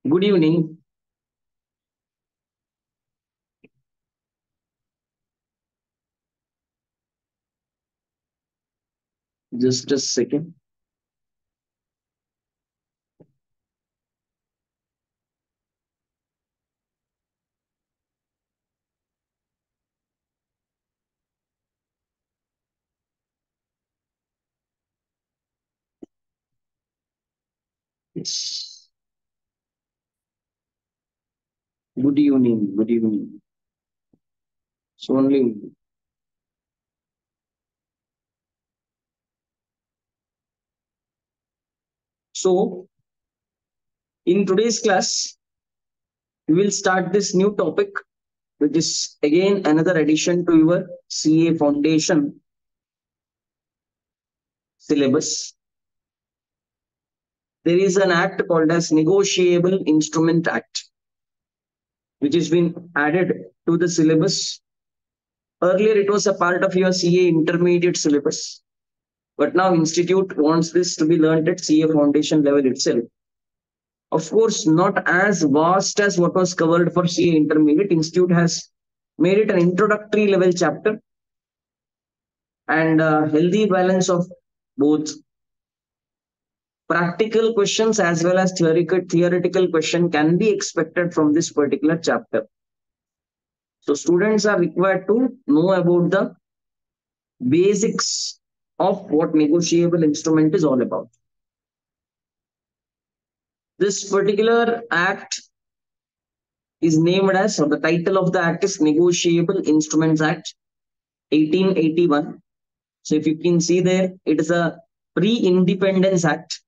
Good evening. Just a second. Yes. Good evening. Good evening. So only so in today's class, we will start this new topic, which is again another addition to your CA Foundation syllabus. There is an act called as Negotiable Instrument Act, which has been added to the syllabus. Earlier, it was a part of your CA intermediate syllabus, but now Institute wants this to be learned at CA Foundation level itself. Of course, not as vast as what was covered for CA Intermediate. Institute has made it an introductory level chapter, and a healthy balance of both practical questions as well as theoretical question can be expected from this particular chapter. So students are required to know about the basics of what negotiable instrument is all about. This particular act is named as, or the title of the act is Negotiable Instruments Act 1881. So if you can see there, it is a pre-independence act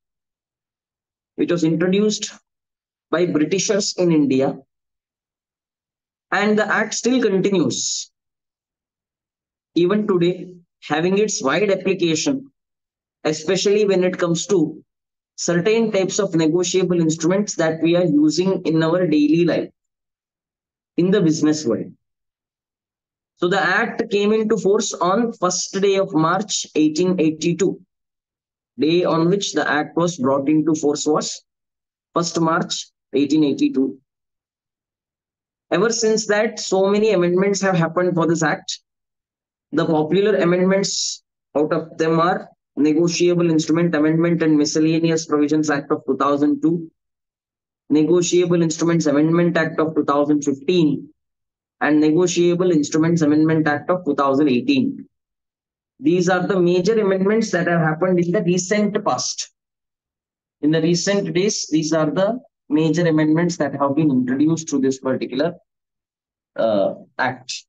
which was introduced by Britishers in India, and the act still continues even today, having its wide application, especially when it comes to certain types of negotiable instruments that we are using in our daily life in the business world. So the act came into force on 1st day of March 1882. Day on which the act was brought into force was 1st March 1882. Ever since that, so many amendments have happened for this act. The popular amendments out of them are Negotiable Instrument Amendment and Miscellaneous Provisions Act of 2002, Negotiable Instruments Amendment Act of 2015, and Negotiable Instruments Amendment Act of 2018. These are the major amendments that have happened in the recent past. In the recent days, these are the major amendments that have been introduced to this particular act.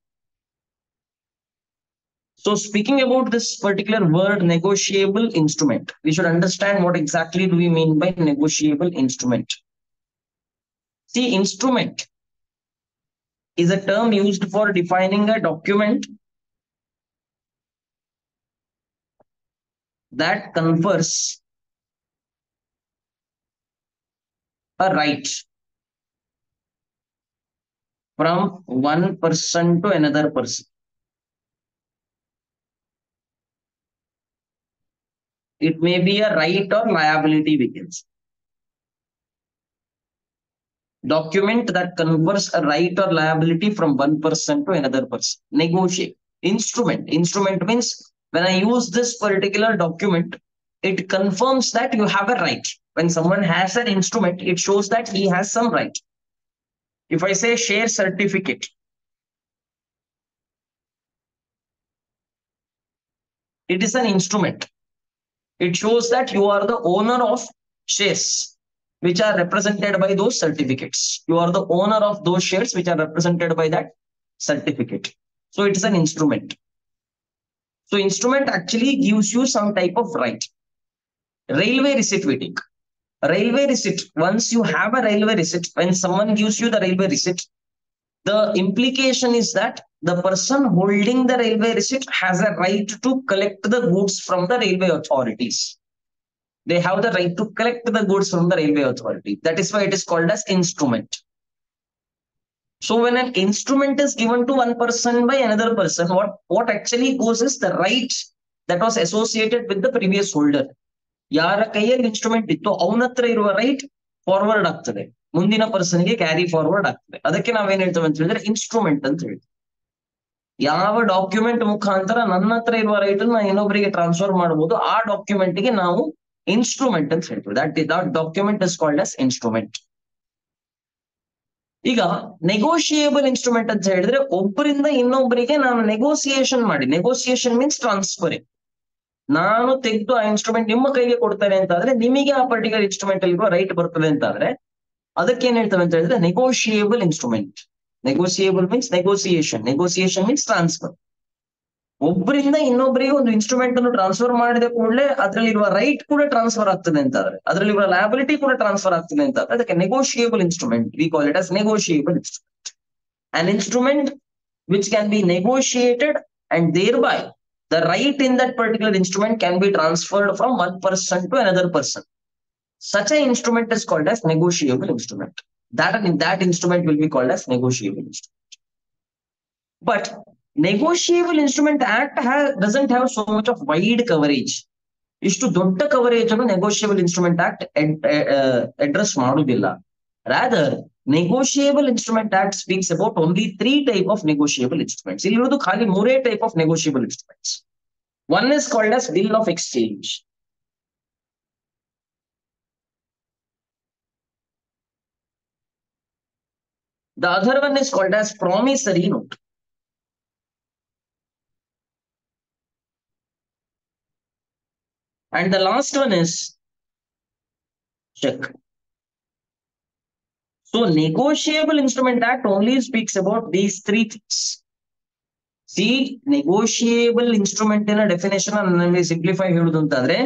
So speaking about this particular word negotiable instrument, we should understand what exactly do we mean by negotiable instrument. See, instrument is a term used for defining a document that confers a right from one person to another person. It may be a right or liability, we can say. Document that confers a right or liability from one person to another person. Negotiate. Instrument. Instrument means when I use this particular document, it confirms that you have a right. When someone has an instrument, it shows that he has some right. If I say share certificate, it is an instrument. It shows that you are the owner of shares which are represented by those certificates. You are the owner of those shares which are represented by that certificate. So it is an instrument. So instrument actually gives you some type of right. Railway receipt we take. Railway receipt, once you have a railway receipt, when someone gives you the railway receipt, the implication is that the person holding the railway receipt has a right to collect the goods from the railway authorities. They have the right to collect the goods from the railway authority. That is why it is called as instrument. So when an instrument is given to one person by another person, what actually goes is the right that was associated with the previous holder. ಯಾರ ಕೈಯಲ್ಲಿ instrument ಇತ್ತು ಅವನ ಹತ್ರ ಇರುವ right forward ಆಗ್ತದೆ. ಮುಂದಿನ ಪರ್ಸನ್ಗೆ carry forward ಆಗ್ತದೆ. ಅದಕ್ಕೆ ನಾವೇನ್ ಹೇಳ್ತೇವೆ ಅಂತ ಹೇಳಿದ್ರೆ ಇನ್ಸ್ಟ್ರೂಮೆಂಟ್ ಅಂತ ಹೇಳ್ತೀವಿ. ಯಾವ ಡಾಕ್ಯುಮೆಂಟ್ ಮುಖಾಂತರ ನನ್ನ ಹತ್ರ ಇರುವ ರೈಟ್ ಅನ್ನು ಇನ್ನೊಬ್ಬರಿಗೆ ಟ್ರಾನ್ಸ್ಫರ್ ಮಾಡಬಹುದು, ಆ ಡಾಕ್ಯುಮೆಂಟ್ ಗೆ ನಾವು ಇನ್ಸ್ಟ್ರೂಮೆಂಟ್ ಅಂತ ಹೇಳ್ತೀವಿ. That document is called as instrument. ಈಗ ನೆಗೋಷಿಯೇಬಲ್ ಇನ್ಸ್ಟ್ರೂಮೆಂಟ್ ಅಂತ ಹೇಳಿದ್ರೆ ಒಬ್ಬರಿಂದ ಇನ್ನೊಬ್ಬರಿಗೆ ನಾನು ನೆಗೋಸಿಯೇಷನ್ ಮಾಡಿ, ನೆಗೋಸಿಯೇಷನ್ ಮೀನ್ಸ್ ಟ್ರಾನ್ಸ್ಫರಿಂಗ್. ನಾನು ತೆಗೆದು ಆ ಇನ್ಸ್ಟ್ರೂಮೆಂಟ್ ನಿಮ್ಮ ಕೈಗೆ ಕೊಡ್ತೇನೆ ಅಂತ ಆದ್ರೆ ನಿಮಗೆ ಆ ಪರ್ಟಿಕ್ಯುಲರ್ ಇನ್ಸ್ಟ್ರೂಮೆಂಟ್ ಅಲ್ಲಿ ರೈಟ್ ಬರ್ತದೆ ಅಂತ ಆದ್ರೆ ಅದಕ್ಕೆ ಏನ್ ಹೇಳ್ತೇವೆ ಅಂತ ಹೇಳಿದ್ರೆ negotiable instrument. ನೆಗೋಸಿಯೇಬಲ್ means negotiation, negotiation means transfer. ಒಬ್ಬರಿಂದ ಇನ್ನೊಬ್ಬರಿಗೆ ಒಂದು ಇನ್ಸ್ಟ್ರೂಮೆಂಟ್ ಅನ್ನು ಟ್ರಾನ್ಸ್ಫರ್ ಮಾಡಿದ ಕೂಡಲೇ ಅದರಲ್ಲಿರುವ ರೈಟ್ ಕೂಡ ಟ್ರಾನ್ಸ್ಫರ್ ಆಗ್ತದೆ ಅಂತ ಆದ್ರೆ, ಅದರಲ್ಲಿರುವ ಲಯಬಿಲಿಟಿ ಕೂಡ ಟ್ರಾನ್ಸ್ಫರ್ ಆಗ್ತದೆ ಅಂತ ಆದ್ರೆ ಅದಕ್ಕೆ negotiable instrument. V call it as negotiable instrument. An instrument which can be negotiated and thereby the right in that particular instrument can be transferred from one person to another person. Such an instrument is called as negotiable instrument. That instrument will be called as negotiable instrument. But negotiable instrument act doesn't have so much of wide coverage. ಇಷ್ಟು ದೊಡ್ಡ coverage ಅನ್ನು negotiable instrument act address ಮಾಡುವುದಿಲ್ಲ. Rather negotiable instrument act speaks about only 3 type of negotiable instruments. ಇಲ್ಲಿರೋದು ಖಾಲಿ 3 type of negotiable instruments. One is called as bill of exchange. The other one is called as promissory note. And the last one is check. So negotiable instrument act only speaks about these 3 things. See, negotiable instrument in a definition and simplify ಹೇಳುದು ಅಂತಂದ್ರೆ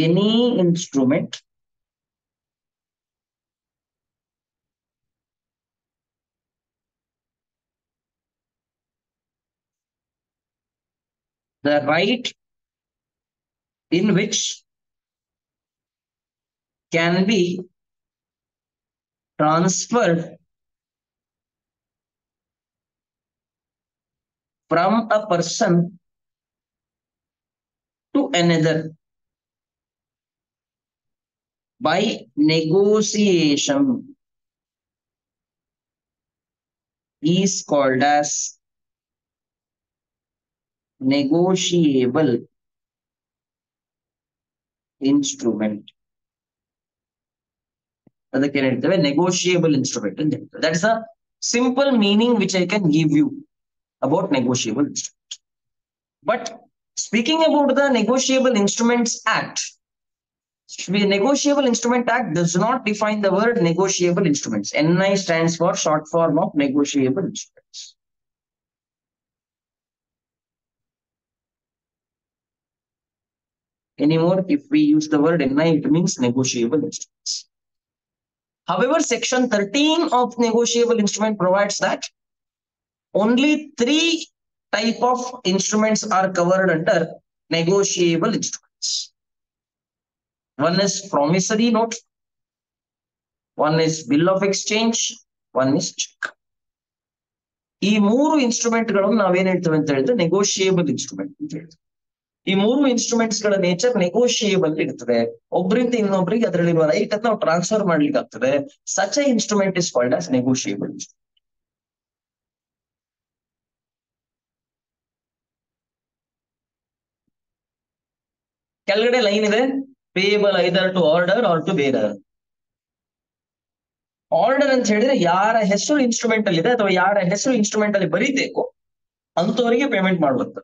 any instrument the right in which can be transferred from a person to another by negotiation is called as negotiable instrument. ಅದಕ್ಕೆ ಹೇಳ್ತೇವೆ negotiable instrument ಅಂತ ಹೇಳ್ತೇವೆ. That is a simple meaning which I can give you about negotiable instrument. But speaking about the Negotiable Instruments Act, the Negotiable Instrument Act does not define the word negotiable instruments. NI stands for short form of negotiable instruments. Anymore, if we use the word NI, it means negotiable instruments. However, section 13 of negotiable instrument provides that only 3 type of instruments are covered under negotiable instruments. One is promissory note, one is bill of exchange, one is check. ಈ 3 instrument ಗಳನ್ನು ನಾವೇನ್ ಹೇಳ್ತೇವೆ ಅಂತ ಹೇಳಿದ್ರೆ negotiable instrument ಅಂತ ಹೇಳ್ತೇವೆ. ಈ 3 instruments ಗಳ ನೇಚರ್ ನೆಗೋಷಿಯೇಬಲ್ ಇರ್ತದೆ. ಒಬ್ಬರಿಂದ ಇನ್ನೊಬ್ಬರಿಗೆ ಅದರಲ್ಲಿರುವ ರೈಟ್ ಅನ್ನು ನಾವು ಟ್ರಾನ್ಸ್ಫರ್ ಮಾಡ್ಲಿಕ್ಕೆ ಆಗ್ತದೆ. Such a instrument is called as negotiable instrument. ಕೆಳಗಡೆ ಲೈನ್ ಇದೆ, payable either to order or to bearer. Order ಅಂತ ಹೇಳಿದ್ರೆ ಯಾರ ಹೆಸರು ಇನ್ಸ್ಟ್ರೂಮೆಂಟ್ ಅಲ್ಲಿ ಇದೆ ಅಥವಾ ಯಾರ ಹೆಸರು ಇನ್ಸ್ಟ್ರೂಮೆಂಟ್ ಅಲ್ಲಿ ಬರೀಬೇಕು ಅಂತವರಿಗೆ ಪೇಮೆಂಟ್ ಮಾಡುವಂತ.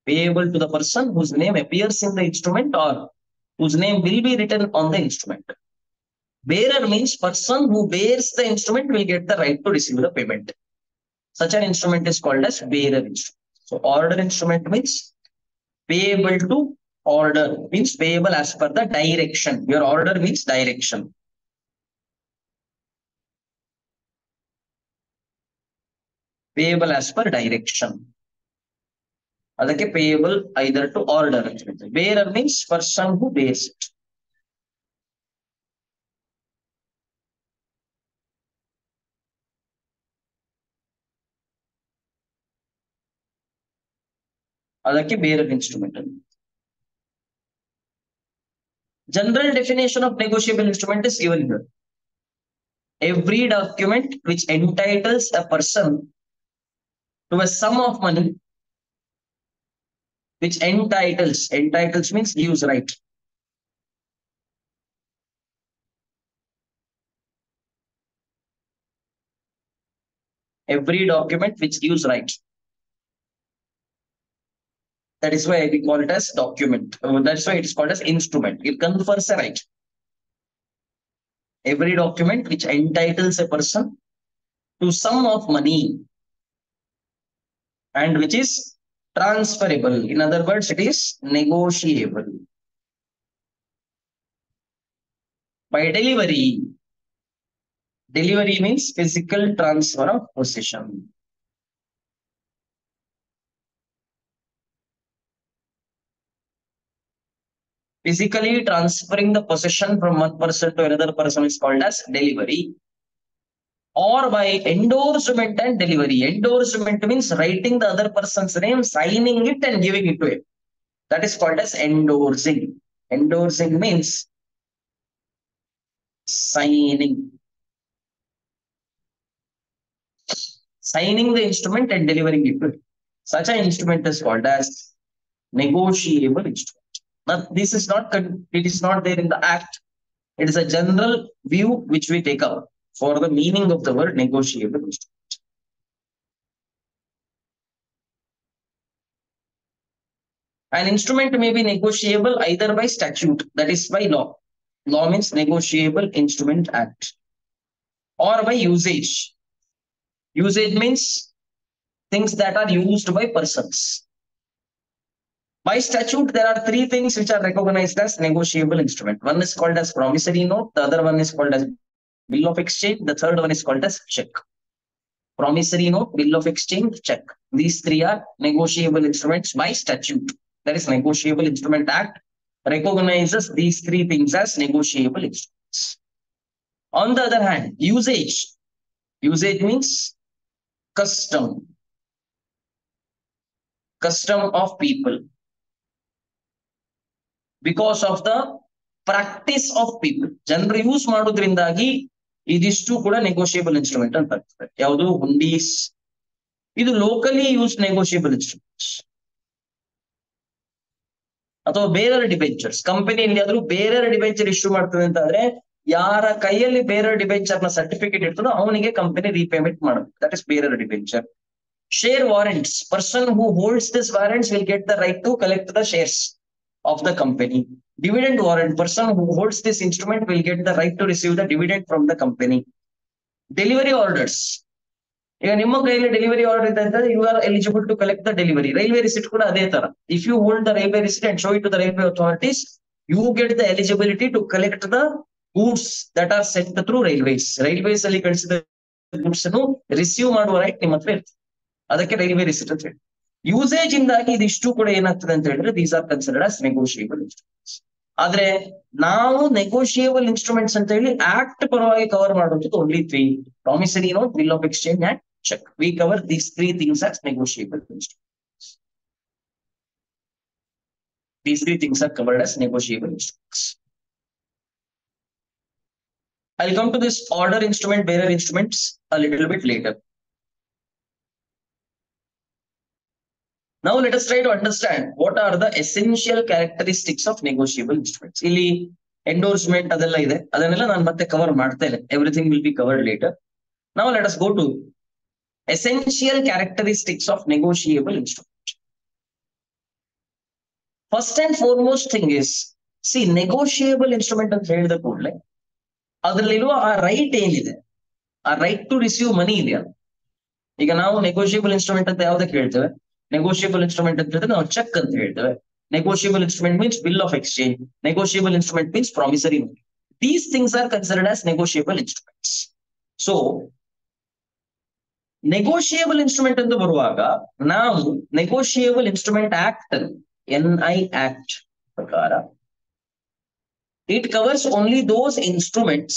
Payable to the person whose name appears in the instrument or whose name will be written on the instrument. Bearer means person who bears the instrument will get the right to receive the payment. Such an instrument is called as bearer instrument. So order instrument means payable to order, means payable as per the direction. Your order means direction. Payable as per direction. ಅದಕ್ಕೆ payable either to order ಅಂತ ಹೇಳ್ತೇವೆ. Bearer means person who ಬೇರ್ಸ್ it. ಅದಕ್ಕೆ bearer instrument ಅಂತ. General definition of negotiable instrument is given here. every document which entitles a person to a sum of money, which entitles means gives right. Every document which gives right. That is why we call it as document. That's why it is called as instrument. It confers a right. Every document which entitles a person to sum of money and which is transferable. In other words, it is negotiable. By delivery. Delivery means physical transfer of possession. Physically transferring the possession from one person to another person is called as delivery. Or by endorsement and delivery. Endorsement means writing the other person's name, signing it and giving it to him. That is called as endorsing. Endorsing means signing. Signing the instrument and delivering it to him. Such an instrument is called as negotiable instrument. Now, this is not, it is not there in the act. It is a general view which we take up for the meaning of the word negotiable instrument. An instrument may be negotiable either by statute, that is by law. Law means Negotiable Instrument Act, or by usage. Usage means things that are used by persons. By statute, there are three things which are recognized as negotiable instrument. One is called as promissory note, the other one is called as bill of exchange, the third one is called as check. Promissory note, bill of exchange, check. These three are negotiable instruments by statute. That is Negotiable Instrument Act recognizes these three things as negotiable instruments. On the other hand, usage. Usage means custom. Custom of people. Because of the practice of people. ಜನರು use ಮಾಡೋದ್ರಿಂದಾಗಿ ಇದಿಷ್ಟು ಕೂಡ negotiable instrument ಅಂತ ಆಗ್ತದೆ. ಯಾವುದು ಹುಂಡೀಸ್, ಇದು locally use negotiable instruments. ಅಥವಾ ಬೇರೆ debentures, company ಎಲ್ಲಿಯಾದ್ರೂ ಬೇರೆ ಡಿಬೆಂಚರ್ ಇಶ್ಯೂ ಮಾಡ್ತದೆ ಅಂತ ಆದ್ರೆ ಯಾರ ಕೈಯಲ್ಲಿ ಬೇರೆ ಡಿಬೆಂಚರ್ ನ ಸರ್ಟಿಫಿಕೇಟ್ ಇರ್ತದೋ ಅವನಿಗೆ ಕಂಪನಿ ರೀಪೇಮೆಂಟ್ ಮಾಡಬೇಕು. ದಟ್ ಇಸ್ ಬೇರೆ debenture. Share warrants, person who holds this warrants will get the right to collect the shares of the company. Dividend warrant, person who holds this instrument will get the right to receive the dividend from the company. Delivery orders. ಈಗ ನಿಮ್ಮ ಕೈಯಲ್ಲಿ delivery order ಇದೆ ಅಂತ you are eligible to collect the delivery. Railway receipt ಕೂಡ ಅದೇ ತರ. If you hold the railway receipt and show it to the railway authorities, you get the eligibility to collect the goods that are sent through railways. Railways ಅಲ್ಲಿ ಕಳಿಸಿದ goods ಅನ್ನು receive ಮಾಡುವ right ನಿಮ್ಮ ಹತ್ರ ಇರ್ತದೆ. ಅದಕ್ಕೆ ರೈಲ್ವೆ ರಿಸಿಟ್ ಅಂತ ಹೇಳಿ. ಯೂಸೇಜ್ ಇಂದಾಗಿ ಇದಿಷ್ಟು ಕೂಡ ಏನಾಗ್ತದೆ ಅಂತ ಹೇಳಿದ್ರೆ these are considered as negotiable instruments. ಆದ್ರೆ ನಾವು ನೆಗೋಷಿಯಬಲ್ ಇನ್ಸ್ಟ್ರೂಮೆಂಟ್ಸ್ ಅಂತ ಹೇಳಿ ಆಕ್ಟ್ ಪರವಾಗಿ ಕವರ್ ಮಾಡುವಂಥದ್ದು only three: promissory note, bill of exchange and cheque. We cover these three things as negotiable instruments. These three things are covered as negotiable instruments. I'll come to this order instrument, bearer instruments a little bit later. Now let us try to understand what are the essential characteristics of negotiable instruments. ಇಲ್ಲಿ endorsement ಅದೆಲ್ಲ ಇದೆ, ಅದನ್ನೆಲ್ಲ ನಾನು ಮತ್ತೆ cover ಮಾಡ್ತೇನೆ. Everything will be covered later. Now let us go to essential characteristics of negotiable instrument. First and foremost thing is, see, negotiable instrument ಅಂತ ಹೇಳಿದ ಕೂಡಲೇ ಅದರಲ್ಲಿರುವ ಆ ರೈಟ್ ಏನಿದೆ, ಆ ರೈಟ್ ಟು ರಿಸೀವ್ ಮನಿ ಇದೆಯಲ್ಲ. ಈಗ ನಾವು ನೆಗೋಷಿಯಬಲ್ ಇನ್ಸ್ಟ್ರೂಮೆಂಟ್ ಅಂತ ಯಾವ್ದಕ್ಕೆ ಹೇಳ್ತೇವೆ? ನೆಗೋಷಿಯಬಲ್ ಇನ್ಸ್ಟ್ರೂಮೆಂಟ್ ಅಂತ ಹೇಳಿದ್ರೆ ನಾವು ಚೆಕ್ ಅಂತ ಹೇಳ್ತೇವೆ. Negotiable instrument means bill of exchange. Negotiable instrument means promissory note. These things are considered as negotiable instruments. So, negotiable instrument ಅಂತ ಬರುವಾಗ ನಾವು Negotiable Instrument Act, NI Act ಪ್ರಕಾರ it covers only those instruments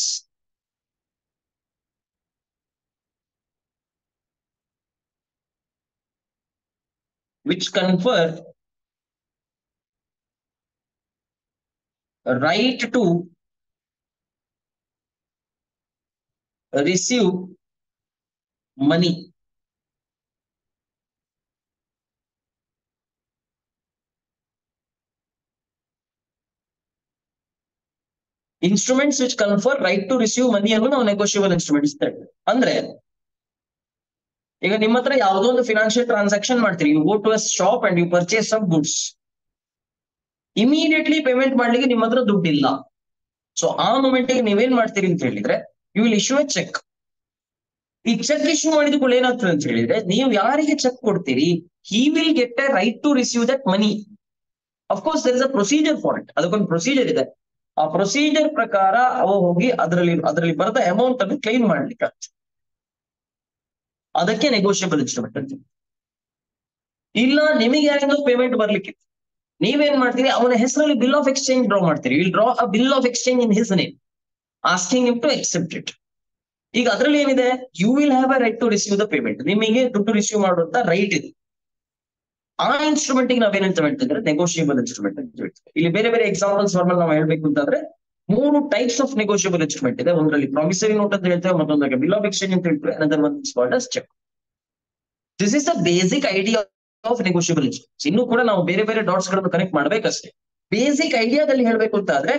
which confer right to receive money. Instruments which confer right to receive money ಅನ್ನು ನಾವು negotiable instruments ಅಂತ ಹೇಳ್ತೀವಿ. ಅಂದ್ರೆ ಈಗ ನಿಮ್ಮ ಹತ್ರ ಯಾವುದೋ ಒಂದು ಫಿನಾನ್ಷಿಯಲ್ ಟ್ರಾನ್ಸಾಕ್ಷನ್ ಮಾಡ್ತೀರಿ, you go to a shop and you purchase some goods. Immediately payment ಮಾಡ್ಲಿಕ್ಕೆ ನಿಮ್ಮ ಹತ್ರ ದುಡ್ಡಿಲ್ಲ. ಸೊ ಆ ಮೂಮೆಂಟ್ಗೆ ನೀವೇನ್ ಮಾಡ್ತೀರಿ ಅಂತ ಹೇಳಿದ್ರೆ, you will issue a cheque. ಈ ಚೆಕ್ ಇಶ್ಯೂ ಮಾಡಿದ ಕೂಡ ಏನಾಗ್ತದೆ ಅಂತ ಹೇಳಿದ್ರೆ, ನೀವು ಯಾರಿಗೆ ಚೆಕ್ ಕೊಡ್ತೀರಿ, he will get a right to receive that money. Of course there is a procedure for it, ಅದಕ್ಕೊಂದು ಪ್ರೊಸೀಜರ್ ಇದೆ. ಆ ಪ್ರೊಸೀಜರ್ ಪ್ರಕಾರ ಅವ ಹೋಗಿ ಅದರಲ್ಲಿ ಬರೆದ ಅಮೌಂಟ್ ಅನ್ನು ಕ್ಲೈಮ್ ಮಾಡ್ಲಿಕ್ಕೆ, ಅದಕ್ಕೆ ನೆಗೋಷಿಯಬಲ್ ಇನ್ಸ್ಟ್ರೂಮೆಂಟ್ ಅಂತ. ಇಲ್ಲ ನಿಮಗೆ ಯಾರಿಂದೋ ಪೇಮೆಂಟ್ ಬರ್ಲಿಕ್ಕಿತ್ತು, ನೀವೇನ್ ಮಾಡ್ತೀರಿ, ಅವನ ಹೆಸರಲ್ಲಿ ಬಿಲ್ ಆಫ್ ಎಕ್ಸ್ಚೇಂಜ್ ಡ್ರಾ ಮಾಡ್ತೀರಿ. Will draw a bill of exchange in his name, asking him to accept it. ಈಗ ಅದ್ರಲ್ಲಿ ಏನಿದೆ, you will have a right to receive the payment, ನಿಮಗೆ ದುಡ್ಡು ರಿಸೀವ್ ಮಾಡುವಂತ ರೈಟ್ ಇದೆ. ಆ ಇನ್ಸ್ಟ್ರೂಮೆಂಟ್ ನಾವೇನ್ ಅಂತ ಹೇಳ್ತಿದ್ರೆ ನೆಗೋಷಿಯಬಲ್ ಇನ್ಸ್ಟ್ರೂಮೆಂಟ್ ಅಂತ ಹೇಳ್ತೀವಿ. ಇಲ್ಲಿ ಬೇರೆ ಬೇರೆ ಎಕ್ಸಾಂಪಲ್ಸ್ ಫಾರ್ಮಲ್ ನಾವು ಹೇಳ್ಬೇಕು ಅಂತಂದ್ರೆ, 3 ಟೈಪ್ಸ್ ಆಫ್ ನೆಗೋಷಿಯಬಲ್ ಇನ್ಸ್ಟ್ರೂಮೆಂಟ್ ಇದೆ. ಒಂದರಲ್ಲಿ ಪ್ರಾಮಿಸರಿ ನೋಟ್ ಅಂತ ಹೇಳ್ತೇವೆ, ಮತ್ತೊಂದಕ್ಕೆ ಬಿಲ್ ಆಫ್ ಎಕ್ಸ್ಚೇಂಜ್ ಅಂತ ಹೇಳ್ತೇವೆ, another one is called as check. This is the basic idea of negotiable instruments. ಇನ್ನು ಕೂಡ ನಾವು ಬೇರೆ ಬೇರೆ ಡಾಟ್ಸ್ ಗಳನ್ನು ಕನೆಕ್ಟ್ ಮಾಡ್ಬೇಕಷ್ಟೇ. ಬೇಸಿಕ್ ಐಡಿಯಾದಲ್ಲಿ ಹೇಳ್ಬೇಕು ಅಂತ ಆದ್ರೆ,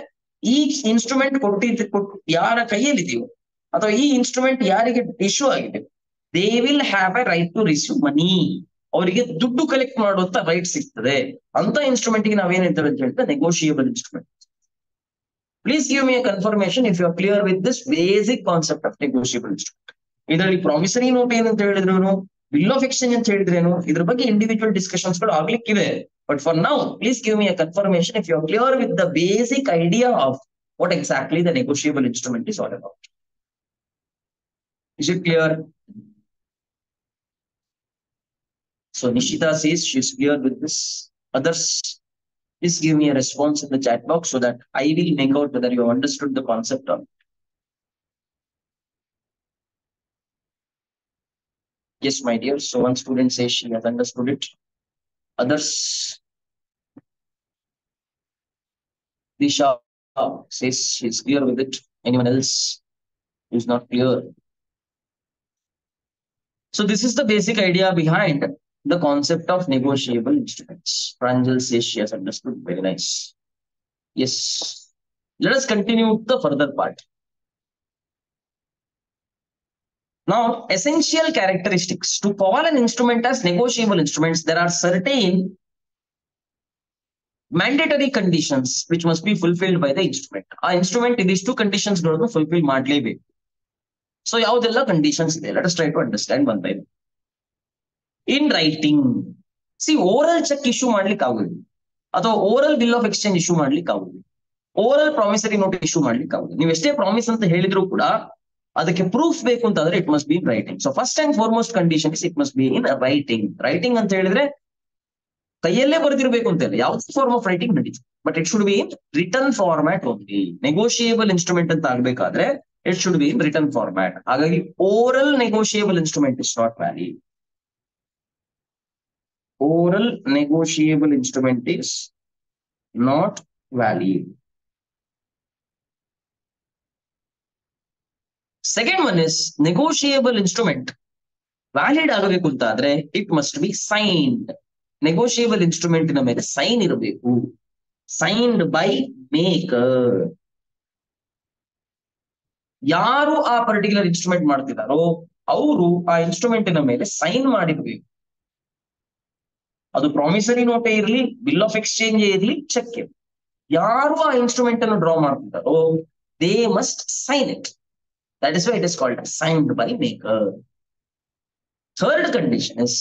ಈ ಇನ್ಸ್ಟ್ರೂಮೆಂಟ್ ಕೊಟ್ಟು ಯಾರ ಕೈಯಲ್ಲಿದೆಯೋ ಅಥವಾ ಈ ಇನ್ಸ್ಟ್ರೂಮೆಂಟ್ ಯಾರಿಗೆ ಇಶ್ಯೂ ಆಗಿದೆ, they will have a right to receive money. ಅವರಿಗೆ ದುಡ್ಡು ಕಲೆಕ್ಟ್ ಮಾಡುವಂತ ರೈಟ್ ಸಿಗ್ತದೆ. ಅಂತ ಇನ್ಸ್ಟ್ರೂಮೆಂಟ್ ಗೆ ನಾವೇನ್ ಹೇಳ್ತೇವೆ ಅಂತ ಹೇಳಿದ್ರೆ negotiable instrument. Please give me a confirmation if you are clear with this basic concept of negotiable instrument. ಇದರಲ್ಲಿ ಪ್ರಾಮಿಸರಿ ನೋಟ್ ಏನಂತ ಹೇಳಿದ್ರು, ಬಿಲ್ ಆಫ್ ಎಕ್ಸ್ಚೇಂಜ್ ಅಂತ ಹೇಳಿದ್ರೇನು, ಇದ್ರ ಬಗ್ಗೆ ಇಂಡಿವಿಜುವಲ್ ಡಿಸ್ಕಷನ್ಸ್ ಗಳು ಆಗ್ಲಿಕ್ಕಿವೆ. But for now please give me a confirmation if you are clear with the basic idea of what exactly the negotiable instrument is all about. Is it clear? So Nishita says she is clear with this. Others, please give me a response in the chat box so that I will make out whether you have understood the concept or not. Yes, my dear. So one student says she has understood it. Others, Disha says she is clear with it. Anyone else who is not clear? So this is the basic idea behind the concept of negotiable instruments. Pranjal says she has understood. Very nice. Yes. Let us continue the further part. Now, essential characteristics. To call an instrument as negotiable instruments, there are certain mandatory conditions which must be fulfilled by the instrument. Our instrument in these 2 conditions fulfill ಮಾಡಲೇಬೇಕು. So ಯಾವುದೆಲ್ಲ conditions ಇದೆ, let us try to understand one by one. In writing, see oral cheque issue ಮಾಡ್ಲಿಕ್ಕೆ ಆಗುದಿಲ್ಲ, ಅಥವಾ oral bill of exchange issue ಮಾಡ್ಲಿಕ್ಕೆ ಆಗುದಿಲ್ಲ, oral promissory note issue ಮಾಡ್ಲಿಕ್ಕೆ ಆಗುದಿಲ್ಲ. ನೀವು ಎಷ್ಟೇ ಪ್ರಾಮಿಸ್ ಅಂತ ಹೇಳಿದ್ರು ಕೂಡ ಅದಕ್ಕೆ ಪ್ರೂಫ್ ಬೇಕು ಅಂತಂದ್ರೆ it must B in writing. So first and foremost condition is it must B in writing. Writing ಅಂತ ಹೇಳಿದ್ರೆ ಕೈಯಲ್ಲೇ ಬರೆದಿರ್ಬೇಕು ಅಂತ ಇಲ್ಲ, ಯಾವ್ದು ಫಾರ್ಮ್ ಆಫ್ ರೈಟಿಂಗ್ ನಡೀತು, but it should B in return format only. Negotiable instrument ಅಂತ ಆಗ್ಬೇಕಾದ್ರೆ it should be in written format. ಹಾಗಾಗಿ oral negotiable instrument is not valid. Oral negotiable instrument is not valid. Second one is negotiable instrument valid ಆಗಬೇಕು ಅಂತ ಆದ್ರೆ it must be signed. negotiable instrument ನ ಮೇಲೆ sign ಇರಬೇಕು. signed by maker. ಯಾರು ಆ particular instrument ಮಾಡ್ತಿದಾರೋ ಅವರು ಆ ಇನ್ಸ್ಟ್ರೂಮೆಂಟಿನ ಮೇಲೆ ಸೈನ್ ಮಾಡಿರ್ಬೇಕು. ಅದು ಪ್ರಾಮಿಸರಿ ನೋಟೇ ಇರ್ಲಿ, ಬಿಲ್ ಆಫ್ ಎಕ್ಸ್ಚೇಂಜ್ ಇರ್ಲಿ, ಚೆಕ್ ಇರ್ಲಿ, ಯಾರು ಆ ಇನ್ಸ್ಟ್ರೂಮೆಂಟ್ ಅನ್ನು ಡ್ರಾ ಮಾಡ್ತಿದಾರೋ they must sign it. That is why it is called signed by maker. Third condition is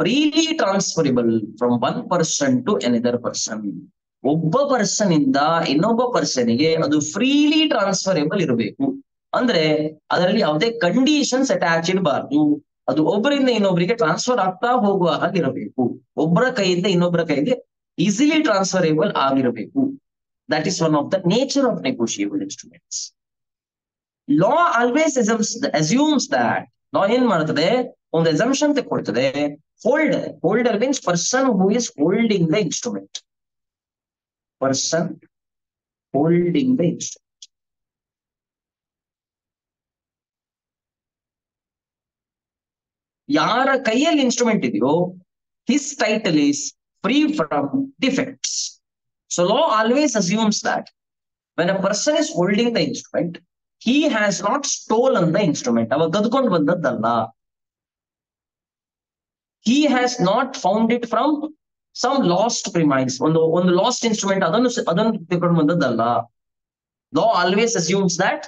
freely transferable from one person to another person. ಒಬ್ಬ person ಇಂದ ಇನ್ನೊಬ್ಬ ಪರ್ಸನ್ಗೆ ಅದು ಫ್ರೀಲಿ ಟ್ರಾನ್ಸ್ಫರೇಬಲ್ ಇರಬೇಕು. ಅಂದ್ರೆ ಅದರಲ್ಲಿ ಯಾವುದೇ ಕಂಡೀಷನ್ಸ್ ಅಟ್ಯಾಚ್ ಇರಬಾರ್ದು. ಅದು ಒಬ್ಬರಿಂದ ಇನ್ನೊಬ್ಬರಿಗೆ ಟ್ರಾನ್ಸ್ಫರ್ ಆಗ್ತಾ ಹೋಗುವ ಹಾಗಿರಬೇಕು. ಒಬ್ಬರ ಕೈಯಿಂದ ಇನ್ನೊಬ್ಬರ ಕೈಗೆ ಈಸಿಲಿ ಟ್ರಾನ್ಸ್ಫರೇಬಲ್ ಆಗಿರಬೇಕು. That is one of the nature of negotiable instruments. Law always assumes that. Law ಏನ್ ಮಾಡ್ತದೆ, ಒಂದು ಅಸಂಪ್ಷನ್ ತೆಗೊಳ್ತದೆ. Holder means person who is holding the instrument. person holding the instrument. ಯಾರ ಕೈಯಲ್ಲಿ ಇನ್ಸ್ಟ್ರೂಮೆಂಟ್ ಇದೆಯೋ his title is free from defects. So law always assumes that when a person is holding the instrument, he has not stolen the instrument. ಅವ ಕದ್ಕೊಂಡು ಬಂದದ್ದಲ್ಲ. He has not found it from some lost premise. ಒಂದು last instrument ಅದನ್ನು ತಗೊಂಡು ಬಂದದ್ದಲ್ಲ. Law always assumes that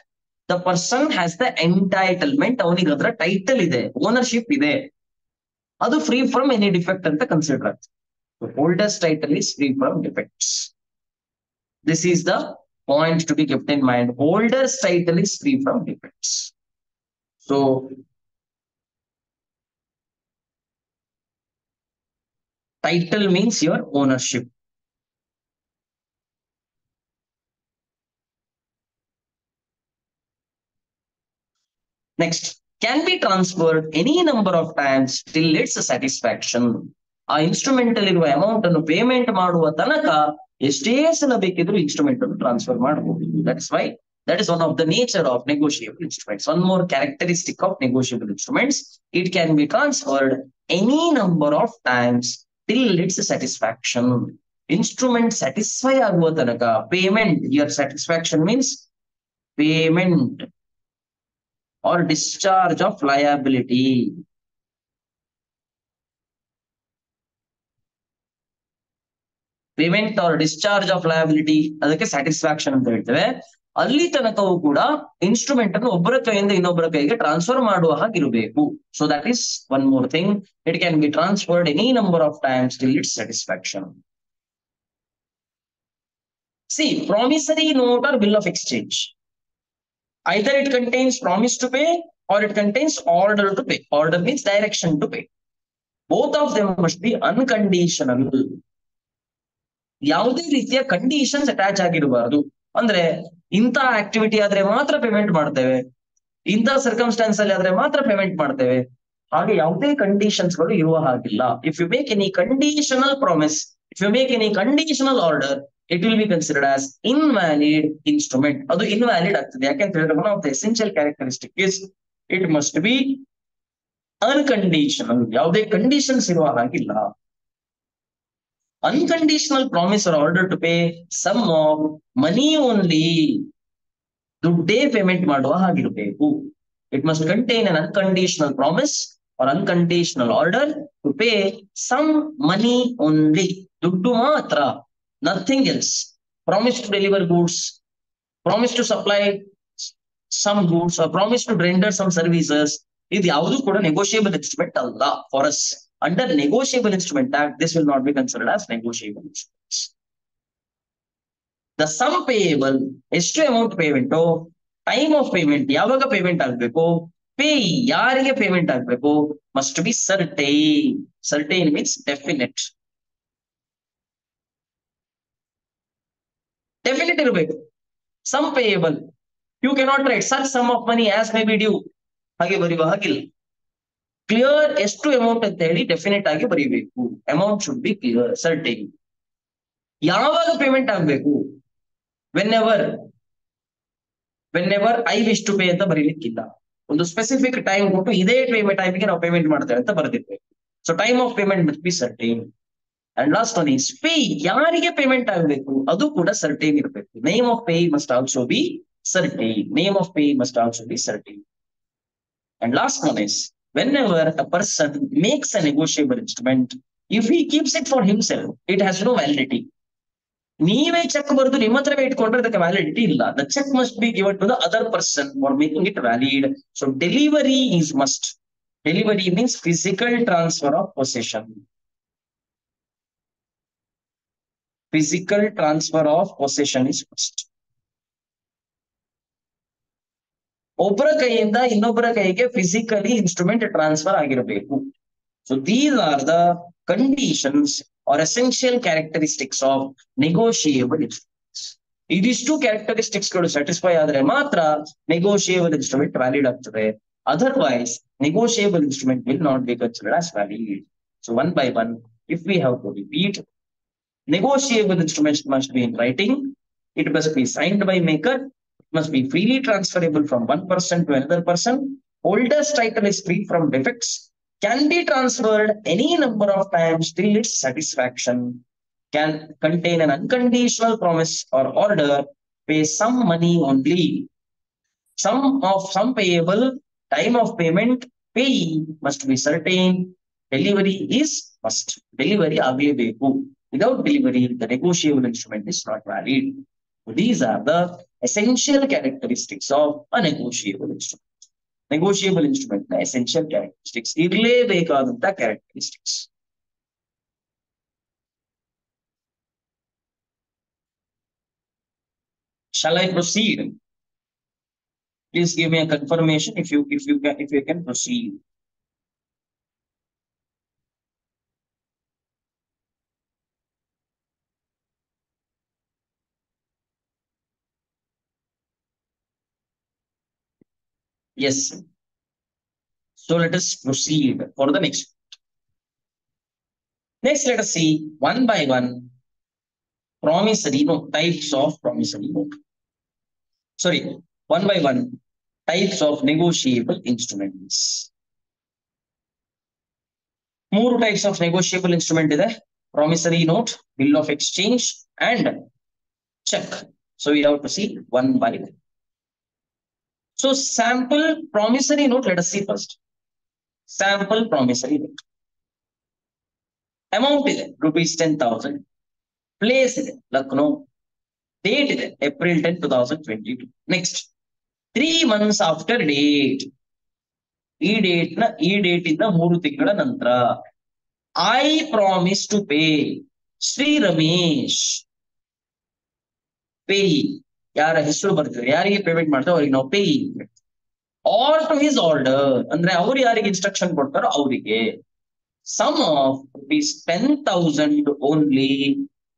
the person has the entitlement. ಅವನಿಗೆ ಅದರ title ಇದೆ, ownership ಇದೆ. ಅದು free from any defect ಅಂತ ಕನ್ಸಿಡರ್ ಆಗ್ತದೆ. Holders title is free from defects. This is the point to be kept in mind. Holder's title is free from defects. So title means your ownership. Next, can be transferred any number of times till its satisfaction. ಆ instrument ಅಲ್ಲಿರುವ amount ಅನ್ನು payment ಮಾಡುವ ತನಕ ಎಷ್ಟೇ ಸಲ ಬೇಕಿದ್ರು instrument ಅನ್ನು transfer ಮಾಡಬಹುದು. That's why that is one of the nature of negotiable instruments. One more characteristic of negotiable instruments, it can be transferred any number of times till its satisfaction. Instrument satisfy ಆಗುವ ತನಕ payment, your satisfaction means payment or discharge of liability. Payment or discharge of liability, ಅದಕ್ಕೆ satisfaction ಅಂತ ಹೇಳ್ತೇವೆ. ಅಲ್ಲಿ ತನಕವೂ ಕೂಡ instrument ಅನ್ನು ಒಬ್ಬರ ಕೈಯಿಂದ ಇನ್ನೊಬ್ಬರ ಕೈಗೆ ಟ್ರಾನ್ಸ್ಫರ್ ಮಾಡುವ ಹಾಗಿರಬೇಕು. So that is one more thing, it can be transferred any number of times till its satisfaction. See promissory note or bill of exchange, either it contains promise to pay or it contains order to pay. Order means direction to pay. Both of them must be unconditional. ಯಾವುದೇ ರೀತಿಯ conditions attach ಆಗಿರಬಾರದು. ಅಂದ್ರೆ ಇಂಥ activity ಆದ್ರೆ ಮಾತ್ರ payment ಮಾಡ್ತೇವೆ, ಇಂಥ circumstances ಅಲ್ಲಿ ಆದ್ರೆ ಮಾತ್ರ ಪೇಮೆಂಟ್ ಮಾಡ್ತೇವೆ, ಹಾಗೆ ಯಾವುದೇ ಕಂಡೀಷನ್ಸ್ ಗಳು ಇರುವ ಹಾಗಿಲ್ಲ. If you make any conditional promise, if you make any conditional order, it will be considered as invalid instrument. ಅದು ಇನ್ವ್ಯಾಲಿಡ್ ಆಗ್ತದೆ. ಯಾಕೆಂತ ಹೇಳಿದ್ರೆ one of the essential characteristic is it must be unconditional. ಯಾವುದೇ conditions ಇರುವ ಹಾಗಿಲ್ಲ. Unconditional promise or order to pay sum of money only, ದುಡ್ಡೇ payment ಮಾಡುವ ಹಾಗಿರಬೇಕು. It must contain an unconditional promise or unconditional order to pay some money only. ದುಡ್ಡು ಮಾತ್ರ, nothing else. Promise to deliver goods, promise to supply some goods or promise to render some services, ಇದು ಯಾವುದು ಕೂಡ negotiable instrument ಅಲ್ಲ for us. Under Negotiable Instrument Act, this will not be considered as negotiable instruments. The sum payable, ಎಷ್ಟು amount payment, time of payment, ಯಾವಾಗ payment ಆಗ್ಬೇಕು, pay ಯಾರಿಗೆ payment ಆಗ್ಬೇಕು, must be certain. Certain means definite. Definite ಇರಬೇಕು. Sum payable, you cannot write such sum of money as may be due, ಹಾಗೆ ಬರೆಯುವ ಹಾಗಿಲ್ಲ. Clear ಎಷ್ಟು ಅಮೌಂಟ್ ಅಂತ ಹೇಳಿ ಡೆಫಿನೆಟ್ ಆಗಿ ಬರೀಬೇಕು. Amount should be clear, certain. ಯಾವಾಗ ಪೇಮೆಂಟ್ ಆಗ್ಬೇಕು, whenever I wish to pay ಅಂತ ಬರೀಲಿಕ್ಕಿಲ್ಲ. ಒಂದು ಸ್ಪೆಸಿಫಿಕ್ ಟೈಮ್ ಕೊಟ್ಟು ಇದೇ ಟೈಮಿಗೆ ನಾವು ಪೇಮೆಂಟ್ ಮಾಡ್ತೇವೆ ಅಂತ ಬರೆದಿರ್ಬೇಕು. So time of payment must be certain. And last one is pay, ಯಾರಿಗೆ ಪೇಮೆಂಟ್ ಆಗ್ಬೇಕು ಅದು ಕೂಡ ಸರ್ಟೈನ್ ಇರಬೇಕು. Name of pay must also be certain. Name of pay must also be certain. And last one is whenever a person makes a negotiable instrument, if he keeps it for himself, it has no validity. ನೀವೇ check ಬರೆದು ನಿಮ್ಮ ಹತ್ರವೇ ಇಟ್ಕೊಂಡ್ರೆ ಅದಕ್ಕೆ validity ಇಲ್ಲ. The check must be given to the other person for making it valid. So delivery is must. Delivery means physical transfer of possession. Physical transfer of possession is must. ಒಬ್ಬರ ಕೈಯಿಂದ ಇನ್ನೊಬ್ಬರ ಕೈಗೆ ಫಿಸಿಕಲಿ ಇನ್ಸ್ಟ್ರೂಮೆಂಟ್ ಟ್ರಾನ್ಸ್ಫರ್ ಆಗಿರಬೇಕು. So these are the conditions are essential characteristics of negotiable instruments. ಇದಿಷ್ಟು characteristics ಗಳು satisfy ಆದ್ರೆ ಮಾತ್ರ negotiable instrument valid ಆಗ್ತದೆ. Otherwise negotiable instrument will not be considered as valid. So one by one, if we have to repeat, negotiable instruments must be in writing, it must be signed by maker, must be freely transferable from one person to another person. Holder's title is free from defects. can be transferred any number of times till its satisfaction, can contain an unconditional promise or order, pay some money only. Some payable, time of payment, payee must be certain, delivery is must. Delivery ಆಗಲೇಬೇಕು. Without delivery, the negotiable instrument is not valid. So these are the essential characteristics of a negotiable instrument. Negotiable instrument ನ essential characteristics, ಇರಲೇಬೇಕಾದಂತ characteristics. Shall I proceed? Please give me a confirmation if you can proceed. Yes. So let us proceed for the next. Next, let us see one by one promissory note, types of promissory note. Sorry, one by one types of negotiable instruments. More types of negotiable instrument ಇದೆ. Promissory note, bill of exchange, and check. So we have to see one by one. So sample promissory note, let us see first. Sample promissory note. Amount ಇದೆ rupees 10,000. Place ಇದೆ Lucknow. Date ಇದೆ April 10, 2022. Next, 3 months after date. ಈ date ಇಂದ 3 ತಿಂಗಳ ನಂತರ. I promise to pay Shri Ramesh. Peyi ಯಾರ ಹೆಸರು ಬರ್ತದೆ, ಯಾರಿಗೆ ಪೇಮೆಂಟ್ ಮಾಡ್ತಾರೆ ಅವ್ರಿಗೆ ನಾವು payee. Or to his order ಅಂದ್ರೆ ಅವ್ರು ಯಾರಿಗೆ ಇನ್ಸ್ಟ್ರಕ್ಷನ್ ಕೊಡ್ತಾರೋ ಅವರಿಗೆ. Sum of rupees 10,000 only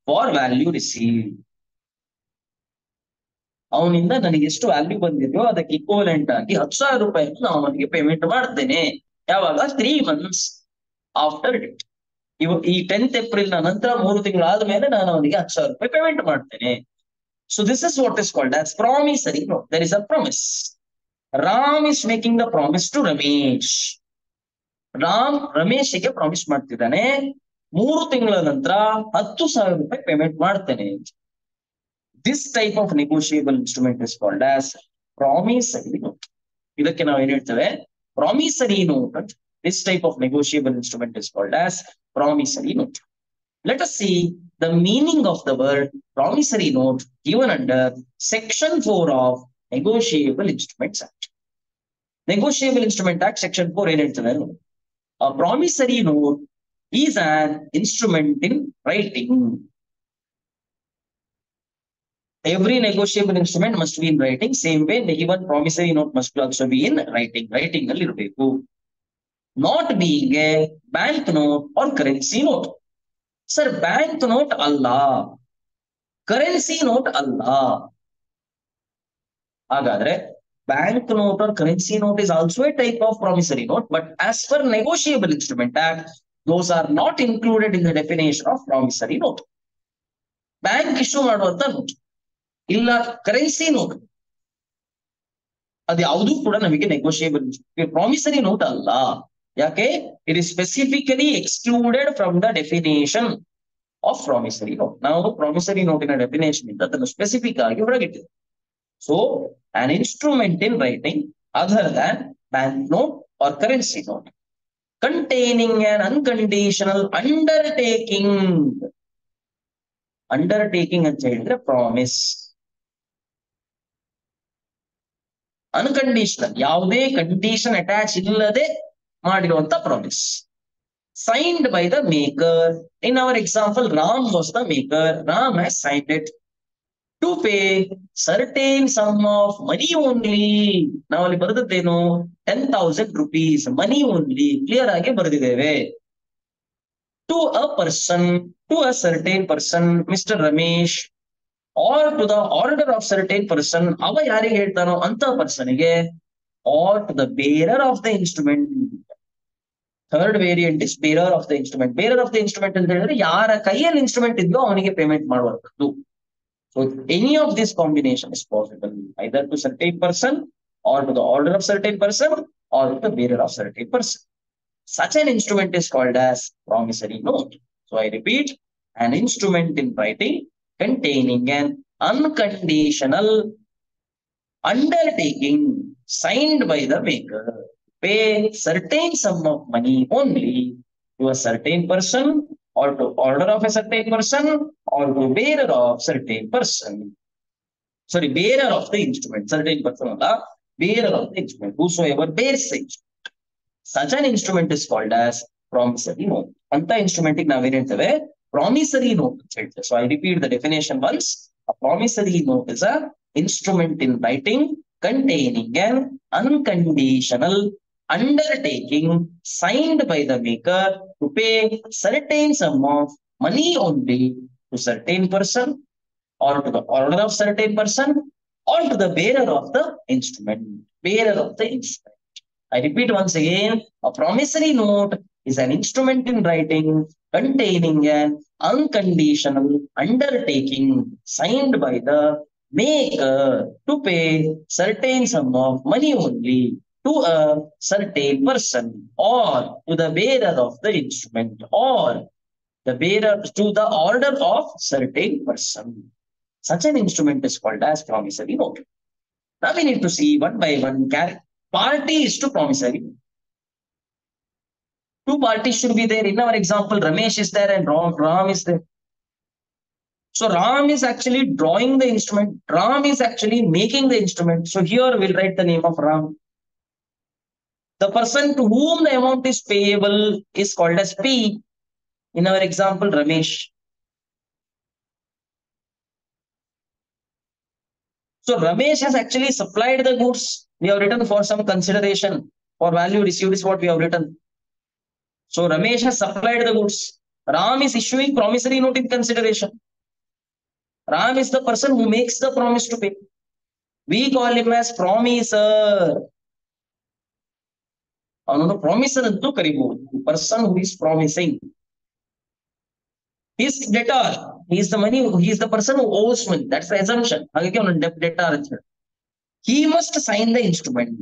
for value receive. ಅವನಿಂದ ನನಗೆ ಎಷ್ಟು ವ್ಯಾಲ್ಯೂ ಬಂದಿದೆಯೋ ಅದಕ್ಕೆ ಇಕ್ವಲೆಂಟ್ ಆಗಿ 10,000 ರೂಪಾಯಿ ನಾನು ಅವನಿಗೆ ಪೇಮೆಂಟ್ ಮಾಡ್ತೇನೆ. ಯಾವಾಗ? 3 months ಆಫ್ಟರ್ ಡೇಟ್. ಈ 10th April ನಂತರ 3 ತಿಂಗಳಾದ್ಮೇಲೆ ನಾನು ಅವನಿಗೆ 10,000 ರೂಪಾಯಿ ಪೇಮೆಂಟ್ ಮಾಡ್ತೇನೆ. So this is what is called as promissory note. There is a promise. Ram is making the promise to Ramesh. Ram ರಮೇಶ್ಗೆ ಪ್ರಾಮಿಸ್ ಮಾಡ್ತಿದ್ದಾನೆ 3 ತಿಂಗಳ ನಂತರ 10,000 ರೂಪಾಯಿ ಪೇಮೆಂಟ್ ಮಾಡ್ತೇನೆ. This type of negotiable instrument is called as promissory note. ಇದಕ್ಕೆ ನಾವು ಏನ್ ಹೇಳ್ತೇವೆ? Promissory note. This type of negotiable instrument is called as promissory note. Let us see the meaning of the word promissory note given under Section 4 of Negotiable Instruments Act. Negotiable Instrument Act Section 4 ಏನ್ ಹೇಳ್ತದೆ? A promissory note is an instrument in writing. Every negotiable instrument must be in writing. Same way, even promissory note must also be in writing. Writing ಅಲ್ಲಿ ಇರಬೇಕು. Not being a bank note or currency note. Sir, bank note ಅಲ್ಲ, currency note ಅಲ್ಲ. ಹಾಗಾದ್ರೆ bank note or currency note is also a type of promissory note, but as per Negotiable Instrument Act, those are not included in the definition of promissory note. Bank issue ಮಾಡುವಂತ note ಇಲ್ಲ currency note, ಅದು ಯಾವುದೂ ಕೂಡ ನಮಗೆ negotiable promissory note ಅಲ್ಲ. ಯಾಕೆ? It is specifically excluded from the definition of promissory note. ನಾವು promissory ನೋಟಿನ ಡೆಫಿನೇಷನ್ ಇಂದ ಅದನ್ನು ಸ್ಪೆಸಿಫಿಕ್ ಆಗಿ ಹೊರಗಿಟ್ಟಿದೆ. So an instrument in writing other than bank note or currency note containing an unconditional undertaking. Undertaking ಅಂತ ಹೇಳಿದ್ರೆ ಪ್ರಾಮಿಸ್. ಅನ್ಕಂಡೀಷನಲ್, ಯಾವುದೇ condition attach ಇಲ್ಲದೆ ಮಾಡಿರುವಂತ promise. Signed by the maker. In our example, Ram was the maker. Ram has signed it to pay certain sum of money only. ನಾವಲ್ಲಿ ಬರೆದದ್ದೇನು? 10,000 rupees ಮನಿ only. Clear ಆಗಿ ಬರೆದಿದ್ದೇವೆ. To a person, to a certain person, Mr. Ramesh, or to the order of certain person. ಅವ ಯಾರಿಗೆ ಹೇಳ್ತಾನೋ ಅಂತ ಪರ್ಸನ್ಗೆ, or to the bearer of the instrument. Third variant is bearer of the instrument. Bearer of the instrument ಅಂತ ಹೇಳಿದ್ರೆ ಯಾರ ಕೈಯಲ್ಲಿ instrument ಇದೆಯೋ ಅವನಿಗೆ payment ಮಾಡುವಂಥದ್ದು. So any of this combination is possible, either to certain person or to the order of certain person or to the bearer of certain person. Such an instrument is called as promissory note. So I repeat, an instrument in writing containing an unconditional undertaking signed by the maker, pay certain sum of money only to a certain person or to order of a certain person or to bearer of certain person. Sorry, bearer of the instrument, certain person, bearer of the instrument, whosoever bears the instrument. Such an instrument is called as promissory note. Anta instrument ನಾವೇನ್ ಹೇಳ್ತೇವೆ promissory note ಅಂತ ಹೇಳ್ತೇವೆ. So I repeat the definition once. A promissory note is a instrument in writing containing an unconditional undertaking signed by the maker to pay certain sum of money only to certain person or to the order of certain person or to the bearer of the instrument. Bearer of the instrument. I repeat once again, a promissory note is an instrument in writing containing an unconditional undertaking signed by the maker to pay certain sum of money only to a certain person or to the bearer of the instrument or the bearer to the order of certain person. Such an instrument is called as promissory note. Now we need to see one by one parties to promissory. Two parties should be there. In our example, Ramesh is there and Ram is there. So Ram is actually drawing the instrument. Ram is actually making the instrument. So here we'll write the name of Ram. The person to whom the amount is payable is called as P. In our example, Ramesh. So Ramesh has actually supplied the goods. We have written for some consideration. For value received is what we have written. So Ramesh has supplied the goods. Ram is issuing promissory note in consideration. Ram is the person who makes the promise to pay. We call him as promiser. Promiser antu kariಬಹುದು. Person who is promising. His debtor. He is the money. He is the person who owes money. That's the assumption. Debtor. He must sign the instrument.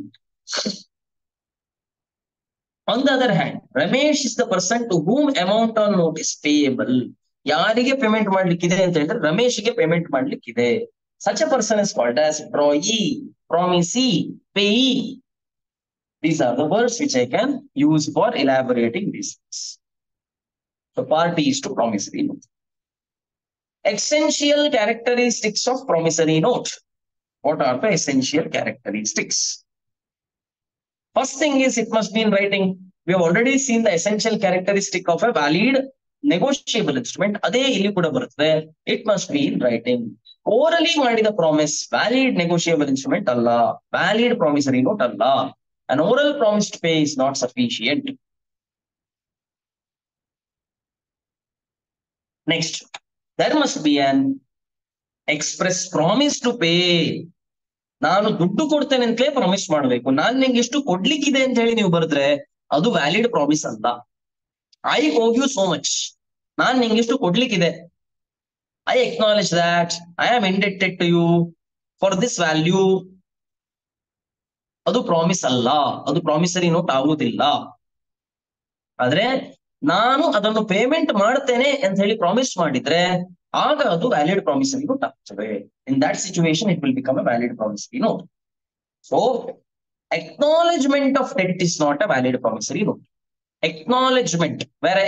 On the other hand, Ramesh is the person to whom amount on note is payable. ಯಾರಿಗೆ payment ಮಾಡ್ಲಿಕ್ಕಿದೆ ಅಂತ ಹೇಳಿದ್ರೆ ರಮೇಶ್ಗೆ payment ಮಾಡ್ಲಿಕ್ಕಿದೆ. Such a person is called as drawee, promisee, payee. These are the words which I can use for elaborating these things. So parties to promissory note. Essential characteristics of promissory note. What are the essential characteristics? First thing is it must be in writing. We have already seen the essential characteristic of a valid negotiable instrument. Ade illi kuda barutte. It must be in writing. Orally madida promise valid negotiable instrument alla. Valid promissory note alla. An oral promise to pay is not sufficient. Next, there must be an express promise to pay. ನಾನು ದುಡ್ಡು ಕೊಡ್ತೇನೆ ಅಂತಲೇ promise ಮಾಡಬೇಕು. ನಾನ್ ನಿಂಗೆ ಎಷ್ಟು ಕೊಡ್ಲಿಕ್ಕಿದೆ ಅಂತ ಹೇಳಿ ನೀವು ಬರೆದ್ರೆ ಅದು ವ್ಯಾಲಿಡ್ ಪ್ರಾಮಿಸ್ ಅಲ್ಲ. I owe you so much. ನಾನ್ ನಿಂಗೆ ಎಷ್ಟು ಕೊಡ್ಲಿಕ್ಕಿದೆ. I acknowledge that I am indebted to you for this value. ಅದು ಪ್ರಾಮಿಸ್ ಅಲ್ಲ. ಅದು ಪ್ರಾಮಿಸರಿ ನೋಟ್ ಆಗುವುದಿಲ್ಲ. ಆದ್ರೆ ನಾನು ಅದನ್ನು ಪೇಮೆಂಟ್ ಮಾಡ್ತೇನೆ ಅಂತ ಹೇಳಿ ಪ್ರಾಮಿಸ್ ಮಾಡಿದ್ರೆ ಆಗ ಅದು ವ್ಯಾಲಿಡ್ ಪ್ರಾಮಿಸರಿ ನೋಟ್ ಆಗ್ತದೆ. In that situation, it will become a valid promissory note. So, acknowledgement of debt is not a valid promissory note. Acknowledgement, where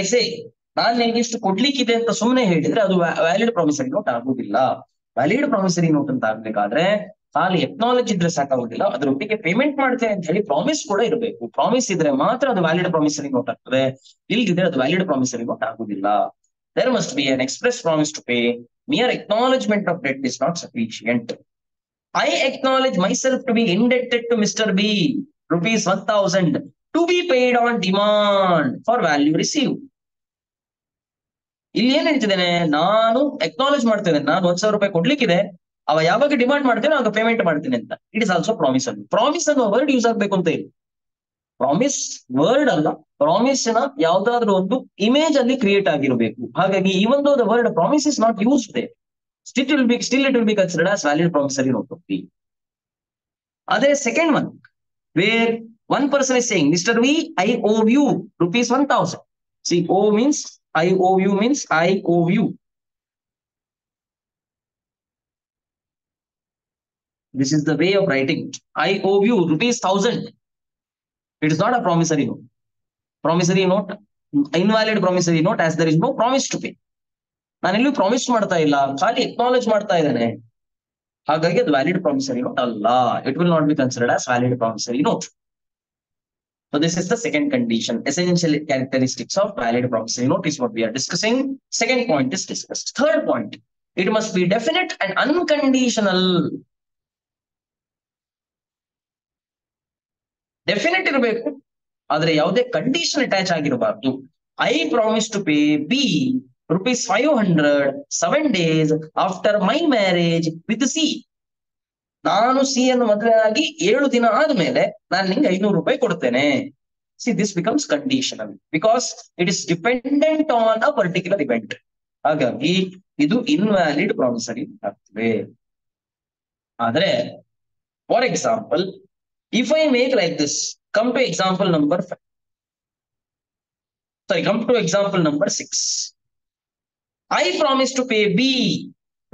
I say, ನಾನು ನಿಂಗೆ ಇಷ್ಟು ಕೊಡ್ಲಿಕ್ಕಿದೆ ಅಂತ ಸುಮ್ಮನೆ ಹೇಳಿದ್ರೆ ಅದು ವ್ಯಾಲಿಡ್ ಪ್ರಾಮಿಸರಿ ನೋಟ್ ಆಗುದಿಲ್ಲ. ವ್ಯಾಲಿಡ್ ಪ್ರಾಮಿಸರಿ ನೋಟ್ ಅಂತ ಆಗ್ಬೇಕಾದ್ರೆ ಖಾಲಿ ಎಕ್ನಾಲಜ್ ಇದ್ರೆ ಸಾಕಾಗುದಿಲ್ಲ, ಅದರೊಟ್ಟಿಗೆ ಪೇಮೆಂಟ್ ಮಾಡ್ತೇನೆ ಅಂತ ಹೇಳಿ ಪ್ರಾಮಿಸ್ ಕೂಡ ಇರಬೇಕು. ಪ್ರಾಮಿಸ್ ಇದ್ರೆ ಮಾತ್ರ ಅದು ವ್ಯಾಲಿಡ್ ಪ್ರಾಮಿಸರಿ ನೋಟ್ ಆಗ್ತದೆ. ಇಲ್ದಿದ್ರೆ ಅದು ವ್ಯಾಲಿಡ್ ಪ್ರಾಮಿಸರಿ ನೋಟ್ ಆಗುದಿಲ್ಲ. There must be an express promise to pay. Mere acknowledgement of debt is not sufficient. I acknowledge myself to be indebted to Mr. B, rupees 1,000, to be paid on demand for value received. ಇಲ್ಲಿ ಏನ್ ಹೇಳ್ತಿದ್ದೇನೆ, ನಾನು acknowledge ಮಾಡ್ತೇನೆ, ನಾನು 1,000 ರೂಪಾಯಿ ಕೊಡ್ಲಿಕ್ಕಿದೆ, ಅವ ಯಾವಾಗ demand ಮಾಡ್ತೇನೆ ಆಗ ಪೇಮೆಂಟ್ ಮಾಡ್ತೀನಿ ಅಂತ. It is also promise. Promise ಅನ್ನೋ ವರ್ಡ್ ಯೂಸ್ ಆಗ್ಬೇಕು ಅಂತ ಹೇಳಿ. ಪ್ರಾಮಿಸ್ ವರ್ಡ್ ಅಲ್ಲ, ಪ್ರಾಮಿಸ್ ನ ಯಾವ್ದಾದ್ರು ಒಂದು ಇಮೇಜ್ ಅಲ್ಲಿ ಕ್ರಿಯೇಟ್ ಆಗಿರಬೇಕು. ಹಾಗಾಗಿ even though the word promise is not used there, still it will be considered as valid promissory note. ಅದೇ second one, where One person is saying, Mr. V, I owe you rupees 1,000. See, O means I owe you means I owe you. This is the way of writing. I owe you rupees 1,000. It is not a promissory note. Promissory note, invalid promissory note as there is no promise to pay. ನಾನು ಎಲ್ಲೂ promise ಮಾಡ್ತಾ ಇಲ್ಲ, ಖಾಲಿ acknowledge ಮಾಡ್ತಾ ಇದ್ದಾನೆ. ಹಾಗಾಗಿ ಅದು valid promissory note ಅಲ್ಲ. It will not be considered as valid promissory note. So this is the second condition. Essential characteristics of valid promissory note is what we are discussing. Second point is discussed. Third point, it must be definite and unconditional. Definite ಇರಬೇಕು, ಆದ್ರೆ ಯಾವುದೇ condition attach ಆಗಿರಬಾರ್ದು. I promise to pay B rupees 500 7 days after my marriage with C. ನಾನು C ಅನ್ನು ಮದುವೆ ಆಗಿ 7 ದಿನ ಆದ್ಮೇಲೆ ನಾನು ನಿಂಗೆ 500 ರೂಪಾಯಿ ಕೊಡ್ತೇನೆ. See this becomes conditional because it is dependent on a particular event. ಹಾಗಾಗಿ ಇದು ಇನ್ವ್ಯಾಲಿಡ್ ಪ್ರಾಮಿಸರಿ ಆಗ್ತದೆ. ಆದ್ರೆ for example, if I make like this, come to example number 5. Sorry, come to example number 6. I promise to pay B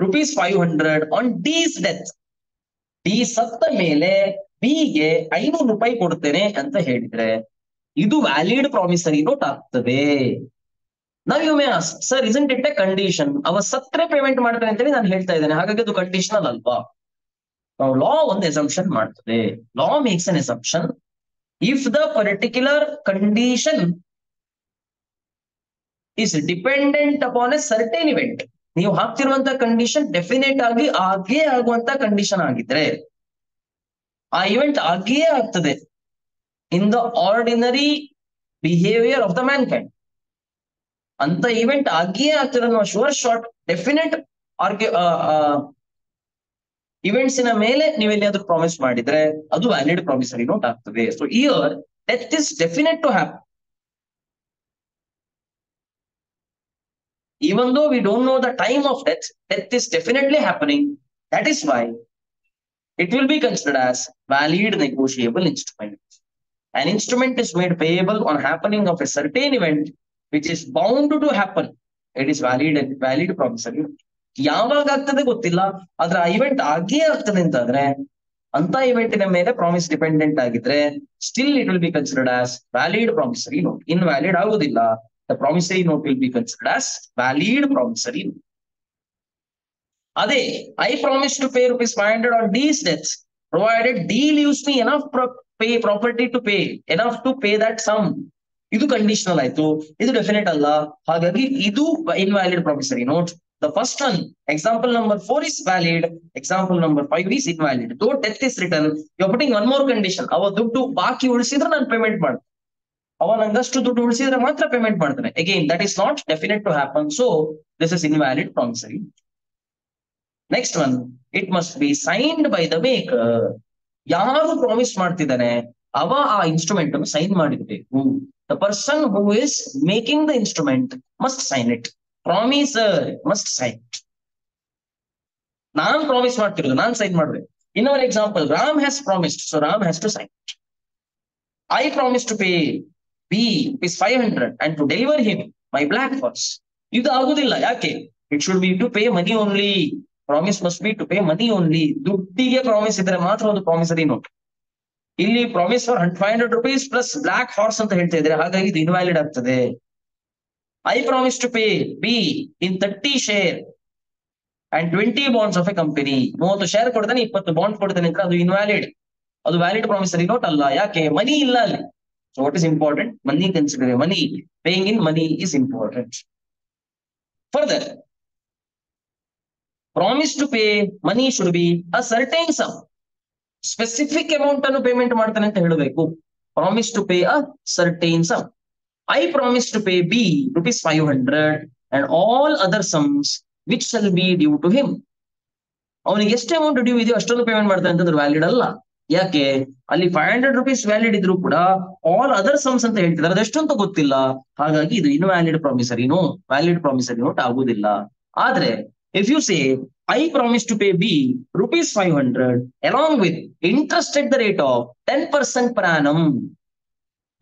rupees 500 on D's death. D ಸತ್ತ ಮೇಲೆ B ಗೆ 500 ರೂಪಾಯಿ ಕೊಡ್ತೇನೆ ಅಂತ ಹೇಳಿದ್ರೆ ಇದು ವ್ಯಾಲಿಡ್ ಪ್ರಾಮಿಸರಿ ನೋಟ್ ಆಗ್ತದೆ. Now you may ask, sir, isn't it a condition? ಅವ ಸತ್ರೆ ಪೇಮೆಂಟ್ ಮಾಡ್ತೇನೆ ಅಂತೇಳಿ ನಾನು ಹೇಳ್ತಾ ಇದ್ದೇನೆ, ಹಾಗಾಗಿ ಅದು ಕಂಡೀಷನಲ್ ಅಲ್ವಾ? ಲಾ ಒಂದು assumption ಮಾಡ್ತದೆ. Law makes an assumption. If the particular condition is dependent upon a certain event, ನೀವು ಹಾಕ್ತಿರುವಂತ ಕಂಡೀಷನ್ ಡೆಫಿನೆಟ್ ಆಗಿ ಆಗೇ ಆಗುವಂತ ಕಂಡೀಷನ್ ಆಗಿದ್ರೆ ಆ ಇವೆಂಟ್ ಆಗೇ ಆಗ್ತದೆ in the ordinary behaviour of the man kind. ಅಂತ ಇವೆಂಟ್ ಆಗೇ ಆಗ್ತದೆ ಅನ್ನೋ ಶೋರ್ ಶಾರ್ಟ್ ಡೆಫಿನೆಟ್ ಇವೆಂಟ್ಸಿನ ಮೇಲೆ ನೀವು ಎಲ್ಲಿಯಾದ್ರೂ ಪ್ರಾಮಿಸ್ ಮಾಡಿದ್ರೆ ಅದು ವ್ಯಾಲಿಡ್ ಪ್ರಾಮಿಸರಿ ನೋಟ್ ಆಗ್ತದೆ. So here death is definite to happen. Even though we don't know the time of death, death is definitely happening. That is why it will be considered as valid negotiable instrument. An instrument is made payable on happening of a certain event which is bound to happen. It is valid promissory note. ಯಾವಾಗ ಆಗ್ತದೆ ಗೊತ್ತಿಲ್ಲ, ಆದ್ರೆ ಆ event ಆಗೇ ಆಗ್ತದೆ ಅಂತಾದ್ರೆ ಅಂತ ಇವೆಂಟಿನ ಮೇಲೆ ಪ್ರಾಮಿಸ್ ಡಿಪೆಂಡೆಂಟ್ ಆಗಿದ್ರೆ still it will be considered as valid promissory note. Invalid ಆಗುದಿಲ್ಲ. The promissory note will be considered as valid promissory note. Ade, I promise to pay rupees 500 on D's death, provided D leaves me enough property to pay, enough to pay that sum. Idu conditional ಆಯ್ತು, ಇದು definite ಅಲ್ಲ, ಹಾಗಾಗಿ ಇದು invalid promissory note. The first one, example number 4 is valid, example number 5 is invalid. Though death is written, you are putting one more condition. ಅವ ದುಡ್ಡು ಬಾಕಿ ಉಳಿಸಿದ್ರೆ ನಾನು payment ಮಾಡ್ತೀನಿ, ಅವ ನಂಗಷ್ಟು ದುಡ್ಡು ಉಳಿಸಿದ್ರೆ ಮಾತ್ರ ಪೇಮೆಂಟ್ ಮಾಡ್ತಾನೆ. Again that is not definite to happen, so this is invalid promissory. Next one, it must be signed by the maker. ಯಾರು ಪ್ರಾಮಿಸ್ ಮಾಡ್ತಿದ್ದಾನೆ ಅವ ಆ ಇನ್ಸ್ಟ್ರೂಮೆಂಟ್ ಅನ್ನು ಸೈನ್ ಮಾಡಿರ್ಬೇಕು. The person who is making the instrument must sign it. Promisor must sign it. ನಾನ್ promise ಮಾಡ್ತಿರೋದು, ನಾನ್ sign ಮಾಡ್ಬೇಕು. ಇನ್ನೊಂದು example, Ram has promised, so Ram has to sign it. I promise to pay B is 500 and to deliver him my black horse. ಇದು ಆಗುದಿಲ್ಲ. ಯಾಕೆ? It should be to pay money only. Promise must be to pay money only. ದುಡ್ಡಿಗೆ promise ಇದ್ರೆ ಮಾತ್ರ ಒಂದು promissory note. ಇಲ್ಲಿ promise for 500 rupees plus black horse ಅಂತ ಹೇಳ್ತಾ ಇದ್ರೆ, ಹಾಗಾಗಿ ಇದು ಇನ್ವ್ಯಾಲಿಡ್ ಆಗ್ತದೆ. I promise to pay B in 30 share and 20 bonds of a company. 30 share ಕೊಡ್ತಾನೆ, 20 ಬಾಂಡ್ ಕೊಡ್ತಾನೆ ಅಂತ ಅದು ಇನ್ವ್ಯಾಲಿಡ್. ಅದು ವ್ಯಾಲಿಡ್ ಪ್ರಾಮಿಸರಿ ನೋಟ್ ಅಲ್ಲ. ಯಾಕೆ? ಮನಿ ಇಲ್ಲ ಅಲ್ಲಿ. So what is important? Money considered. Money, paying in money is important. Further, promise to pay money should be a certain sum. Specific amount ಅನ್ನು ಪೇಮೆಂಟ್ ಮಾಡ್ತಾನೆ ಅಂತ ಹೇಳಬೇಕು. Promise to pay a certain sum. I promise to pay B rupees 500 and all other sums which shall be due to him. ಅವನಿಗೆ ಎಷ್ಟು amount due ಇದೆಯೋ ಅಷ್ಟೊಂದು payment ಮಾಡ್ತಾನೆ ಅಂತಂದ್ರೆ ವ್ಯಾಲಿಡ್ ಅಲ್ಲ. ಯಾಕೆ? ಅಲ್ಲಿ 500 rupees ವ್ಯಾಲಿಡ್ ಇದ್ರು ಕೂಡ ಆಲ್ ಅದರ್ ಸಮ್ಸ್ ಅಂತ ಹೇಳ್ತಿದ್ದಾರೆ, ಅದೆಷ್ಟು ಅಂತ ಗೊತ್ತಿಲ್ಲ. ಹಾಗಾಗಿ ಇದು invalid promissory note, valid promissory note ಆಗುದಿಲ್ಲ. ಆದ್ರೆ if you say I promise to pay B rupees 500 along with interest at the rate of 10% per annum.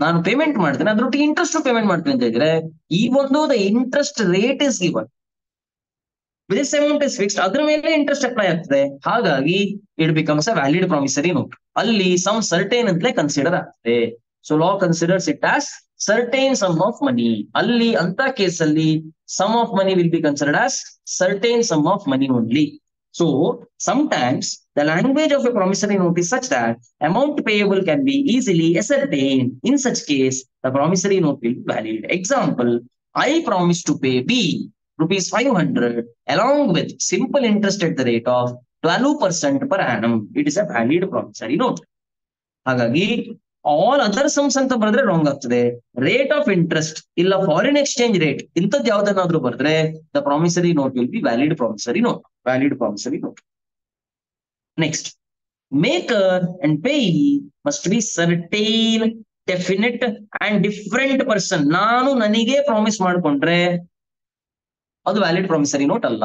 ನಾನು ಪೇಮೆಂಟ್ ಮಾಡ್ತೇನೆ, ಅದ್ರೊಟ್ಟಿಗೆ ಇಂಟ್ರೆಸ್ಟ್ ಪೇಮೆಂಟ್ ಮಾಡ್ತೇನೆ ಅಂತ ಹೇಳಿದ್ರೆ ಈ ಒಂದು the interest rate is given, this amount is fixed, ಅದ್ರ ಮೇಲೆ ಇಂಟ್ರೆಸ್ಟ್ ಅಪ್ಲೈ ಆಗ್ತದೆ. ಹಾಗಾಗಿ it becomes a valid promissory note. ಅಲ್ಲಿ ಸಮ್ ಸರ್ಟೇನ್ ಅಂತಲೇ ಕನ್ಸಿಡರ್ ಆಗ್ತದೆ. So law considers it as certain sum of money. ಅಲ್ಲಿ ಅಂತ ಕೇಸಲ್ಲಿ sum of money will be considered as certain sum of money only. So sometimes the language of a promissory note is such that amount payable can be easily ascertained. In such case, the promissory note will be valid. Example, I promise to pay B rupees 500 along with simple interest at the rate of 12% per annum. It is a valid promissory note. ಹಾಗಾಗಿ all other sums ಅಂತ ಬರೆದ್ರೆ wrong ಆಗ್ತದೆ. Rate of interest ಇಲ್ಲ foreign exchange rate ಇಂಥದ್ದು ಯಾವ್ದನ್ನಾದ್ರೂ ಬರೆದ್ರೆ the promissory note will be valid promissory note. Valid promissory note. Next, maker and payee must be certain, definite and different person. ನಾನು ನನಗೆ promise ಮಾಡ್ಕೊಂಡ್ರೆ ಅದು ವ್ಯಾಲಿಡ್ ಪ್ರಾಮಿಸರಿ ನೋಟ್ ಅಲ್ಲ.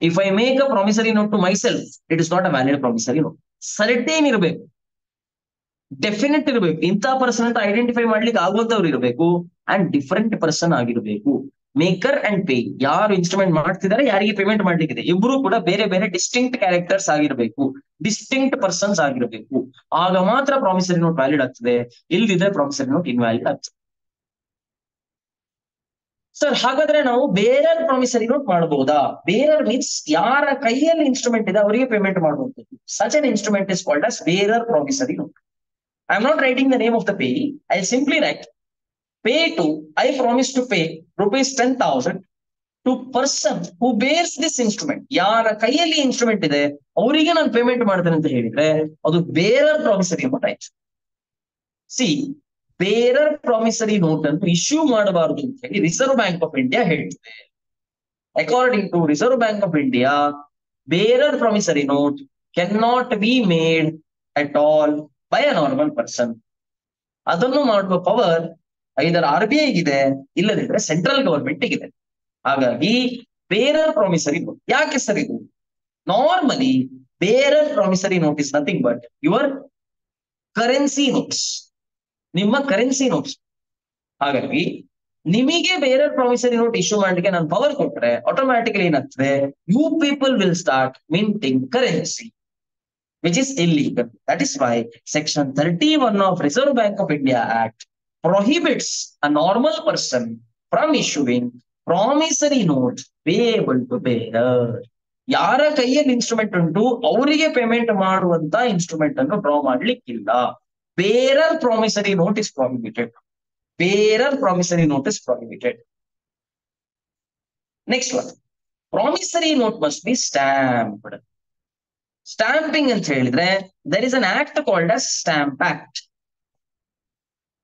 If I make a promissory note to myself, it is not a valid promissory note. Certain ಇರಬೇಕು, definite ಇರಬೇಕು, ಇಂಥ person ಅಂತ identify ಮಾಡ್ಲಿಕ್ಕೆ ಆಗುವಂತವ್ರು ಇರಬೇಕು, ಅಂಡ್ ಡಿಫರೆಂಟ್ ಪರ್ಸನ್ ಆಗಿರಬೇಕು. ಮೇಕರ್ ಅಂಡ್ ಪೇ, ಯಾರು ಇನ್ಸ್ಟ್ರೂಮೆಂಟ್ ಮಾಡ್ತಿದ್ದಾರೆ, ಯಾರಿಗೆ ಪೇಮೆಂಟ್ ಮಾಡ್ಲಿಕ್ಕಿದೆ, ಇಬ್ರು ಕೂಡ ಬೇರೆ ಬೇರೆ ಡಿಸ್ಟಿಂಕ್ಟ್ ಕ್ಯಾರೆಕ್ಟರ್ಸ್ ಆಗಿರಬೇಕು, ಡಿಸ್ಟಿಂಕ್ಟ್ ಪರ್ಸನ್ಸ್ ಆಗಿರಬೇಕು. ಆಗ ಮಾತ್ರ ಪ್ರಾಮಿಸರಿ ನೋಟ್ ವ್ಯಾಲಿಡ್ ಆಗ್ತದೆ. ಇಲ್ದಿದ್ರೆ ಪ್ರಾಮಿಸರಿ ನೋಟ್ ಇನ್ವ್ಯಾಲಿಡ್ ಆಗ್ತದೆ. ಸರ್ ಹಾಗಾದ್ರೆ ನಾವು ಬೇರರ್ ಪ್ರಾಮಿಸರಿ ನೋಟ್ ಮಾಡಬಹುದಾ? ಬೇರರ್ ಮೀನ್ಸ್ ಯಾರ ಕೈಯಲ್ಲಿ ಇನ್ಸ್ಟ್ರೂಮೆಂಟ್ ಇದೆ ಅವರಿಗೆ ಪೇಮೆಂಟ್ ಮಾಡುವಂಥದ್ದು. Such an instrument is called as bearer promissory note. I am not writing the name of the pay. I simply right pay to, I promise to pay rupees 10,000 to person who bears this instrument. ಯಾರ ಕೈಯಲ್ಲಿ instrument ಇದೆ ಅವರಿಗೆ ನಾನು payment ಮಾಡ್ತೇನೆ ಅಂತ ಹೇಳಿದ್ರೆ ಅದು bearer promissory note ಆಯ್ತು. ಸಿ, ಬೇರರ್ ಪ್ರಾಮಿಸರಿ ನೋಟ್ ಅನ್ನು ಇಶ್ಯೂ ಮಾಡಬಾರದು ಅಂತ ಹೇಳಿ ರಿಸರ್ವ್ ಬ್ಯಾಂಕ್ ಆಫ್ ಇಂಡಿಯಾ ಹೇಳ್ತದೆ. According to reserve bank of India, bearer promissory note can not be made at all by a normal person. ಅದನ್ನು ಮಾಡುವ power ಐದರ್ RBI ಗಿದೆ, ಇಲ್ಲದಿದ್ರೆ ಸೆಂಟ್ರಲ್ ಗವರ್ಮೆಂಟ್ ಗಿದೆ. ಹಾಗಾಗಿ ಬೇರರ್ ಪ್ರಾಮಿಸರಿ ನೋಟ್ ಯಾಕೆ ಸರ್ ಇದು? Normally bearer promissory note is nothing but your currency notes, ನಿಮ್ಮ currency notes. ಹಾಗಾಗಿ ನಿಮಗೆ ಬೇರರ್ ಪ್ರಾಮಿಸರಿ ನೋಟ್ ಇಶ್ಯೂ ಮಾಡ್ಲಿಕ್ಕೆ ನಾನು ಪವರ್ ಕೊಟ್ರೆ ಆಟೋಮ್ಯಾಟಿಕಲಿ ಏನಾಗ್ತದೆ, you people will start minting currency, which is illegal. That is why Section 31 of Reserve Bank of India Act prohibits a normal person from issuing promissory notes payable to bearer. ಯಾರ ಕೈಯಲ್ಲಿ instrument ಉಂಟು ಅವರಿಗೆ payment ಮಾಡುವಂತ instrument ಅನ್ನು draw ಮಾಡ್ಲಿಕ್ಕಿಲ್ಲ. Bearer promissory note is prohibited. Bearer promissory note is prohibited. Next one, promissory note must be stamped. Stamping ಅಂತ ಹೇಳಿದ್ರೆ there is an act called as Stamp Act,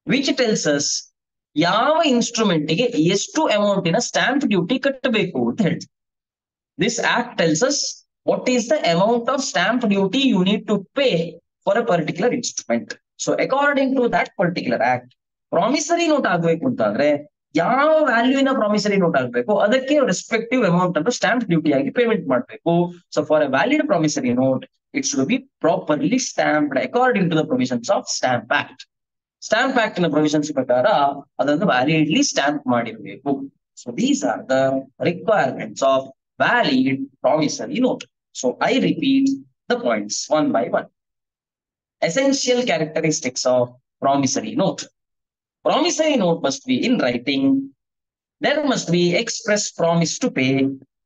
which tells us ಯಾವ instrument ಗೆ ಎಷ್ಟು ಅಮೌಂಟಿನ stamp duty ಕಟ್ಟಬೇಕು ಅಂತ ಹೇಳ್ತೀವಿ. This act tells us what is the amount of stamp duty you need to pay for a particular instrument. So according to that particular act, promissory note ಆಗ್ಬೇಕು ಅಂತಂದ್ರೆ ಯಾವ ವ್ಯಾಲ್ಯೂನ ಪ್ರಾಮಿಸರಿ ನೋಟ್ ಆಗ್ಬೇಕು ಅದಕ್ಕೆ respective amount ಅನ್ನು stamp duty ಆಗಿ payment ಮಾಡಬೇಕು. So for a valid promissory note it should be properly stamped according to the provisions of stamp act. Stamp act ನ ಪ್ರೊವಿಷನ್ಸ್ ಪ್ರಕಾರ ಅದನ್ನು ವ್ಯಾಲಿಡ್ಲಿ ಸ್ಟಾಂಪ್ ಮಾಡಿರಬೇಕು. So these are the requirements of valid promissory note. So I repeat the points one by one. Essential characteristics of promissory note. Promissory note must be in writing. There must be express promise to pay.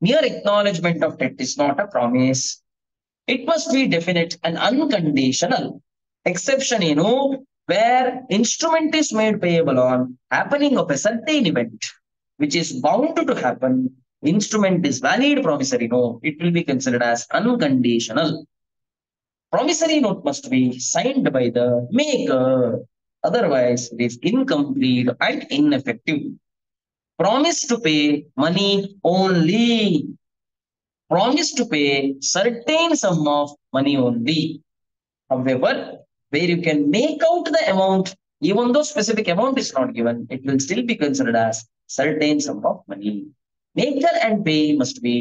Mere acknowledgement of debt is not a promise. It must be definite and unconditional. Exception, where instrument is made payable on happening of a certain event, which is bound to happen. Instrument is valid promissory note. It will be considered as unconditional. Promissory note must be signed by the maker. Otherwise, it is incomplete and ineffective. Promise to pay money only. Promise to pay certain sum of money only. However, where you can make out the amount, even though specific amount is not given, it will still be considered as certain sum of money. Maker and pay must be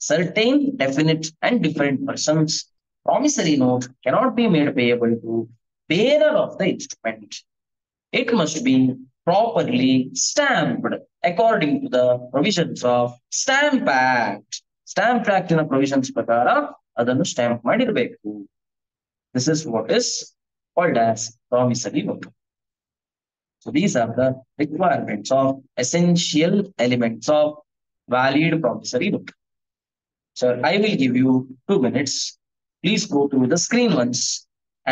certain, definite, and different persons. Promissory note cannot be made payable to bearer of the instrument. It must be properly stamped according to the provisions of Stamp Act. Stamp Act ನ provisions ಪ್ರಕಾರ ಅದನ್ನು stamp ಮಾಡಿರಬೇಕು. This is what is called as promissory note. So these are the requirements of essential elements of valid promissory note. Sir, I will give you 2 minutes. Please go through the screen once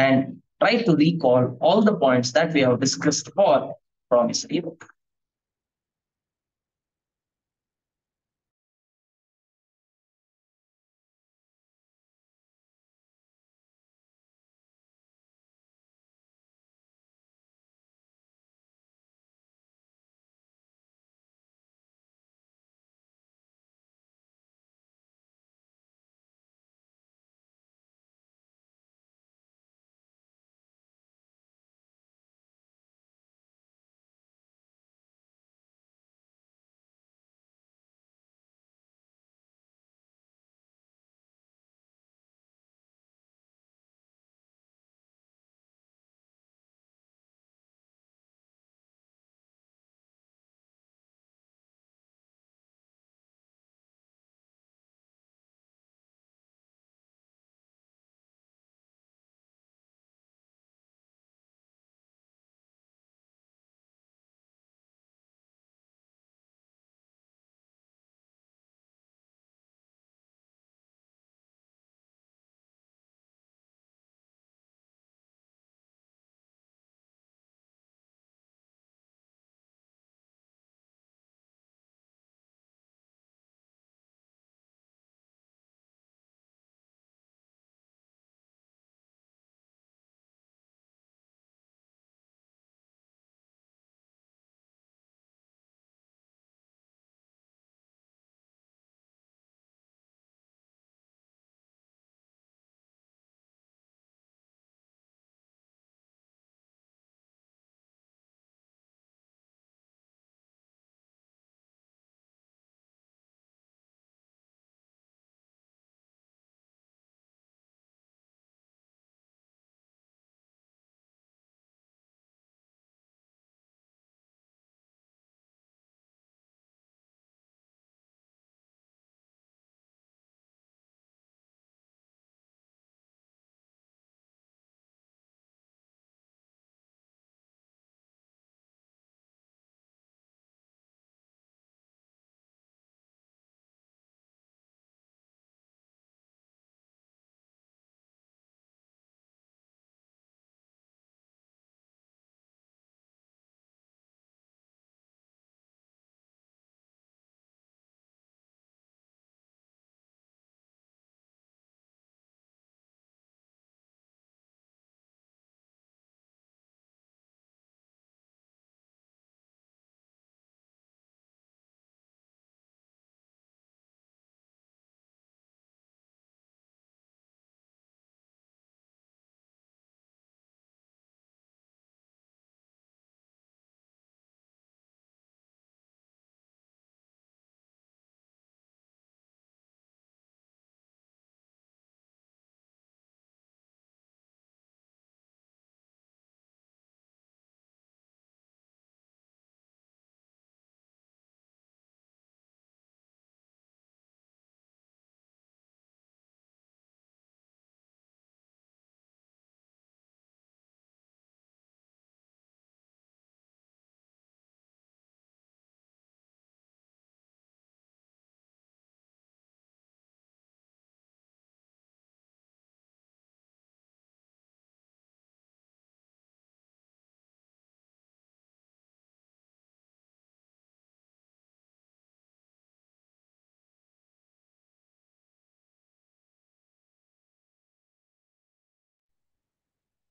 and try to recall all the points that we have discussed for promissory note.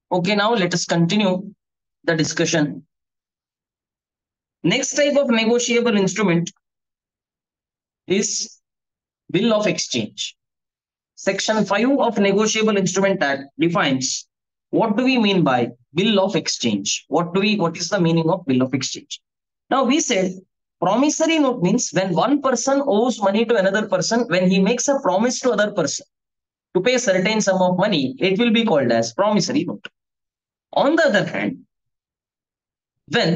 Okay, now let us continue the discussion. Next type of negotiable instrument is bill of exchange. Section 5 of Negotiable Instrument Act defines what do we mean by bill of exchange? What is the meaning of bill of exchange? Now we said Promissory note means when one person owes money to another person, when he makes a promise to other person to pay a certain sum of money, it will be called as promissory note. On the other hand, when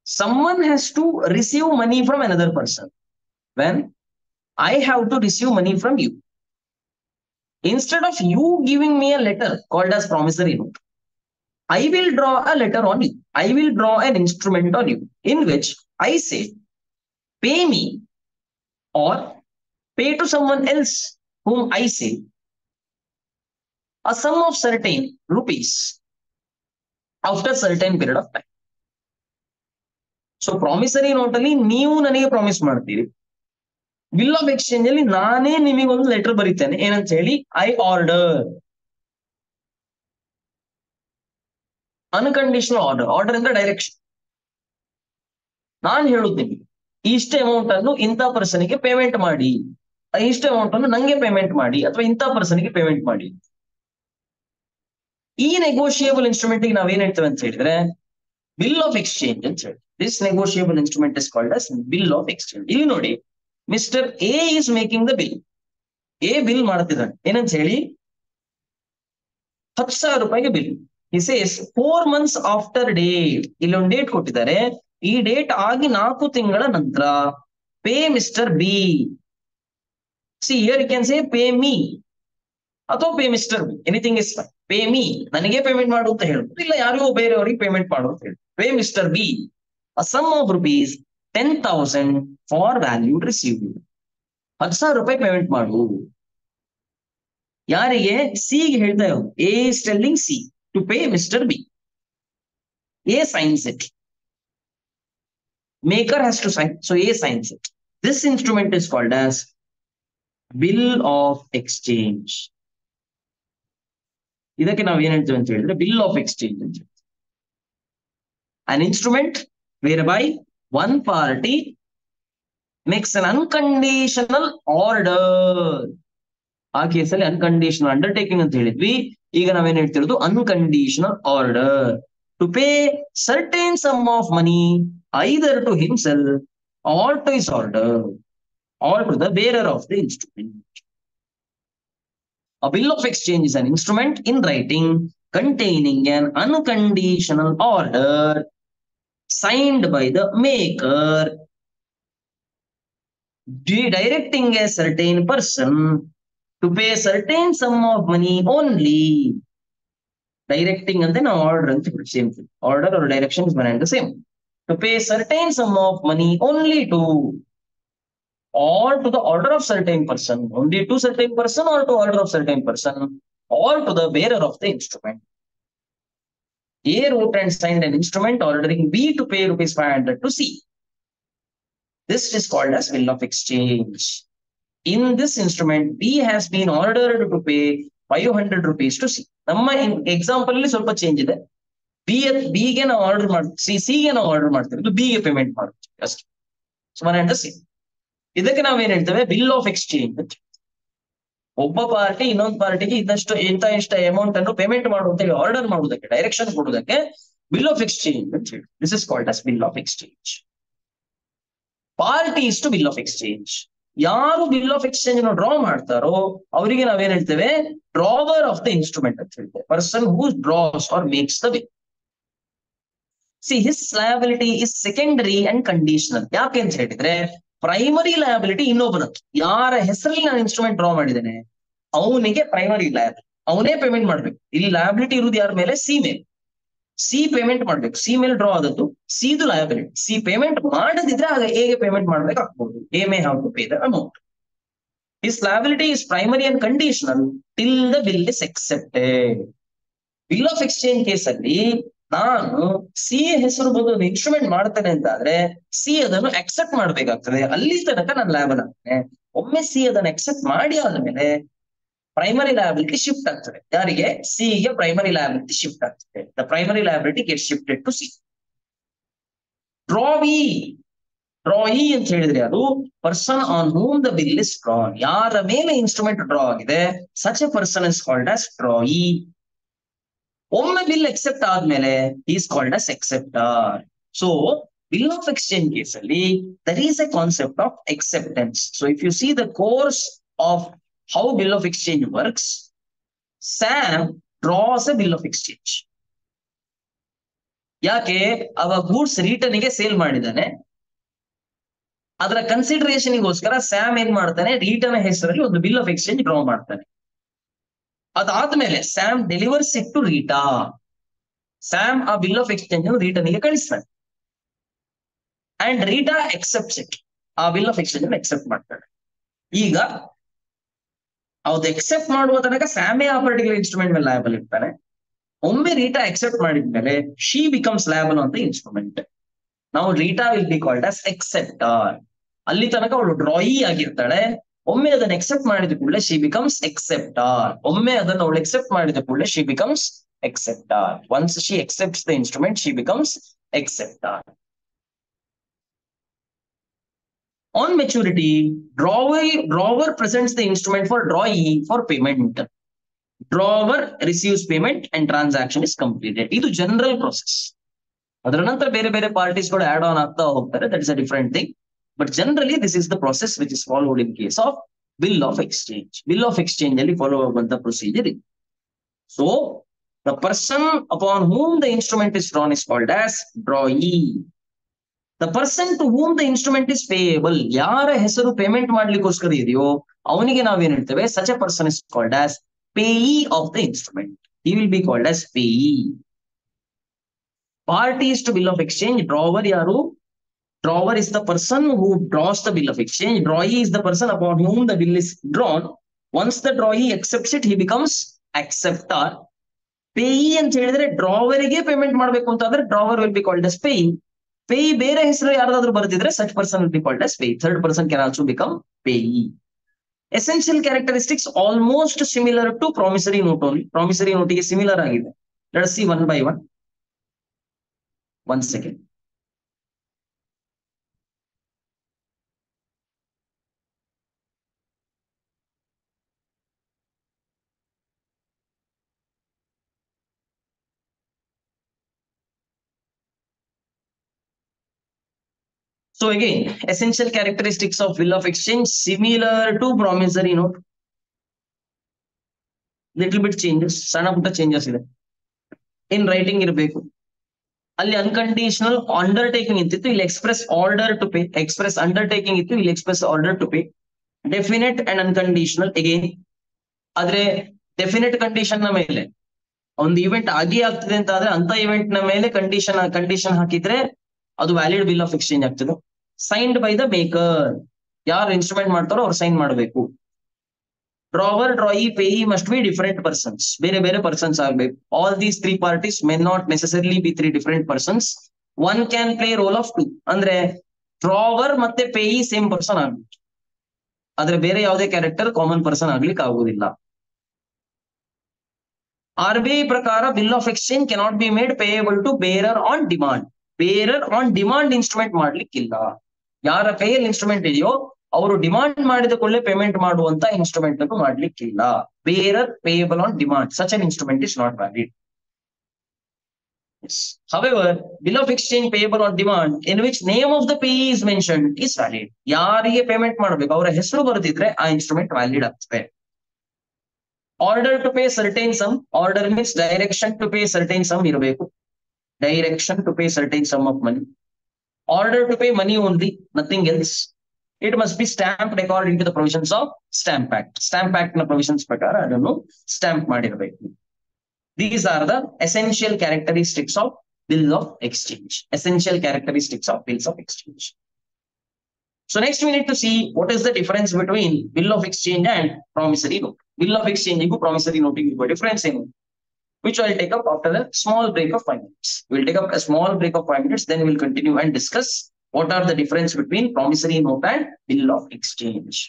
someone has to receive money from another person, when I have to receive money from you, instead of you giving me a letter called as promissory note, I will draw a letter on you. I will draw an instrument on you in which I say, pay me or pay to someone else whom I say a sum of certain rupees after certain period of time. So promissory note ಅಲ್ಲಿ ನೀವು ನನಗೆ promise ಮಾಡ್ತೀರಿ, bill of exchange ಅಲ್ಲಿ ನಾನೇ ನಿಮಗೊಂದು letter ಬರೀತೇನೆ ಏನಂತ ಹೇಳಿ, I order, unconditional order. Order ಅಂದ್ರೆ ಡೈರೆಕ್ಷನ್. ನಾನು ಹೇಳುದು ನಿಮಗೆ ಇಷ್ಟ ಅಮೌಂಟ್ ಅನ್ನು ಇಂಥ ಪರ್ಸನ್ಗೆ ಪೇಮೆಂಟ್ ಮಾಡಿ, ಇಷ್ಟ ಅಮೌಂಟ್ ಅನ್ನು ನಂಗೆ ಪೇಮೆಂಟ್ ಮಾಡಿ, ಅಥವಾ ಇಂಥ ಪರ್ಸನ್ಗೆ ಪೇಮೆಂಟ್ ಮಾಡಿ. ಈ ನೆಗೋಷಿಯಬಲ್ ಇನ್ಸ್ಟ್ರೂಮೆಂಟ್ ಗೆ ನಾವೇನ್ ಹೇಳ್ತೇವೆ ಅಂತ ಹೇಳಿದ್ರೆ ಬಿಲ್ ಆಫ್ ಎಕ್ಸ್ಚೇಂಜ್ ಅಂತ ಹೇಳಿ. This negotiable instrument is called as bill of exchange. ಇಲ್ಲಿ ನೋಡಿ, mister A is making the bill. A bill ಮಾಡ್ತಿದ್ದಾನೆ ಏನಂತ ಹೇಳಿ, 10,000 ರೂಪಾಯಿಗೆ bill. He says 4 months after date. ಇಲ್ಲೊಂದು ಡೇಟ್ ಕೊಟ್ಟಿದ್ದಾರೆ, ಈ ಡೇಟ್ ಆಗಿ 4 ತಿಂಗಳ ನಂತರ pay mister B. See here you can say pay me ಅಥವಾ pay mister B, anything is fine. Pay me, ನನಗೆ ಪೇಮೆಂಟ್ ಮಾಡು ಅಂತ ಹೇಳುದು, ಇಲ್ಲ ಯಾರಿಗೋ ಬೇರೆಯವರಿಗೆ ಪೇಮೆಂಟ್ ಮಾಡು ಅಂತ ಹೇಳಿ. Pay mister B a sum of rupees 10,000 for value received. 10,000 ರೂಪಾಯಿ ಪೇಮೆಂಟ್ ಮಾಡು. ಯಾರಿಗೆ? ಸಿ ಗೆ ಹೇಳ್ತಾ ಇರೋದು. A is telling C to pay mister B. A signs it. Maker has to sign, so A signs it. This instrument is called as bill of exchange. ಇದಕ್ಕೆ ನಾವು ಏನ್ ಹೇಳ್ತೇವೆ ಅಂತ ಹೇಳಿದ್ರೆ ಬಿಲ್ ಆಫ್ ಎಕ್ಸ್ಚೇಂಜ್ ಅಂತ ಹೇಳ್ತೇವೆ. An instrument whereby one party makes an unconditional order. ಆ ಕೇಸಲ್ಲಿ ಅನ್ಕಂಡೀಷನಲ್ ಅಂಡರ್ಟೇಕಿಂಗ್ ಅಂತ ಹೇಳಿದ್ವಿ. ಈಗ ನಾವೇನ್ ಹೇಳ್ತಿರೋದು unconditional order to pay certain sum of money either to himself or to his order or to the bearer of the instrument. A bill of exchange is an instrument in writing containing an unconditional order signed by the maker directing a certain person to pay a certain sum of money only. Directing and then order and same thing. Order or direction is one and the same. To pay a certain sum of money only to, or to the order of certain person, only to certain person, or to order of certain person, or to the bearer of the instrument. A wrote and signed an instrument ordering B to pay rupees 500 to C. This is called as bill of exchange. In this instrument, B has been ordered to pay 500 rupees to C. ನಮ್ಮ example ಅಲ್ಲಿ ಸ್ವಲ್ಪ change ಇದೆ. B ಗೆ ನಾವು order ಮಾಡ್ತೀವಿ, C ಗೆ ನಾವು order ಮಾಡ್ತೀವಿ, ಬಿ ಗೆ ಪೇಮೆಂಟ್ ಮಾಡ್ತೀವಿ ಅಷ್ಟೇ. ಸುಮಾರು ಅಂತ ಸಿ. ಇದಕ್ಕೆ ನಾವೇನ್ ಹೇಳ್ತೇವೆ ಬಿಲ್ ಆಫ್ ಎಕ್ಸ್ಚೇಂಜ್ ಅಂತ. ಒಬ್ಬ ಪಾರ್ಟಿ ಇನ್ನೊಂದು ಪಾರ್ಟಿಗೆ ಇದಷ್ಟು ಇಷ್ಟ ಅಮೌಂಟ್ ಅನ್ನು ಪೇಮೆಂಟ್ ಮಾಡು ಅಂತ ಹೇಳಿ ಆರ್ಡರ್ ಮಾಡುವುದಕ್ಕೆ, ಡೈರೆಕ್ಷನ್ ಕೊಡುವುದಕ್ಕೆ ಬಿಲ್ ಆಫ್ ಎಕ್ಸ್ಚೇಂಜ್ ಅಂತ ಹೇಳಿ. This is called as bill of exchange. Parties to bill of exchange. ಯಾರು ಬಿಲ್ ಆಫ್ ಎಕ್ಸ್ಚೇಂಜ್ ಅನ್ನು ಡ್ರಾ ಮಾಡ್ತಾರೋ ಅವರಿಗೆ ನಾವೇನ್ ಹೇಳ್ತೇವೆ, ಡ್ರಾವರ್ ಆಫ್ ದ ಇನ್ಸ್ಟ್ರೂಮೆಂಟ್ ಅಂತ ಹೇಳ್ತೇವೆ. Person who draws or makes the bill. See his liability is secondary and conditional. ಯಾಕೆ ಅಂತ ಹೇಳಿದ್ರೆ ಪ್ರೈಮರಿ ಲಯಬಿಲಿಟಿ ಇನ್ನೊಬ್ಬನದ್ದು. ಯಾರ ಹೆಸರಲ್ಲಿ ನಾನು ಇನ್ಸ್ಟ್ರೂಮೆಂಟ್ ಡ್ರಾ ಮಾಡಿದ್ದೇನೆ ಅವನಿಗೆ ಪ್ರೈಮರಿ ಲಯಬಿಲಿಟಿ, ಅವನೇ ಪೇಮೆಂಟ್ ಮಾಡ್ಬೇಕು. ಇಲ್ಲಿ ಲಯಬಿಲಿಟಿ ಇರುವುದು ಯಾರ ಮೇಲೆ? ಸಿ ಮೇಲೆ. ಸಿ ಪೇಮೆಂಟ್ ಮಾಡ್ಬೇಕು, ಸಿ ಮೇಲೆ ಡ್ರಾ ಆದದ್ದು ಸಿದು ಲಯಬಿಲಿಟಿ. ಸಿ ಪೇಮೆಂಟ್ ಮಾಡದಿದ್ರೆ ಆಗ ಎಗೆ ಪೇಮೆಂಟ್ ಮಾಡ್ಬೇಕಾಗ್ಬಹುದು. A may have to pay the amount. His liability is primary and conditional till the bill is accepted. Bill of exchange ಕೇಸಲ್ಲಿ ನಾನು ಸಿ ಹೆಸರು ಬಂದು ಇನ್ಸ್ಟ್ರೂಮೆಂಟ್ ಮಾಡ್ತೇನೆ ಅಂತಾದ್ರೆ ಸಿ ಅದನ್ನು ಅಕ್ಸೆಪ್ಟ್ ಮಾಡ್ಬೇಕಾಗ್ತದೆ. ಅಲ್ಲಿ ತನಕ ನಾನು ಲಯಬಲ್ ಆಗ್ತೇನೆ. ಒಮ್ಮೆ ಸಿ ಅದನ್ನು ಅಕ್ಸೆಪ್ಟ್ ಮಾಡಿ ಆದ್ಮೇಲೆ ಪ್ರೈಮರಿ ಲಯಬಿಲಿಟಿ ಶಿಫ್ಟ್ ಆಗ್ತದೆ. ಯಾರಿಗೆ? ಸಿ ಗೆ ಪ್ರೈಮರಿ ಲಯಬಿಲಿಟಿ ಶಿಫ್ಟ್ ಆಗ್ತದೆ. The primary liability get shifted to C. Drawee, drawee ಅಂತ ಹೇಳಿದ್ರೆ ಅದು person on whom the bill is drawn. ಯಾರ ಮೇಲೆ ಇನ್ಸ್ಟ್ರೂಮೆಂಟ್ ಡ್ರಾ ಆಗಿದೆ such a person is called as drawee. ಒಮ್ಮೆ ಬಿಲ್ ಎಕ್ಸೆಪ್ಟ್ ಆದ್ಮೇಲೆ is called as acceptor. So bill of exchange case ಅಲ್ಲಿ there is a concept of acceptance. So if you see the course of how bill of exchange works, Sam draws a bill of exchange. ಯಾಕೆ? ಅವ goods return ಗೆ sale ಮಾಡಿದ್ದಾನೆ, ಅದರ ಕನ್ಸಿಡರೇಷನ್ಗೋಸ್ಕರ Sam ಏನ್ ಮಾಡ್ತಾನೆ, return ಹೆಸರಲ್ಲಿ ಒಂದು ಬಿಲ್ ಆಫ್ ಎಕ್ಸ್ಚೇಂಜ್ ಡ್ರಾ ಮಾಡ್ತಾನೆ. ಅದಾದ್ಮೇಲೆ Sam delivers it to Rita. Sam ಆ ಬಿಲ್ ಆಫ್ ಎಕ್ಸ್ಚೇಂಜ್ ರಿಟರ್ನ್ ಗೆ ಕಳಿಸ್ತಾನೆ ಅಂಡ್ ರೀಟಾ ಎಕ್ಸೆಪ್ಟ್ಸ್ ಇಟ್. ಆ ಬಿಲ್ ಆಫ್ ಎಕ್ಸ್ಚೇಂಜ್ ಎಕ್ಸೆಪ್ಟ್ ಮಾಡ್ತಾನೆ. ಈಗ ಅವ್ದು ಎಕ್ಸೆಪ್ಟ್ ಮಾಡುವ ತನಕ ಸ್ಯಾಮೇ ಆ ಪರ್ಟಿಕ್ಯುಲರ್ ಇನ್ಸ್ಟ್ರೂಮೆಂಟ್ ಮೇಲೆ ಲಯಬಲ್ ಇರ್ತಾನೆ. ಒಮ್ಮೆ ರೀಟಾ ಎಕ್ಸೆಪ್ಟ್ ಮಾಡಿದ್ಮೇಲೆ she becomes liable on the instrument. ನಾವು Rita will be called as acceptor. ಅಲ್ಲಿ ತನಕ ಅವಳು ಡ್ರಾಯಿ ಆಗಿರ್ತಾಳೆ. ಒಮ್ಮೆ ಅದನ್ನು ಎಕ್ಸೆಪ್ಟ್ ಮಾಡಿದ ಕೂಡಲೇ ಶಿ ಬಿಕಮ್ಸ್ ಎಕ್ಸೆಪ್ಟರ್. ಒಮ್ಮೆ ಅದನ್ನು ಅವಳು ಎಕ್ಸೆಪ್ಟ್ ಮಾಡಿದ ಕೂಡಲೇ she becomes acceptor. Once she accepts the instrument she becomes acceptor. On maturity, drawer presents the instrument for drawee for payment. Drawer receives payment and transaction is completed. ಇದು general process. ಅದರ ನಂತರ ಬೇರೆ ಬೇರೆ parties ಗಳು add on ಆಗ್ತಾ ಹೋಗ್ತಾರೆ. That is a different thing. But generally this is the process which is followed in case of bill of exchange. Bill of exchange ಅಲ್ಲಿ follow ಆಗುವಂತ ಪ್ರೊಸೀಜರ್ ಇದೆ. So the person upon whom the instrument is drawn is called as drawee. The person to whom the instrument is payable. ಯಾರ ಹೆಸರು payment ಮಾಡ್ಲಿಕ್ಕೋಸ್ಕರ ಇದೆಯೋ ಅವನಿಗೆ ನಾವೇನ್ ಹೇಳ್ತೇವೆ, such a person is called as payee of the instrument. He will be called as Peyi. Parties to bill of exchange, drawer ಯಾರು? Drawer is the person who draws the bill of exchange. Drawee is the person upon whom the bill is drawn. Once the drawee accepts it, he becomes acceptor. Payee ಅಂತ ಹೇಳಿದ್ರೆ ಡ್ರಾವರಿಗೆ payment ಮಾಡ್ಬೇಕು ಅಂತ ಅಂದ್ರೆ drawer will be called as payee. Payee ಬೇರೆ ಹೆಸರು ಯಾರಾದ್ರೂ ಬರ್ತಿದ್ರೆ such person will be called as payee. Third person can also become payee. Essential characteristics almost similar to promissory note only. Promissory note ಗೆ similar ಆಗಿದೆ. Let us see one by one. One second. So again, essential characteristics of bill of exchange similar to promissory note. Little bit changes, ಸಣ್ಣ ಪುಟ್ಟ changes ಇದೆ. In writing ಇರಬೇಕು. ಅಲ್ಲಿ unconditional undertaking ಇತ್ತು, ಇಲ್ಲಿ express order to pay. Express undertaking ಇತ್ತು, ಇಲ್ಲಿ express order to pay. Definite and unconditional again. ಆದ್ರೆ ಡೆಫಿನೆಟ್ ಕಂಡೀಷನ್ ನ ಮೇಲೆ ಒಂದು ಇವೆಂಟ್ ಆಗಿ ಆಗ್ತದೆ ಅಂತ ಆದ್ರೆ ಅಂತ ಇವೆಂಟ್ ನ ಮೇಲೆ ಕಂಡೀಷನ್ ಹಾಕಿದ್ರೆ ಅದು ವ್ಯಾಲಿಡ್ ಬಿಲ್ ಆಫ್ ಎಕ್ಸ್ಚೇಂಜ್ ಆಗ್ತದೆ. Signed by the maker. ಯಾರು ಇನ್ಸ್ಟ್ರೂಮೆಂಟ್ ಮಾಡ್ತಾರೋ ಅವ್ರು ಸೈನ್ ಮಾಡಬೇಕು. Drawer, drawee, payee must be different persons. ಬೇರೆ ಬೇರೆ ಪರ್ಸನ್ಸ್ ಆಗ್ಬೇಕು. All these three parties may not necessarily be three different persons. One can play role of two. ಅಂದ್ರೆ drawer ಮತ್ತೆ payee same person ಆಗ್ಬೇಕು, ಆದ್ರೆ ಬೇರೆ ಯಾವುದೇ ಕ್ಯಾರೆಕ್ಟರ್ ಕಾಮನ್ ಪರ್ಸನ್ ಆಗ್ಲಿಕ್ಕೆ ಆಗುವುದಿಲ್ಲ. RBI ಪ್ರಕಾರ bill of exchange cannot be made payable to bearer on demand. Bearer on demand instrument ಮಾಡ್ಲಿಕ್ಕಿಲ್ಲ. ಯಾರ ಕೈಯಲ್ಲಿ ಇನ್ಸ್ಟ್ರೂಮೆಂಟ್ ಇದೆಯೋ ಅವರು ಡಿಮಾಂಡ್ ಮಾಡಿದ ಕೂಡಲೇ ಪೇಮೆಂಟ್ ಮಾಡುವಂತ ಇನ್ಸ್ಟ್ರೂಮೆಂಟ್ ಅನ್ನು ಮಾಡ್ಲಿಕ್ಕಿಲ್ಲ. Bearer payable on demand, such an instrument is not valid. However, bill of exchange payable on demand in which name of the payee is mentioned is valid. ಯಾರಿಗೆ payment ಮಾಡಬೇಕು ಅವರ ಹೆಸರು ಬರೆದಿದ್ರೆ ಆ ಇನ್ಸ್ಟ್ರೂಮೆಂಟ್ ವ್ಯಾಲಿಡ್ ಆಗ್ತದೆ. Order to pay certain sum. Order means direction to pay certain sum ಇರಬೇಕು. Direction to pay certain sum of money. Order to pay money only, nothing else. It must be stamped according to the provisions of Stamp Act. Stamp Act ನ provisions ಪ್ರಕಾರ ಅದನ್ನು stamp ಮಾಡಿರಬೇಕು. These are the essential characteristics of bill of exchange. Essential characteristics of bills of exchange. So next we need to see what is the difference between bill of exchange and promissory note. Bill of exchange and promissory note is a difference in which I will take up after a small break of 5 minutes. We will take up a small break of 5 minutes, then we will continue and discuss what are the difference between promissory note and bill of exchange.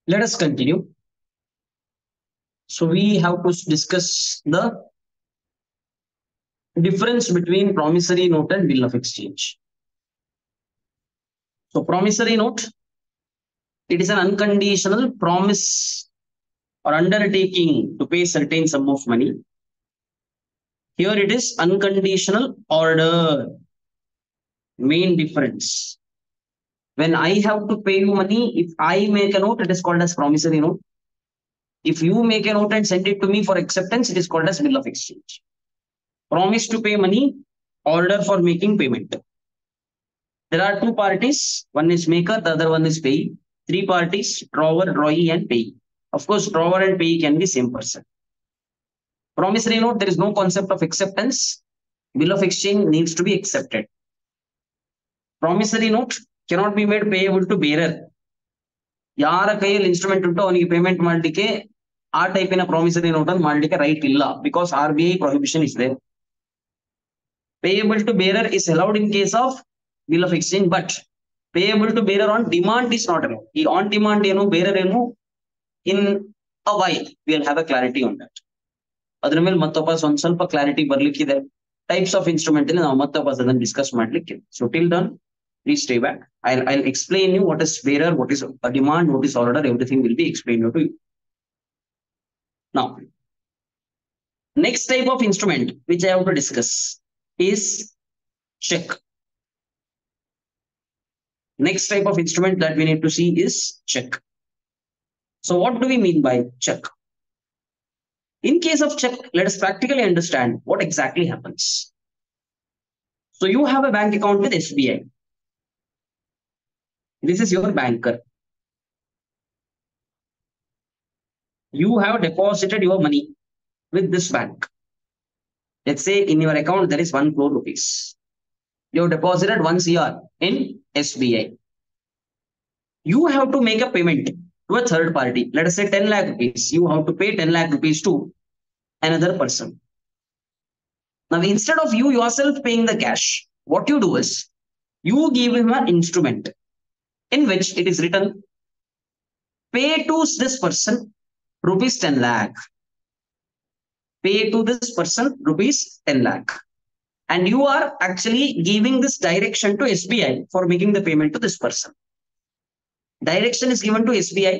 Let us continue. So we have to discuss the difference between promissory note and bill of exchange. So promissory note, it is an unconditional promise or undertaking to pay certain sum of money. Here it is unconditional order. Main difference. When I have to pay you money, if I make a note, it is called as promissory note. If you make a note and send it to me for acceptance, it is called as bill of exchange. Promise to pay money, order for making payment. There are two parties. One is maker, the other one is payee. Three parties, drawer, drawee, and payee. Of course, drawer and payee can be same person. Promissory note, there is no concept of acceptance. Bill of exchange needs to be accepted. Promissory note cannot be made payable to bearer. ಯಾರ ಕೈಯಲ್ಲಿ instrument ಉಂಟು ಅವನಿಗೆ payment ಮಾಡಲಿಕ್ಕೆ ಆ ಟೈಪಿನ promissory note ಅನ್ನು ಮಾಡಲಿಕ್ಕೆ right ಇಲ್ಲ, because RBI prohibition is there. Payable to bearer is allowed in case of bill of exchange, but payable to bearer on demand is not allowed. ಈ on demand ಏನು bearer ಏನು, in a while we'll have a clarity on that. ಅದ್ರ ಮೇಲೆ ಮತ್ತೊಬ್ಬ ಒಂದ್ ಸ್ವಲ್ಪ clarity ಬರ್ಲಿಕ್ಕಿದೆ. Types of instrument ಅಲ್ಲಿ ನಾವು ಮತ್ತೊಬ್ಬ ಅದನ್ನು ಡಿಸ್ಕಸ್ ಮಾಡ್ಲಿಕ್ಕೆ. So till done, please stay back. I'll explain you what is bearer, what is a demand, what is order, everything will be explained to you. Now, next type of instrument which I have to discuss is check. Next type of instrument that we need to see is check. So what do we mean by check? In case of check, let us practically understand what exactly happens. So you have a bank account with SBI. This is your banker. You have deposited your money with this bank. Let's say in your account there is 1 crore rupees. You have deposited 1 CR in SBI. You have to make a payment to a third party. Let us say 10 lakh rupees. You have to pay 10 lakh rupees to another person. Now, instead of you yourself paying the cash, what you do is you give him an instrument in which it is written, pay to this person rupees 10 lakh. Pay to this person rupees 10 lakh. And you are actually giving this direction to SBI for making the payment to this person. Direction is given to SBI.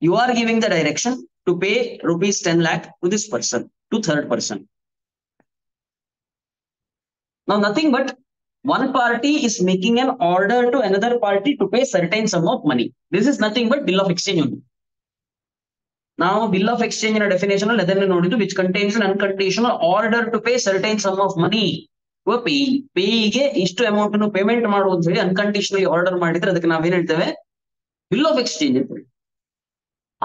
You are giving the direction to pay rupees 10 lakh to this person, to third person. Now, nothing but one party is making an order to another party to pay certain sum of money. This is nothing but bill of exchange only. Now, bill of exchange in a definition, which contains an unconditional order to pay certain sum of money to a payee. Payee ಇಷ್ಟು amount ಅನ್ನು payment ಮಾಡು ಅಂತ ಹೇಳಿ unconditionally order ಮಾಡಿದ್ರೆ ಅದಕ್ಕೆ ನಾವೇನ್ ಹೇಳ್ತೇವೆ, bill of exchange ಅಂತ ಹೇಳಿ.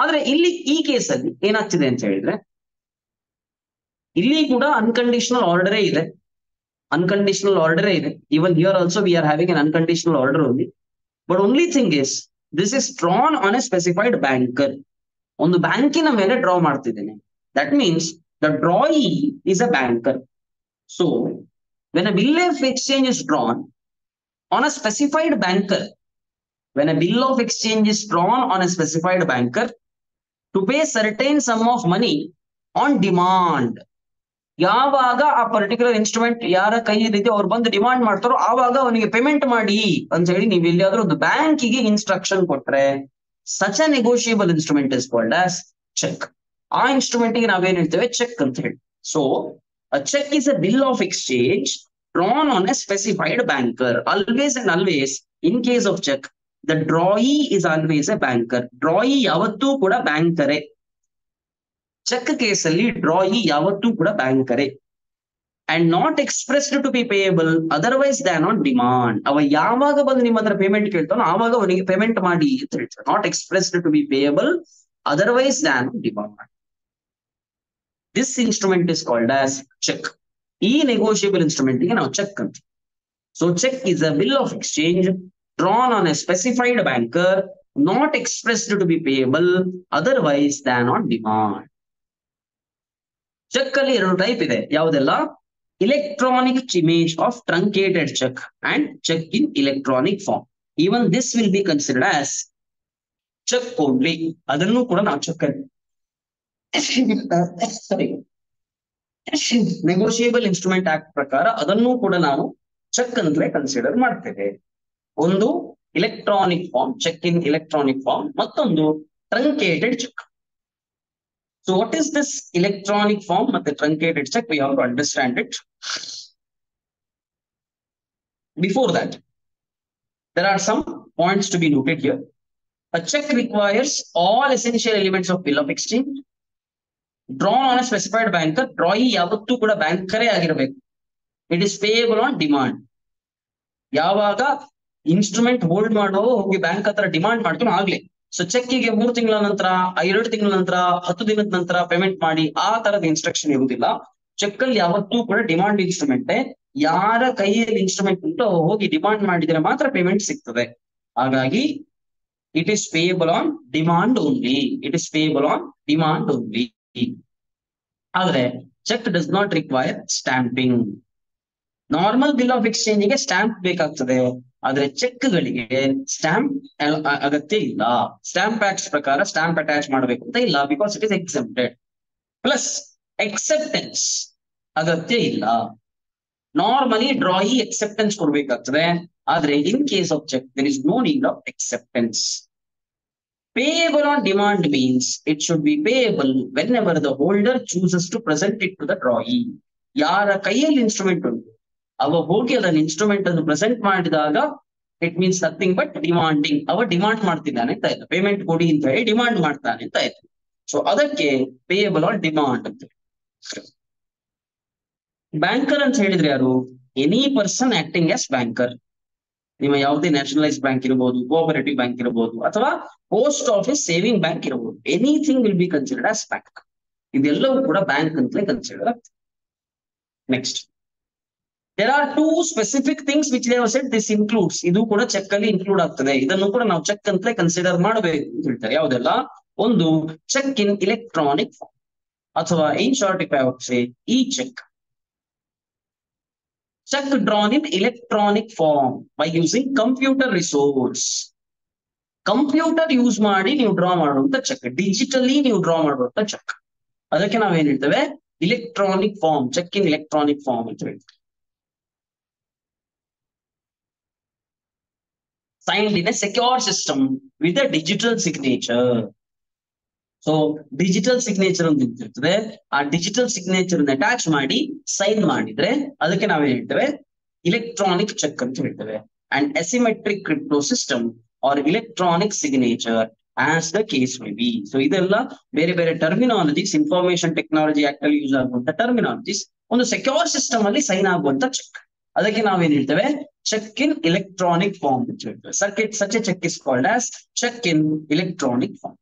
ಆದ್ರೆ ಇಲ್ಲಿ ಈ ಕೇಸಲ್ಲಿ ಏನಾಗ್ತಿದೆ ಅಂತ ಹೇಳಿದ್ರೆ, ಇಲ್ಲಿ ಕೂಡ ಅನ್ಕಂಡೀಷನಲ್ ಆರ್ಡರೇ ಇದೆ. Unconditional order. Even here also we are having an unconditional order only. But only thing is, this is drawn on a specified banker. On the banking ಮೇಲೆ draw ಮಾಡ್ತಿದ್ದೇನೆ. That means the drawee is a banker. So when a bill of exchange is drawn on a specified banker, when a bill of exchange is drawn on a specified banker to pay certain sum of money on demand, ಯಾವಾಗ ಆ particular instrument ಯಾರ ಕೈಯಲ್ಲಿದೆ ಅವ್ರು ಬಂದು demand ಮಾಡ್ತಾರೋ ಆವಾಗ ಅವನಿಗೆ payment ಮಾಡಿ ಅಂತ ಹೇಳಿ ನೀವು ಎಲ್ಲಿಯಾದ್ರೂ ಒಂದು ಬ್ಯಾಂಕಿಗೆ ಇನ್ಸ್ಟ್ರಕ್ಷನ್ ಕೊಟ್ರೆ, such a negotiable instrument is called as cheque. ಆ ಇನ್ಸ್ಟ್ರೂಮೆಂಟ್ ಗೆ ನಾವೇನ್ ಹೇಳ್ತೇವೆ, ಚೆಕ್ ಅಂತ ಹೇಳಿ. So a cheque is a bill of exchange drawn on a specified banker. Always and always in case of cheque, the drawee is always a banker. Drawee ಯಾವತ್ತೂ ಕೂಡ ಬ್ಯಾಂಕರೇ. Cheque ಕೇಸಲ್ಲಿ ಡ್ರಾಯಿ ಯಾವತ್ತೂ ಕೂಡ ಬ್ಯಾಂಕರೇ. And not expressed to be payable otherwise than on demand. ಅವ ಯಾವಾಗ ಬಂದು ನಿಮ್ಮ ಹತ್ರ ಪೇಮೆಂಟ್ ಕೇಳ್ತಾನೋ ಆವಾಗ ಅವನಿಗೆ ಪೇಮೆಂಟ್ ಮಾಡಿ ಅಂತ ಹೇಳ್ತಾರೆ. Not expressed to be payable otherwise than on demand. This instrument is called as cheque. ಈ ನೆಗೋಷಿಯಬಲ್ ಇನ್ಸ್ಟ್ರೂಮೆಂಟ್ ಗೆ ನಾವು ಚೆಕ್ ಅಂತ. So cheque is a bill of exchange drawn on a specified banker, not expressed to be payable otherwise than on demand. Cheque ಅಲ್ಲಿ 2 type ಇದೆ. ಯಾವುದೆಲ್ಲ? electronic image of truncated check and check in electronic form. Even this will be considered as cheque only, ಅದನ್ನು ಕೂಡ ನಾವು check ಸರಿ negotiable instrument act ಪ್ರಕಾರ ಅದನ್ನು ಕೂಡ ನಾವು ಚೆಕ್ ಅಂತಲೇ ಕನ್ಸಿಡರ್ ಮಾಡ್ತೇವೆ. ಒಂದು electronic form, cheque in electronic form, ಮತ್ತೊಂದು truncated cheque. So what is this electronic form ಮತ್ತೆ truncated cheque? We have to understand it. Before that, there are some points to be noted here. A check requires all essential elements of bill of exchange drawn on a specified banker. Drawee ಯಾವತ್ತೂ ಕೂಡ ಬ್ಯಾಂಕರೇ ಆಗಿರಬೇಕು. It is payable on demand. ಯಾವಾಗ instrument hold ಮಾಡೋ ಹೋಗಿ bank ಹತ್ರ demand ಮಾಡ್ಕೊಂಡು ಆಗ್ಲಿ. So ಚೆಕ್ಕಿಗೆ 3 ತಿಂಗಳ ನಂತರ, 2 ತಿಂಗಳ ನಂತರ, 10 ದಿನದ ನಂತರ ಪೇಮೆಂಟ್ ಮಾಡಿ ಆ ತರದ ಇನ್ಸ್ಟ್ರಕ್ಷನ್ ಇರುವುದಿಲ್ಲ. ಚೆಕ್ ಅಲ್ಲಿ ಯಾವತ್ತೂ ಕೂಡ ಡಿಮಾಂಡ್ ಇನ್ಸ್ಟ್ರೂಮೆಂಟ್, ಯಾರ ಕೈಯಲ್ಲಿ ಇನ್ಸ್ಟ್ರೂಮೆಂಟ್ ಉಂಟು ಹೋಗಿ ಡಿಮಾಂಡ್ ಮಾಡಿದ್ರೆ ಮಾತ್ರ ಪೇಮೆಂಟ್ ಸಿಗ್ತದೆ. ಹಾಗಾಗಿ it is payable on demand only. It is payable on demand only. ಆದ್ರೆ cheque does not require stamping. Normal bill of exchange ಗೆ ಸ್ಟ್ಯಾಂಪ್ ಬೇಕಾಗ್ತದೆ, ಆದ್ರೆ ಚೆಕ್ ಗಳಿಗೆ ಸ್ಟ್ಯಾಂಪ್ ಅಗತ್ಯ ಇಲ್ಲ. ಸ್ಟ್ಯಾಂಪ್ ಆಕ್ಟ್ಸ್ ಪ್ರಕಾರ ಸ್ಟ್ಯಾಂಪ್ ಅಟ್ಯಾಚ್ ಮಾಡಬೇಕು ಅಂತ ಇಲ್ಲ, because it is accepted. Plus acceptance ಅಗತ್ಯ ಇಲ್ಲ. ನಾರ್ಮಲಿ ಡ್ರಾಯಿ ಎಕ್ಸೆಪ್ಟೆನ್ಸ್ ಕೊಡ್ಬೇಕಾಗ್ತದೆ, ಆದ್ರೆ in case of cheque there is no need of acceptance. Payable on demand means it should be payable whenever the holder chooses to present it to the drawee. ಯಾರ ಕೈಯಲ್ಲಿ instrument ಉಂಟು ಅವ ಹೋಗಿ ಅದನ್ನ instrument ಅನ್ನು present ಮಾಡಿದಾಗ it means nothing but demanding. ಅವ demand ಮಾಡ್ತಿದ್ದಾನೆ ಅಂತ ಆಯ್ತು, ಪೇಮೆಂಟ್ ಕೊಡಿ ಅಂತ ಹೇಳಿ ಡಿಮಾಂಡ್ ಮಾಡ್ತಾನೆ ಅಂತ ಆಯ್ತು. ಸೊ ಅದಕ್ಕೆ ಪೇಯಬಲ್ ಆನ್ ಡಿಮಾಂಡ್ ಅಂತ. ಬ್ಯಾಂಕರ್ ಅಂತ ಹೇಳಿದ್ರೆ ಯಾರು? Any person acting as banker. ನಿಮ್ಮ ಯಾವುದೇ ನ್ಯಾಷನಲೈಸ್ ಬ್ಯಾಂಕ್ ಇರಬಹುದು, ಕೋಆಪರೇಟಿವ್ ಬ್ಯಾಂಕ್ ಇರಬಹುದು, ಅಥವಾ ಪೋಸ್ಟ್ ಆಫೀಸ್ ಸೇವಿಂಗ್ ಬ್ಯಾಂಕ್ ಇರಬಹುದು. Anything will be considered as bank. ಇದೆಲ್ಲವೂ ಕೂಡ ಬ್ಯಾಂಕ್ ಅಂತಲೇ ಕನ್ಸಿಡರ್ ಆಗ್ತದೆ. Next, there are 2 specific things which they have said this includes. ಇದು ಕೂಡ ಚೆಕ್ ಅಲ್ಲಿ ಇನ್ಕ್ಲೂಡ್ ಆಗ್ತದೆ, ಇದನ್ನು ಕೂಡ ನಾವು ಚೆಕ್ ಅಂತಲೇ ಕನ್ಸಿಡರ್ ಮಾಡಬೇಕು ಅಂತ ಹೇಳ್ತಾರೆ. ಯಾವುದೆಲ್ಲ? ಒಂದು ಚೆಕ್ ಇನ್ ಇಲೆಕ್ಟ್ರಾನಿಕ್ ಫಾರ್ಮ್, ಅಥವಾ in short if I would say e cheque. Check drawn in electronic form by using computer resource. Computer use ಮಾಡಿ ನೀವು ಡ್ರಾ ಮಾಡುವಂತ ಚೆಕ್, ಡಿಜಿಟಲಿ ನೀವು ಡ್ರಾ ಮಾಡುವಂತ ಚೆಕ್, ಅದಕ್ಕೆ ನಾವೇನ್ ಹೇಳ್ತೇವೆ? Electronic form, cheque in electronic form ಅಂತ ಹೇಳ್ತೇವೆ. Signed in a secure system with a digital signature. So digital signature ಅಂತ ಇರ್ತದೆ, ಆ ಡಿಜಿಟಲ್ ಸಿಗ್ನೇಚರ್ ಅಟ್ಯಾಚ್ ಮಾಡಿ ಸೈನ್ ಮಾಡಿದ್ರೆ ಅದಕ್ಕೆ ನಾವೇನ್ ಹೇಳ್ತೇವೆ? ಇಲೆಕ್ಟ್ರಾನಿಕ್ ಚೆಕ್ ಅಂತ ಹೇಳ್ತೇವೆ. And asymmetric crypto system or electronic signature as the case may be. So ಇದೆಲ್ಲ ಬೇರೆ ಬೇರೆ ಟರ್ಮಿನಾಲಜೀಸ್, ಇನ್ಫಾರ್ಮೇಶನ್ ಟೆಕ್ನಾಲಜಿ ಆಕ್ಟ್ ಅಲ್ಲಿ ಯೂಸ್ ಆಗುವಂತ ಟರ್ಮಿನಾಲಜೀಸ್. ಒಂದು ಸೆಕ್ಯೂರ್ ಸಿಸ್ಟಮ್ ಅಲ್ಲಿ ಸೈನ್ ಆಗುವಂತ ಚೆಕ್, ಅದಕ್ಕೆ ನಾವೇನ್ ಹೇಳ್ತೇವೆ? ಚೆಕ್ ಇನ್ ಇಲೆಕ್ಟ್ರಾನಿಕ್ ಫಾರ್ಮ್ ಅಂತ ಹೇಳ್ತೇವೆ. Such a cheque is called as check in electronic form.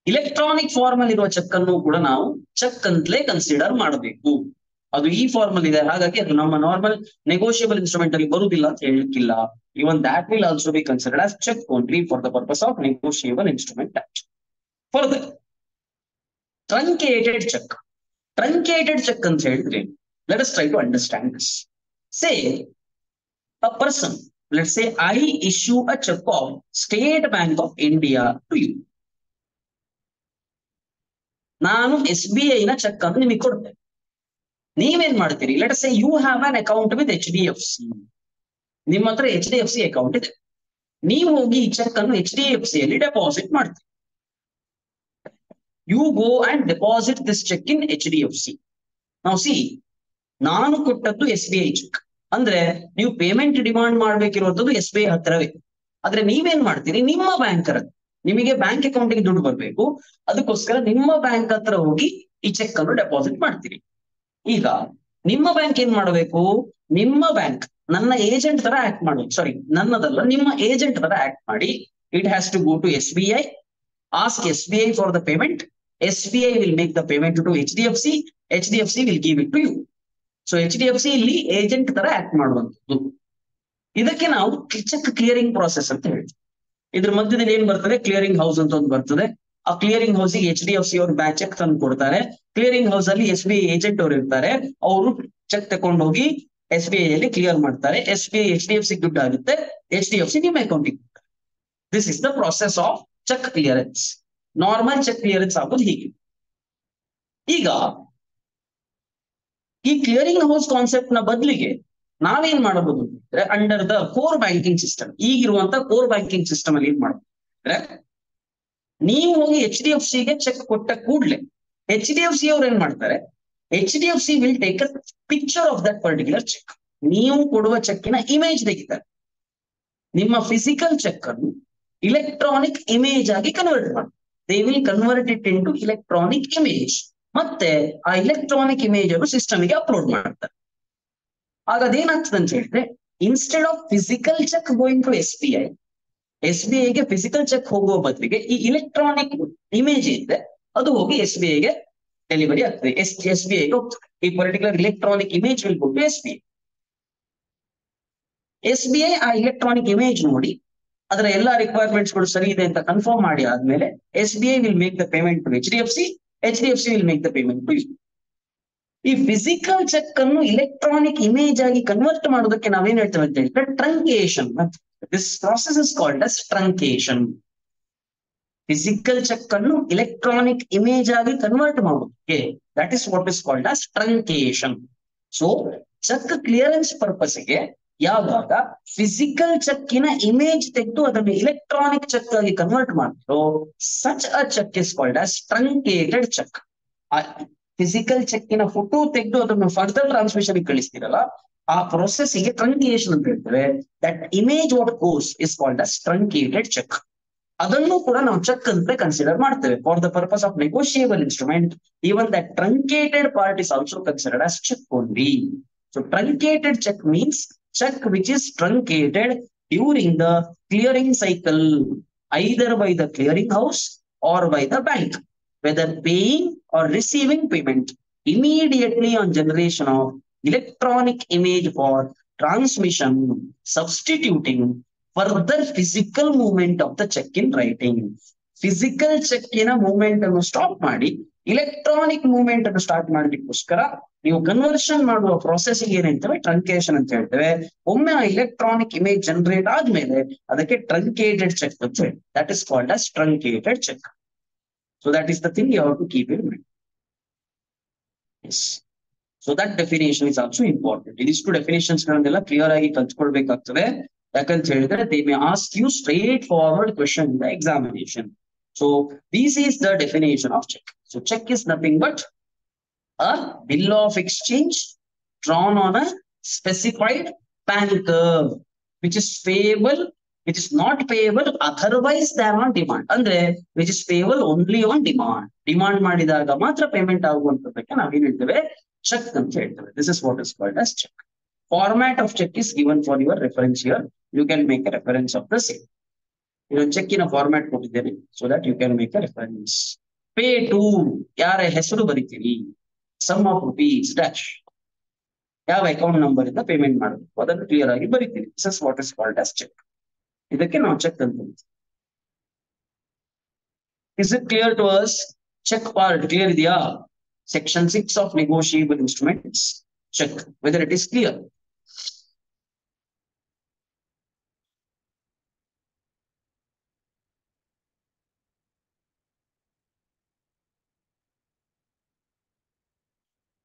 Electronic form ಅಲ್ಲಿ ಇರುವ ಚೆಕ್ ಅನ್ನು ಕೂಡ ನಾವು ಚೆಕ್ ಅಂತಲೇ ಕನ್ಸಿಡರ್ ಮಾಡಬೇಕು. ಅದು ಈ ಫಾರ್ಮ್ ಅಲ್ಲಿ ಇದೆ, ಹಾಗಾಗಿ ಅದು ನಮ್ಮ ನಾರ್ಮಲ್ ನೆಗೋಷಿಯಬಲ್ ಇನ್ಸ್ಟ್ರೂಮೆಂಟ್ ಅಲ್ಲಿ ಬರುವುದಿಲ್ಲ ಅಂತ ಹೇಳಲಿಕ್ಕಿಲ್ಲ. Even that will also be considered as cheque only for the purpose of negotiable instrument act. Further, truncated cheque. Truncated cheque ಅಂತ ಹೇಳಿದ್ರೆ let us try to understand this. Say a person, let's say I issue a check of State Bank of India to you. ನಾನು SBI ನ cheque ಅನ್ನು ನಿಮಗೆ ಕೊಡ್ತೇನೆ. ನೀವೇನ್ ಮಾಡ್ತೀರಿ? Let us say you have an account with HDFC. ನಿಮ್ಮ ಹತ್ರ HDFC account ಇದೆ. ನೀವು ಹೋಗಿ ಈ ಚೆಕ್ ಅನ್ನು HDFC ಅಲ್ಲಿ ಡೆಪಾಸಿಟ್ ಮಾಡ್ತೀರಿ. You go and deposit this cheque in HDFC. ನಾವು ಸಿ, ನಾನು ಕೊಟ್ಟದ್ದು SBI ಚೆಕ್ ಅಂದ್ರೆ ನೀವು ಪೇಮೆಂಟ್ ಡಿಮಾಂಡ್ ಮಾಡ್ಬೇಕಿರುವಂತದ್ದು SBI ಹತ್ರವೇ. ಆದ್ರೆ ನೀವೇನ್ ಮಾಡ್ತೀರಿ? ನಿಮ್ಮ ಬ್ಯಾಂಕರ್, ನಿಮಗೆ ಬ್ಯಾಂಕ್ ಅಕೌಂಟ್ಗೆ ದುಡ್ಡು ಬರ್ಬೇಕು, ಅದಕ್ಕೋಸ್ಕರ ನಿಮ್ಮ ಬ್ಯಾಂಕ್ ಹತ್ರ ಹೋಗಿ ಈ ಚೆಕ್ ಅನ್ನು ಡೆಪಾಸಿಟ್ ಮಾಡ್ತೀರಿ. ಈಗ ನಿಮ್ಮ ಬ್ಯಾಂಕ್ ಏನ್ ಮಾಡಬೇಕು? ನಿಮ್ಮ ಬ್ಯಾಂಕ್ ನನ್ನ ಏಜೆಂಟ್ ತರ ಆಕ್ಟ್ ಮಾಡಬೇಕು. ಸಾರಿ, ನನ್ನದಲ್ಲ, ನಿಮ್ಮ ಏಜೆಂಟ್ ತರ ಆಕ್ಟ್ ಮಾಡಿ it has to go to SBI, ask SBI for the payment. SBI will make the payment to HDFC, HDFC will give it to you. So HDFC ಇಲ್ಲಿ agent ತರ act ಮಾಡುವಂಥದ್ದು. ಇದಕ್ಕೆ ನಾವು ಚೆಕ್ ಕ್ಲಿಯರಿಂಗ್ ಪ್ರಾಸೆಸ್ ಅಂತ ಹೇಳ್ತೀವಿ. ಇದ್ರ ಮಧ್ಯದಲ್ಲಿ ಏನ್ ಬರ್ತದೆ? ಕ್ಲಿಯರಿಂಗ್ ಹೌಸ್ ಅಂತ ಒಂದು ಬರ್ತದೆ. ಆ ಕ್ಲಿಯರಿಂಗ್ ಹೌಸ್ ಗೆ HDFC ಅವರು ಚೆಕ್ ತಂದು ಕೊಡ್ತಾರೆ. ಕ್ಲಿಯರಿಂಗ್ ಹೌಸ್ ಅಲ್ಲಿ SBI ಏಜೆಂಟ್ ಅವರು ಇರ್ತಾರೆ, ಅವರು ಚೆಕ್ ತಗೊಂಡು ಹೋಗಿ SBI ಅಲ್ಲಿ ಕ್ಲಿಯರ್ ಮಾಡ್ತಾರೆ. SBI HDFC ದುಡ್ಡು ಆಗುತ್ತೆ, HDFC ನಿಮ್ಮ ಅಕೌಂಟಿಗೆ. This is the process of cheque clearance. Normal cheque clearance ಆಗೋದು ಹೀಗೆ. ಈಗ ಈ ಕ್ಲಿಯರಿಂಗ್ ಹೌಸ್ ಕಾನ್ಸೆಪ್ಟ್ ನ ಬದಲಿಗೆ ನಾವೇನ್ ಮಾಡಬಹುದು ಅಂದ್ರೆ under the core banking system, ಈಗಿರುವಂತ ಕೋರ್ ಬ್ಯಾಂಕಿಂಗ್ ಸಿಸ್ಟಮ್ ಅಲ್ಲಿ ಏನ್ ಮಾಡಬಹುದು ಅಂದ್ರೆ, ನೀವು ಹೋಗಿ HDFC ಗೆ ಚೆಕ್ ಕೊಟ್ಟ ಕೂಡ್ಲೆ HDFC ಅವ್ರು ಏನ್ ಮಾಡ್ತಾರೆ, HDFC will take a picture of that particular cheque. ನೀವು ಕೊಡುವ ಚೆಕ್ಕಿನ ಇಮೇಜ್ ತೆಗಿತಾರೆ. ನಿಮ್ಮ ಫಿಸಿಕಲ್ ಚೆಕ್ ಅನ್ನು ಇಲೆಕ್ಟ್ರಾನಿಕ್ ಇಮೇಜ್ ಆಗಿ ಕನ್ವರ್ಟ್ ಮಾಡಿ. They will convert it into electronic image. ಮತ್ತೆ ಆ ಇಲೆಕ್ಟ್ರಾನಿಕ್ ಇಮೇಜ್ ಅನ್ನು ಸಿಸ್ಟಮ್ ಗೆ ಅಪ್ಲೋಡ್ ಮಾಡ್ತಾರೆ. ಆಗ ಅದೇನಾಗ್ತದೆ ಅಂತ ಹೇಳಿದ್ರೆ, instead of physical cheque going to SBI ಗೆ ಫಿಸಿಕಲ್ ಚೆಕ್ ಹೋಗುವ ಬದಲಿಗೆ ಈ ಇಲೆಕ್ಟ್ರಾನಿಕ್ ಇಮೇಜ್ ಇದೆ ಅದು ಹೋಗಿ SBI ಗೆ ಡೆಲಿವರಿ ಆಗ್ತದೆ, SBI ಗೆ ಹೋಗ್ತದೆ. ಈ particular electronic image will go to SBI ಆ ಇಲೆಕ್ಟ್ರಾನಿಕ್ ಇಮೇಜ್ ನೋಡಿ ಅದರ ಎಲ್ಲಾ ರಿಕ್ವೈರ್ಮೆಂಟ್ಸ್ ಗಳು ಸರಿ ಇದೆ ಅಂತ ಕನ್ಫರ್ಮ್ ಮಾಡಿ ಆದ್ಮೇಲೆ SBI will make the payment to HDFC will make the payment to you. ಈ ಫಿಸಿಕಲ್ ಚೆಕ್ ಅನ್ನು ಇಲೆಕ್ಟ್ರಾನಿಕ್ ಇಮೇಜ್ ಆಗಿ ಕನ್ವರ್ಟ್ ಮಾಡೋದಕ್ಕೆ ನಾವೇನ್ ಹೇಳ್ತೇವೆ ಅಂತ ಹೇಳಿದ್ರೆ truncation. This process is called as truncation. Physical cheque ಅನ್ನು ಇಲೆಕ್ಟ್ರಾನಿಕ್ ಇಮೇಜ್ ಆಗಿ ಕನ್ವರ್ಟ್ ಮಾಡೋದಕ್ಕೆ that is what is called as truncation. So cheque clearance ಪರ್ಪಸ್ಗೆ ಯಾವಾಗ ಫಿಸಿಕಲ್ ಚೆಕ್ಕಿನ ಇಮೇಜ್ ತೆಗೆದು ಅದನ್ನು ಇಲೆಕ್ಟ್ರಾನಿಕ್ ಚೆಕ್ ಆಗಿ ಕನ್ವರ್ಟ್ ಮಾಡ್ತಾರೋ such a cheque is called as truncated cheque. Physical ಚೆಕ್ಕಿನ ಫೋಟೋ ತೆಗೆದು ಅದನ್ನು ಫರ್ದರ್ ಟ್ರಾನ್ಸ್ಮಿಷನ್ ಕಳಿಸ್ತೀರಲ್ಲ, ಆ ಪ್ರೊಸೆಸ್ ಗೆ ಟ್ರಂಕೇಶನ್ ಅಂತ ಹೇಳ್ತೇವೆ. That image what goes is called as truncated cheque. ಅದನ್ನು ಕೂಡ ನಾವು ಚೆಕ್ ಅಂತ ಕನ್ಸಿಡರ್ ಮಾಡ್ತೇವೆ for the purpose of negotiable instrument. Even that truncated part is also considered as cheque only. So truncated cheque means check which is truncated during the clearing cycle, either by the clearing house or by the bank, whether paying or receiving payment immediately on generation of electronic image for transmission, substituting further physical movement of the check in writing. Physical check in a movement ಅನ್ನು stop ಮಾಡಿ electronic movement ಅನ್ನು start ಮಾಡಲಿಕ್ಕೋಸ್ಕರ ನೀವು conversion ಮಾಡುವ process ಏನಂತೇವೆ ಟ್ರಂಕೇಶನ್ ಅಂತ ಹೇಳ್ತೇವೆ. ಒಮ್ಮೆ ಆ electronic image generate ಆದ್ಮೇಲೆ ಅದಕ್ಕೆ ಟ್ರಂಕೇಟೆಡ್ ಚೆಕ್ ಅಂತ ಹೇಳಿ that is called as truncated cheque. So that is the thing you have to keep in mind. So that definition is also important. ಇದಿಷ್ಟು ಡೆಫಿನೇಷನ್ಸ್ ಗಳನ್ನೆಲ್ಲ ಕ್ಲಿಯರ್ ಆಗಿ ಕಲ್ತ್ಕೊಳ್ಬೇಕಾಗ್ತದೆ. ಯಾಕಂತ ಹೇಳಿದ್ರೆ they may ask you straightforward question in the examination. So this is the definition of check. So check is nothing but a bill of exchange drawn on a specified banker, which is payable, which is not payable otherwise than on demand. Andre which is payable only on demand. Demand ಮಾಡಿದಾಗ ಮಾತ್ರ payment ಆಗುವಂತದಕ್ಕೆ ನಾವೇನ್ ಹೇಳ್ತೇವೆ cheque ಅಂತ ಹೇಳ್ತೇವೆ. This is what is called as check. Format of check is given for your reference here. You can make a reference of the same. Cheque ಇನ format ಕೊಟ್ಟಿದ್ದೇನೆ so that you can make a reference. Pay to ಯಾರ ಹೆಸರು ಬರೀತೀರಿ, sum of rupees dash, ಯಾವ account number ಇಂದ payment ಮಾಡಬೇಕು ಅದನ್ನು clear ಆಗಿ ಬರೀತೀರಿ. This is what is called as cheque. ಇದಕ್ಕೆ ನಾವು ಚೆಕ್ ಅಂತ ಹೇಳ್ತೀವಿ. Is it clear to us? Cheque part clear ಇದೆಯಾ? Section 6 of negotiable instruments cheque, whether it is clear?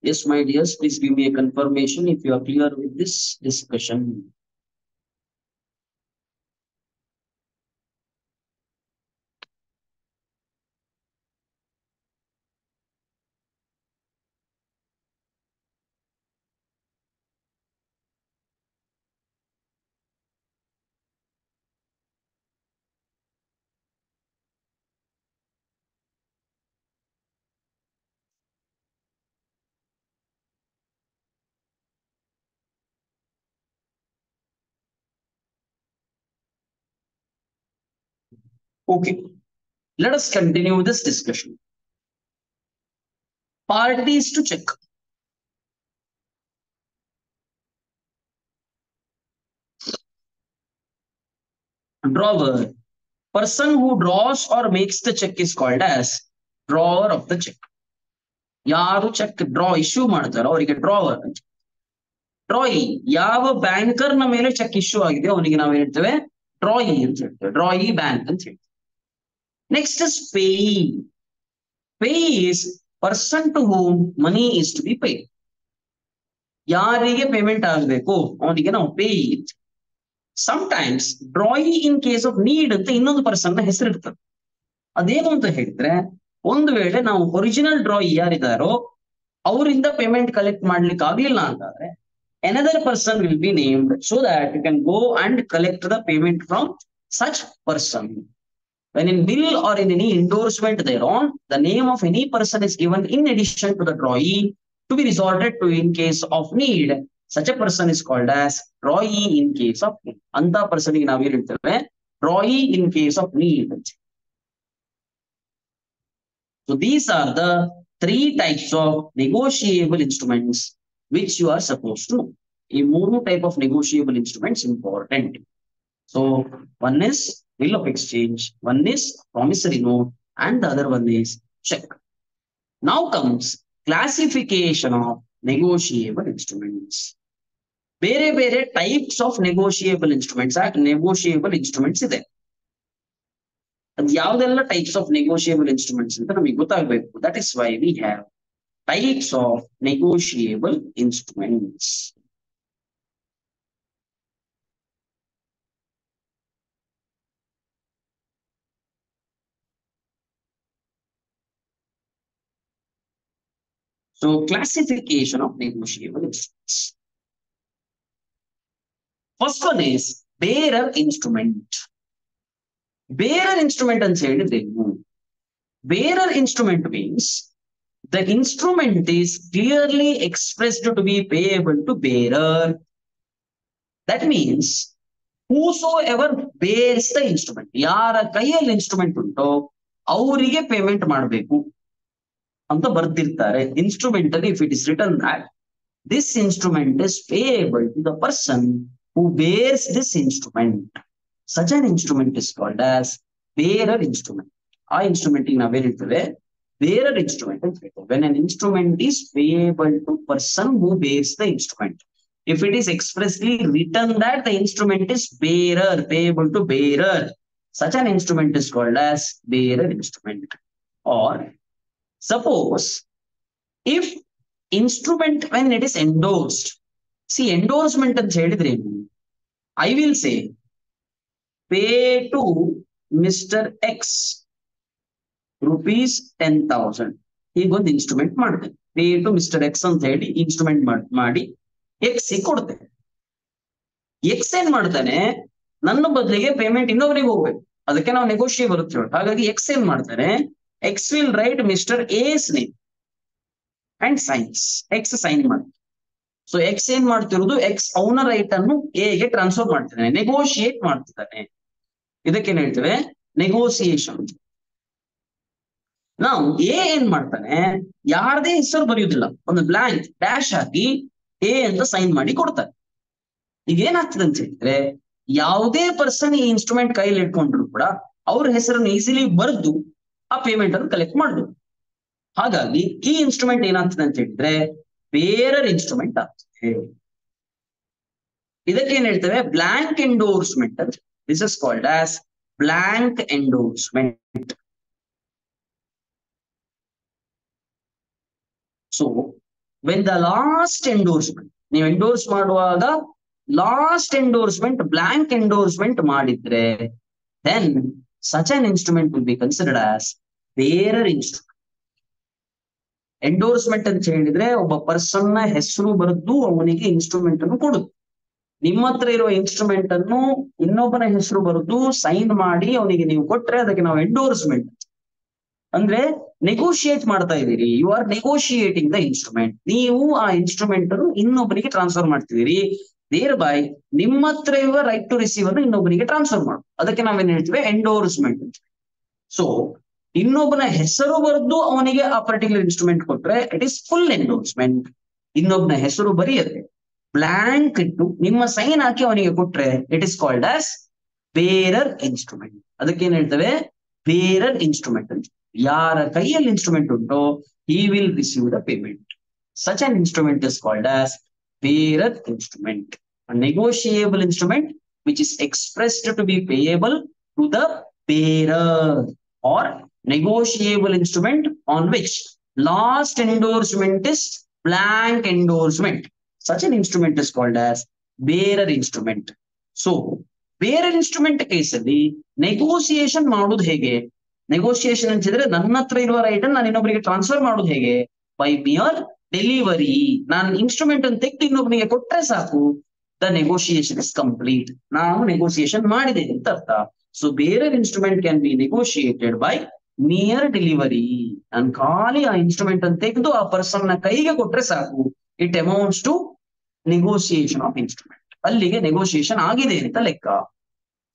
Yes, my dears, please give me a confirmation if you are clear with this discussion. Okay, let us continue this discussion. Parties to check. Drawer. Person who draws or makes the check is called as drawer of the check. ಯಾರು check draw issue ಮಾಡ್ತಾರೋ ಅವರಿಗೆ drawer ಅಂತ. ಡ್ರಾಯಿ ಯಾವ banker ನ ಮೇಲೆ check issue ಆಗಿದೆ ಅವನಿಗೆ ನಾವು ಹೇಳ್ತೇವೆ ಡ್ರಾಯಿ ಅಂತ ಹೇಳ್ತೇವೆ, ಡ್ರಾಯಿ ಬ್ಯಾಂಕ್ ಅಂತ ಹೇಳ್ತೇವೆ. Next is payee. Payee is person to whom money is to be paid. ಯಾರಿಗೆ ಪೇಮೆಂಟ್ ಆಗಬೇಕು ಅವನಿಗೆ ನಾವು payee. Sometimes drawee in case of need ಅಂತ ಇನ್ನೊಂದು ಪರ್ಸನ್ ನ ಹೆಸರು ಇರ್ತದೆ. ಅದೇನು ಅಂತ ಹೇಳಿದ್ರೆ, ಒಂದು ವೇಳೆ ನಾವು ಒರಿಜಿನಲ್ ಡ್ರಾಯಿ ಯಾರಿದಾರೋ ಅವರಿಂದ ಪೇಮೆಂಟ್ ಕಲೆಕ್ಟ್ ಮಾಡ್ಲಿಕ್ಕೆ ಆಗ್ಲಿಲ್ಲ ಅಂತಾದ್ರೆ another person will be named so that you can go and collect the payment from such person. When in bill or in any endorsement thereon, the name of any person is given in addition to the drawee to be resorted to in case of need. Such a person is called as drawee in case of need. Anta person ಗೆ ನಾವು ಏನು ಹೇಳ್ತೇವೆ? Drawee in case of need. So these are the three types of negotiable instruments which you are supposed to know. ಈ ಮೂರು type of negotiable instruments important. So one is bill of exchange, one is promissory note, and the other one is check. Now comes classification of negotiable instruments. ಬೇರೆ ಬೇರೆ types of negotiable instruments ಇದೆ. ಅದು ಯಾವ್ದೆಲ್ಲ types of negotiable instruments ಅಂತ ನಮಗೆ ಗೊತ್ತಾಗಬೇಕು. That is why we have types of negotiable instruments. So classification of negotiable instruments. First one is bearer instrument. Bearer instrument ಅಂತ ಹೇಳಿದ್ರೆ bearer instrument means the instrument is clearly expressed to be payable to bearer. That means whosoever bears the instrument, ಯಾರ ಕೈಯಲ್ಲಿ instrument ಉಂಟೋ ಅವರಿಗೆ payment ಮಾಡಬೇಕು ಅಂತ ಬರ್ದಿರ್ತಾರೆ instrument ಅಲ್ಲಿ. If it is return that this instrument is payable to the person who bears this instrument, such an instrument is called as bearer instrument. ಆ instrument ನಾವೇನ್ ಹೇಳ್ತೇವೆ? ಬೇರರ್ ಇನ್ಸ್ಟ್ರೂಮೆಂಟ್ ಅಂತ ಹೇಳ್ತೇವೆ. When an instrument is payable to person who bears the instrument. If it is expressly written that the instrument is bearer, payable to bearer, such an instrument is called as bearer instrument. Or suppose if instrument when it is endorsed, see endorsement ಅಂತ ಹೇಳಿದ್ರೆ I will say pay to Mr. X rupees 10,000. ಹೀಗೊಂದು instrument ಮಾಡ್ತೇನೆ. Pay to mister X ಅಂತ ಹೇಳಿ instrument ಮಾಡಿ X ಕೊಡ್ತೇನೆ. X ಏನ್ ಮಾಡ್ತಾನೆ, ನನ್ನ ಬದಲಿಗೆ ಪೇಮೆಂಟ್ ಇನ್ನೊಬ್ಬರಿಗೆ ಹೋಗ್ಬೇಕು, ಅದಕ್ಕೆ ನಾವು ನೆಗೋಷಿಯೇಬಲ್ ಅಂತ ಹೇಳಿ. ಹಾಗಾಗಿ ಎಕ್ಸ್ ಏನ್ ಮಾಡ್ತಾನೆ, X will write mister S name and signs. X sign ಮಾಡ್ತಾನೆ. ಸೊ ಎಕ್ಸ್ ಏನ್ ಮಾಡ್ತಿರೋದು, ಎಕ್ಸ್ ಅವನ ರೈಟ್ ಅನ್ನು ಎಗೆ ಟ್ರಾನ್ಸ್ಫರ್ ಮಾಡ್ತಾನೆ, ನೆಗೋಷಿಯೇಟ್ ಮಾಡ್ತಿದ್ದಾನೆ. ಇದಕ್ಕೇನ್ ಹೇಳ್ತೇವೆ? ನೆಗೋಸಿಯೇಷನ್. ನಾವು ಎ ಏನ್ ಮಾಡ್ತಾನೆ, ಯಾರದೇ ಹೆಸರು ಬರೆಯುವುದಿಲ್ಲ, ಒಂದು ಬ್ಲಾಂಕ್ ಡ್ಯಾಶ್ ಹಾಕಿ ಎ ಅಂತ ಸೈನ್ ಮಾಡಿ ಕೊಡ್ತಾರೆ. ಈಗ ಏನಾಗ್ತದೆ ಅಂತ ಹೇಳಿದ್ರೆ, ಯಾವುದೇ ಪರ್ಸನ್ ಈ ಇನ್ಸ್ಟ್ರೂಮೆಂಟ್ ಕೈಲಿ ಇಟ್ಕೊಂಡ್ರು ಕೂಡ ಅವ್ರ ಹೆಸರನ್ನು ಈಸಿಲಿ ಬರೆದು ಆ ಪೇಮೆಂಟ್ ಅನ್ನು ಕಲೆಕ್ಟ್ ಮಾಡ್ಬೋದು. ಹಾಗಾಗಿ ಈ ಇನ್ಸ್ಟ್ರೂಮೆಂಟ್ ಏನಾಗ್ತದೆ ಅಂತ ಹೇಳಿದ್ರೆ ಬೇರರ್ ಇನ್ಸ್ಟ್ರೂಮೆಂಟ್ ಆಗ್ತದೆ. ಇದಕ್ಕೆ ಏನ್ ಹೇಳ್ತೇವೆ? ಬ್ಲಾಂಕ್ ಎಂಡೋರ್ಸ್ಮೆಂಟ್ ಅಂತ. This is called as blank endorsement. So when the last endorsement, ನೀವು ಎಂಡೋರ್ಸ್ ಮಾಡುವಾಗ ಲಾಸ್ಟ್ ಎಂಡೋರ್ಸ್ಮೆಂಟ್ ಬ್ಲಾಂಕ್ ಎಂಡೋರ್ಸ್ಮೆಂಟ್ ಮಾಡಿದ್ರೆ then such an instrument will be considered as bearer instrument. Endorsement ಅಂತ ಹೇಳಿದ್ರೆ ಒಬ್ಬ ಪರ್ಸನ್ ನ ಹೆಸರು ಬರೆದು ಅವನಿಗೆ ಇನ್ಸ್ಟ್ರೂಮೆಂಟ್ ಅನ್ನು ಕೊಡುದು. ನಿಮ್ಮ ಹತ್ರ ಇರುವ ಇನ್ಸ್ಟ್ರೂಮೆಂಟ್ ಅನ್ನು ಇನ್ನೊಬ್ಬನ ಹೆಸರು ಬರೆದು ಸೈನ್ ಮಾಡಿ ಅವನಿಗೆ ನೀವು ಕೊಟ್ರೆ ಅದಕ್ಕೆ ನಾವು ಎಂಡೋರ್ಸ್ಮೆಂಟ್ ಅಂದ್ರೆ ನೆಗೋಷಿಯೇಟ್ ಮಾಡ್ತಾ ಇದ್ದೀರಿ. You are negotiating the instrument. ನೀವು ಆ ಇನ್ಸ್ಟ್ರೂಮೆಂಟ್ ಅನ್ನು ಇನ್ನೊಬ್ಬರಿಗೆ ಟ್ರಾನ್ಸ್ಫರ್ ಮಾಡ್ತಿದ್ದೀರಿ. ದೇರ್ ಬೈ ನಿಮ್ಮ ಹತ್ರ ಇರುವ ರೈಟ್ ಟು ರಿಸೀವ್ ಅನ್ನು ಇನ್ನೊಬ್ಬರಿಗೆ ಟ್ರಾನ್ಸ್ಫರ್ ಮಾಡು. ಅದಕ್ಕೆ ನಾವೇನ್ ಹೇಳ್ತೀವಿ? ಎಂಡೋರ್ಸ್ಮೆಂಟ್ ಅಂತ. ಸೊ ಇನ್ನೊಬ್ಬನ ಹೆಸರು ಬರೆದು ಅವನಿಗೆ ಆ ಪರ್ಟಿಕ್ಯುಲರ್ ಇನ್ಸ್ಟ್ರೂಮೆಂಟ್ ಕೊಟ್ರೆ ಇಟ್ ಇಸ್ ಫುಲ್ ಎಂಡೋರ್ಸ್ಮೆಂಟ್. ಇನ್ನೊಬ್ಬನ ಹೆಸರು ಬರೆಯದೆ ಬ್ಲಾಂಕ್ ಇಟ್ಟು ನಿಮ್ಮ ಸೈನ್ ಹಾಕಿ ಅವನಿಗೆ ಕೊಟ್ರೆ it is called as bearer instrument. ಅದಕ್ಕೆ ಏನ್ ಹೇಳ್ತೇವೆ? ಬೇರರ್ ಇನ್ಸ್ಟ್ರೂಮೆಂಟ್ ಅಂತ. ಯಾರ ಕೈಯಲ್ಲಿ ಇನ್ಸ್ಟ್ರೂಮೆಂಟ್ ಉಂಟೋ he will receive the payment. Such an instrument is called as bearer instrument. A negotiable instrument which is expressed to be payable to the bearer. or negotiable instrument on which last endorsement is blank endorsement. Such an instrument is called as bearer instrument. So bearer instrument ಕೇಸಲ್ಲಿ negotiation ಮಾಡೋದು ಹೇಗೆ? Negotiation ಅಂತಿದ್ರೆ ನನ್ನ ಹತ್ರ ಇರುವ right ನಾನು ಇನ್ನೊಬ್ಬರಿಗೆ transfer ಮಾಡೋದು ಹೇಗೆ? By mere delivery. ನಾನು ಇನ್ಸ್ಟ್ರೂಮೆಂಟ್ ಅನ್ನು ತೆಗೆದು ಇನ್ನೊಬ್ಬನಿಗೆ ಕೊಟ್ರೆ ಸಾಕು, ದ ನೆಗೋಸಿಯೇಷನ್ ಇಸ್ ಕಂಪ್ಲೀಟ್. ನಾನು ನೆಗೋಸಿಯೇಷನ್ ಮಾಡಿದೆ ಅಂತ ಅರ್ಥ. So bearer instrument can be negotiated by near delivery. ನಾನು ಖಾಲಿ ಆ ಇನ್ಸ್ಟ್ರೂಮೆಂಟ್ ಅನ್ನು ತೆಗೆದು ಆ ಪರ್ಸನ್ ನ ಕೈಗೆ ಕೊಟ್ರೆ ಸಾಕು, it amounts to negotiation of instrument. ಅಲ್ಲಿಗೆ ನೆಗೋಸಿಯೇಷನ್ ಆಗಿದೆ ಅಂತ ಲೆಕ್ಕ.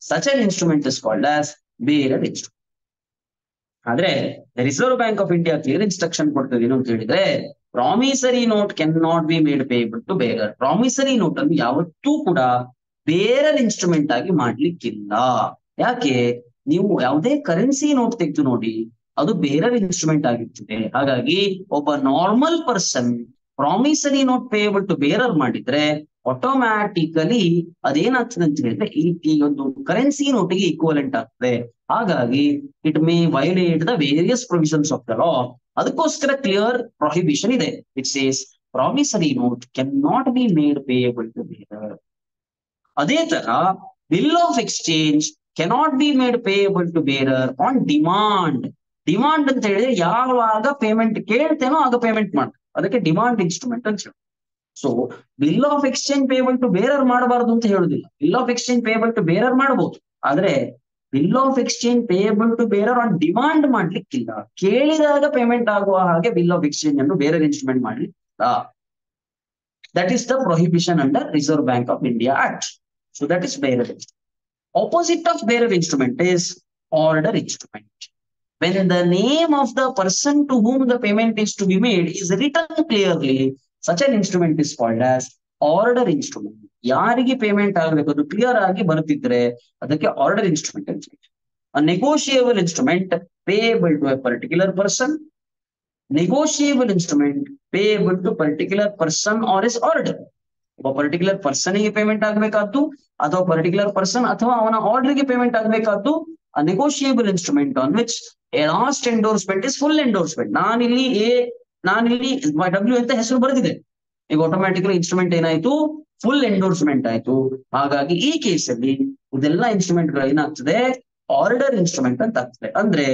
Such an instrument is called as bearer instrument. ಆದ್ರೆ Reserve bank of India clear instruction ಕೊಡ್ತದೆ ಏನು ಅಂತ ಹೇಳಿದ್ರೆ, promissory note can not be made payable to bearer. Promissory note ಅನ್ನು ಯಾವತ್ತೂ ಕೂಡ ಬೇರರ್ ಇನ್ಸ್ಟ್ರೂಮೆಂಟ್ ಆಗಿ ಮಾಡ್ಲಿಕ್ಕಿಲ್ಲ. ಯಾಕೆ? ನೀವು ಯಾವುದೇ ಕರೆನ್ಸಿ ನೋಟ್ ತೆಗೆದು ನೋಡಿ, ಅದು ಬೇರರ್ ಇನ್ಸ್ಟ್ರೂಮೆಂಟ್ ಆಗಿರ್ತದೆ. ಹಾಗಾಗಿ ಒಬ್ಬ normal person promissory note payable to bearer ಮಾಡಿದ್ರೆ ಆಟೋಮ್ಯಾಟಿಕಲಿ ಅದೇನಾಗ್ತದೆ ಅಂತ ಹೇಳಿದ್ರೆ ಈ ಒಂದು ಕರೆನ್ಸಿ ನೋಟಿಗೆ ಈಕ್ವಲೆಂಟ್ ಆಗ್ತದೆ. ಹಾಗಾಗಿ it may violate the various provisions of the law. ಅದಕ್ಕೋಸ್ಕರ ಕ್ಲಿಯರ್ ಪ್ರೊಹಿಬಿಷನ್ ಇದೆ. It says promissory note can not be made payable to bearer. ಅದೇ ತರ bill of exchange cannot be made payable to bearer on demand. Demand ಅಂತ ಹೇಳಿದ್ರೆ ಯಾವಾಗ payment ಕೇಳ್ತೇನೋ ಆಗ payment ಮಾಡ್ತಾರೆ, ಅದಕ್ಕೆ ಡಿಮಾಂಡ್ ಇನ್ಸ್ಟ್ರೂಮೆಂಟ್ ಅಂತ ಹೇಳಿ. So bill of exchange payable to bearer ಮಾಡಬಾರದು ಅಂತ ಹೇಳುದಿಲ್ಲ. Bill of exchange payable to bearer ಮಾಡಬಹುದು, ಆದ್ರೆ bill of exchange payable to bearer on demand ಮಾಡ್ಲಿಕ್ಕಿಲ್ಲ. ಕೇಳಿದಾಗ ಪೇಮೆಂಟ್ ಆಗುವ ಹಾಗೆ ಬಿಲ್ ಆಫ್ ಎಕ್ಸ್ಚೇಂಜ್ ಅನ್ನು ಬೇರರ್ ಇನ್ಸ್ಟ್ರೂಮೆಂಟ್ ಮಾಡ್ಲಿಕ್ಕಿಲ್ಲ. That is the prohibition under Reserve bank of India act. So that is bearer instrument. Opposite of bearer instrument is order instrument. When the name of the person to whom the payment is to be made is written clearly, such an instrument is called as order instrument. ಯಾರಿಗೆ payment ಆಗಬೇಕು ಅದು clear ಆಗಿ ಬರುತ್ತಿದ್ರೆ ಅದಕ್ಕೆ order instrument ಅಂತ ಹೇಳಿ. A negotiable instrument payable to a particular person. Negotiable instrument payable to particular person or his order. ಒಬ್ಬ particular ಪರ್ಸನ್ಗೆ payment ಆಗ್ಬೇಕಾದ್ದು ಅಥವಾ particular person ಅಥವಾ ಅವನ ಆರ್ಡರ್ಗೆ ಪೇಮೆಂಟ್ ಆಗ್ಬೇಕಾದ್ದು. ಆ negotiable instrument on which last endorsement is full endorsement. ನಾನಿಲ್ಲಿ W ಅಂತ ಹೆಸರು ಬರೆದಿದೆ, ಈಗ ಆಟೋಮ್ಯಾಟಿಕಲಿ ಇನ್ಸ್ಟ್ರೂಮೆಂಟ್ ಏನಾಯ್ತು? ಫುಲ್ ಎಂಡೋರ್ಸ್ಮೆಂಟ್ ಆಯ್ತು. ಹಾಗಾಗಿ ಈ ಕೇಸಲ್ಲಿ ಇದೆಲ್ಲ ಇನ್ಸ್ಟ್ರೂಮೆಂಟ್ ಗಳು ಏನಾಗ್ತದೆ? ಆರ್ಡರ್ ಇನ್ಸ್ಟ್ರೂಮೆಂಟ್ ಅಂತ ಆಗ್ತದೆ. ಅಂದ್ರೆ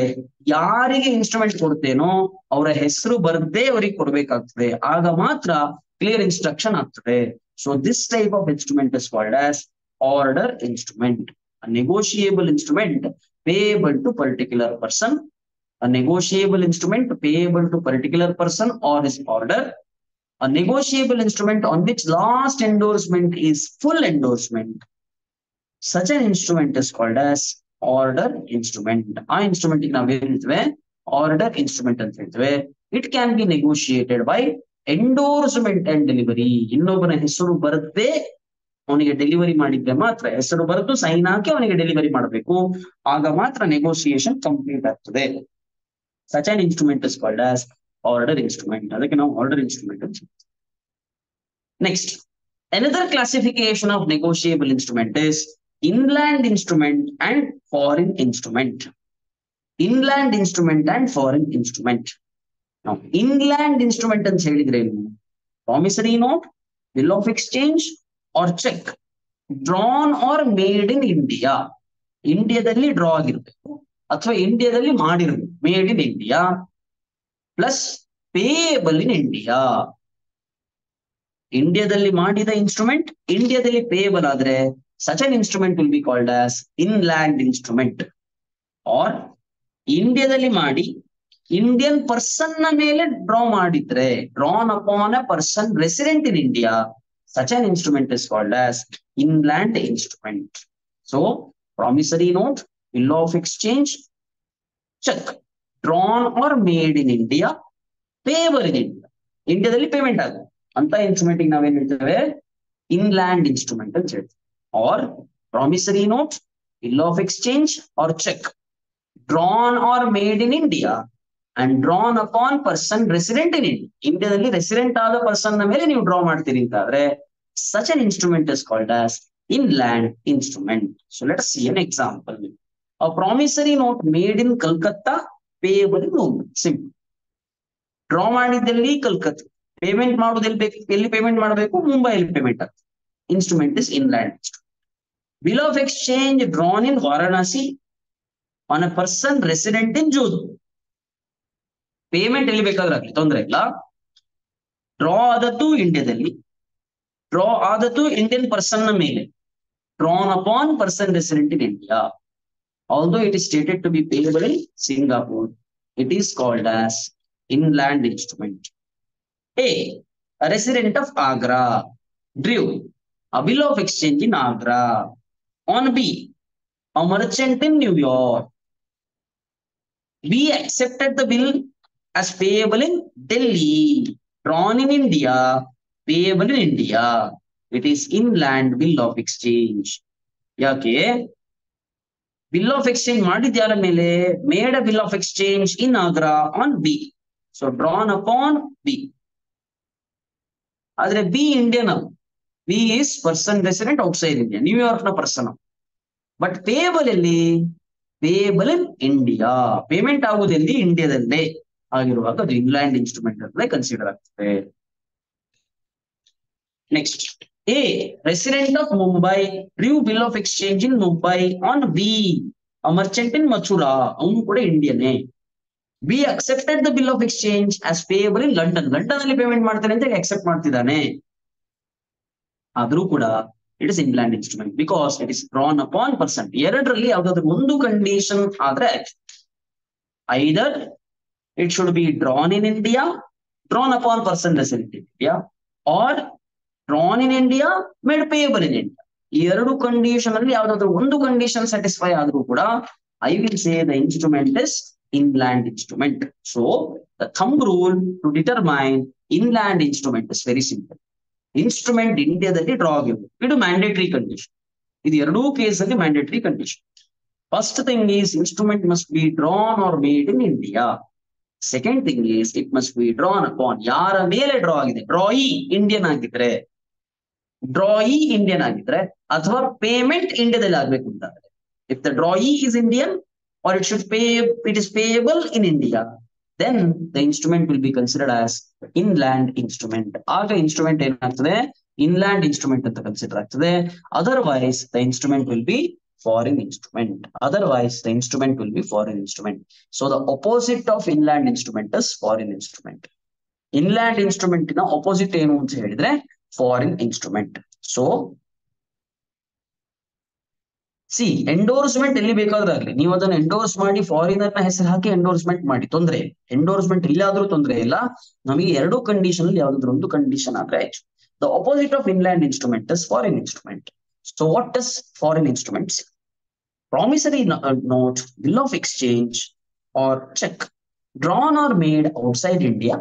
ಯಾರಿಗೆ ಇನ್ಸ್ಟ್ರೂಮೆಂಟ್ ಕೊಡ್ತೇನೋ ಅವರ ಹೆಸರು ಬರದೇ ಅವರಿಗೆ ಕೊಡ್ಬೇಕಾಗ್ತದೆ, ಆಗ ಮಾತ್ರ ಕ್ಲಿಯರ್ ಇನ್ಸ್ಟ್ರಕ್ಷನ್ ಆಗ್ತದೆ. So this type of instrument is called as order instrument. A negotiable instrument payable to particular person. A negotiable instrument payable to particular person or his order. A negotiable instrument on which last endorsement is full endorsement. Such an instrument is called as order instrument. ಆ instrument ನಾವು ಹೇಳ್ತೇವೆ order instrument ಅಂತ ಹೇಳ್ತೇವೆ. It can be negotiated by endorsement and delivery. ಇನ್ನೊಬ್ಬನ ಹೆಸರು ಬರದೆ ಅವನಿಗೆ delivery ಮಾಡಿದ್ರೆ ಮಾತ್ರ, ಹೆಸರು ಬರೆದು ಸೈನ್ ಹಾಕಿ ಅವನಿಗೆ ಡೆಲಿವರಿ ಮಾಡಬೇಕು, ಆಗ ಮಾತ್ರ ನೆಗೋಸಿಯೇಷನ್ ಕಂಪ್ಲೀಟ್ ಆಗ್ತದೆ. Such on instrument is called as order instrument. ಅದಕ್ಕೆ ನಾವು ಆರ್ಡರ್ ಇನ್ಸ್ಟ್ರೂಮೆಂಟ್ ಅಂತ. Next, another classification of negotiable instrument is inland instrument and foreign instrument. Inland instrument and foreign instrument. Now, inland instrument ಅಂತ ಹೇಳಿದ್ರೆ ಏನು? Promissory note, bill of exchange or cheque drawn or made in India. ಇಂಡಿಯಾದಲ್ಲಿ draw ಆಗಿರ್ಬೇಕು ಅಥವಾ ಇಂಡಿಯಾದಲ್ಲಿ ಮಾಡಿರ್ಬೇಕು, made in India plus payable in India. ಇಂಡಿಯಾದಲ್ಲಿ ಮಾಡಿದ ಇನ್ಸ್ಟ್ರೂಮೆಂಟ್ ಇಂಡಿಯಾದಲ್ಲಿ ಪೇಯಬಲ್ ಆದ್ರೆ such an instrument will be called as inland instrument. Or ಇಂಡಿಯಾದಲ್ಲಿ ಮಾಡಿ ಇಂಡಿಯನ್ ಪರ್ಸನ್ ನ ಮೇಲೆ ಡ್ರಾ ಮಾಡಿದ್ರೆ, drawn upon a person resident in India, such an instrument is called as inland instrument. So promissory note, bill of exchange, cheque drawn or made in India, payable in India, ಇಂಡಿಯಾದಲ್ಲಿ payment ಆಗುತ್ತೆ ಅಂತ instrument ನಾವೇನ್ ಹೇಳ್ತೇವೆ? Inland instrument ಅಂತ ಹೇಳ್ತೇವೆ. Or promissory note, bill of exchange or cheque drawn or made in India and drawn upon person resident in India. ಇಂಡಿಯಾದಲ್ಲಿ resident ಆದ person ನ ಮೇಲೆ ನೀವು ಡ್ರಾ ಮಾಡ್ತೀರಿ ಅಂತಾದ್ರೆ such an instrument is called as inland instrument. So let us see an example. A promissory note made in Calcutta, payable in Mumbai. Simple. Draw ಮಾಡಿದ್ದಲ್ಲಿ Calcutta, payment ಮಾಡೋದು ಎಲ್ಲಿ ಪೇಮೆಂಟ್ ಮಾಡಬೇಕು, ಮುಂಬೈಯಲ್ಲಿ ಪೇಮೆಂಟ್ ಆಗ್ತದೆ. Instrument is inland. Bill of exchange drawn in Varanasi on a person resident in Jodhpur. Payment ಎಲ್ಲಿ ಬೇಕಾದ್ರೆ ಆಗಲಿ, ತೊಂದರೆ ಇಲ್ಲ. ಡ್ರಾ ಆದದ್ದು ಇಂಡಿಯಾದಲ್ಲಿ, ಡ್ರಾ ಆದದ್ದು ಇಂಡಿಯನ್ ಪರ್ಸನ್ ನ ಮೇಲೆ, drawn upon person resident in India. Although it is stated to be payable in Singapore, it is called as inland instrument. A resident of Agra drew a bill of exchange in Agra. On B, a merchant in New York. B accepted the bill as payable in Delhi, drawn in India, payable in India. It is inland bill of exchange. ಯಾಕೆ bill of exchange ಮಾಡಿದ್ಯಾರ ಮೇಲೆ, made a bill of exchange in Agra on B, so drawn upon B. ಆದ್ರೆ B Indian, B is person resident outside India, New York ನ person. But payable ಎಲ್ಲಿ, payable in India, payment ಆಗುವುದೆಲ್ಲಿ, ಇಂಡಿಯಾದಲ್ಲೇ ಆಗಿರುವಾಗ ಅದು inland instrument ಅಂತ ಕನ್ಸಿಡರ್ ಆಗ್ತದೆ. Next, A resident of Mumbai drew bill of exchange in Mumbai on B, a merchant in Mathura, ಅವನು ಕೂಡ ಇಂಡಿಯನ್ನೇ. B accepted the bill of exchange as payable in London, London ಅಲ್ಲಿ payment ಮಾಡ್ತಾನೆ ಅಂತ accept ಮಾಡ್ತಿದ್ದಾನೆ. ಆದ್ರೂ ಕೂಡ it is inland instrument because it is drawn upon person. ಎರಡರಲ್ಲಿ ಯಾವ್ದಾದ್ರು ಒಂದು ಕಂಡೀಷನ್ ಆದ್ರೆ, either it should be drawn in India, drawn upon person resident in India, or drawn in India, made payable in India. ಈ ಎರಡು condition ಅಲ್ಲಿ ಯಾವ್ದಾದ್ರು ಒಂದು condition satisfy ಆದ್ರೂ ಕೂಡ I will say the instrument is inland instrument. So the thumb rule to determine inland instrument is very simple. Instrument ಇಂಡಿಯಾದಲ್ಲಿ draw ಆಗಿರ್ಬೇಕು, ಇದು ಮ್ಯಾಂಡೇಟರಿ ಕಂಡೀಷನ್. ಇದು ಎರಡೂ ಕೇಸ್ ಅಲ್ಲಿ mandatory condition. First thing is instrument must be drawn or made in India. Second thing is it must be drawn upon, ಯಾರ ಮೇಲೆ draw ಆಗಿದೆ, ಡ್ರಾಯಿ Indian ಆಗಿದ್ರೆ, ಡ್ರಾಯಿ ಇಂಡಿಯನ್ ಆಗಿದ್ರೆ ಅಥವಾ ಪೇಮೆಂಟ್ ಇಂಡಿಯಾದಲ್ಲಿ ಆಗ್ಬೇಕು ಅಂತ. If the drawee is Indian or it is payable in India, then the instrument will be considered as inland instrument. ಆಗ ಇನ್ಸ್ಟ್ರೂಮೆಂಟ್ ಏನಾಗ್ತದೆ, ಇನ್ಲ್ಯಾಂಡ್ ಇನ್ಸ್ಟ್ರೂಮೆಂಟ್ ಅಂತ ಕನ್ಸಿಡರ್ ಆಗ್ತದೆ. Otherwise the instrument will be foreign instrument. Otherwise, the instrument will be foreign instrument. So the opposite of inland instrument is foreign instrument. Inland instrument ನ opposite ಏನು ಅಂತ ಹೇಳಿದ್ರೆ foreign instrument. So C endorsement ಎಲ್ಲಿ ಬೇಕಾದ್ರೂ ಆಗ್ಲಿ, ನೀವು ಅದನ್ನ endorse ಮಾಡಿ ಫಾರಿನರ್ ನ ಹೆಸರು ಹಾಕಿ ಎಂಡೋರ್ಸ್ಮೆಂಟ್ ಮಾಡಿ, ತೊಂದ್ರೆ. ಎಂಡೋರ್ಸ್ಮೆಂಟ್ ಇಲ್ಲಾದ್ರೂ ತೊಂದ್ರೆ ಇಲ್ಲ, ನಮಗೆ ಎರಡು ಕಂಡೀಷನ್ ಅಲ್ಲಿ ಯಾವ್ದಾದ್ರು ಒಂದು ಕಂಡೀಷನ್ ಆದ್ರೆ ಆಯ್ತು. The opposite of inland instrument is foreign instrument. So what is foreign instruments? Promissory note, bill of exchange, or check drawn or made outside India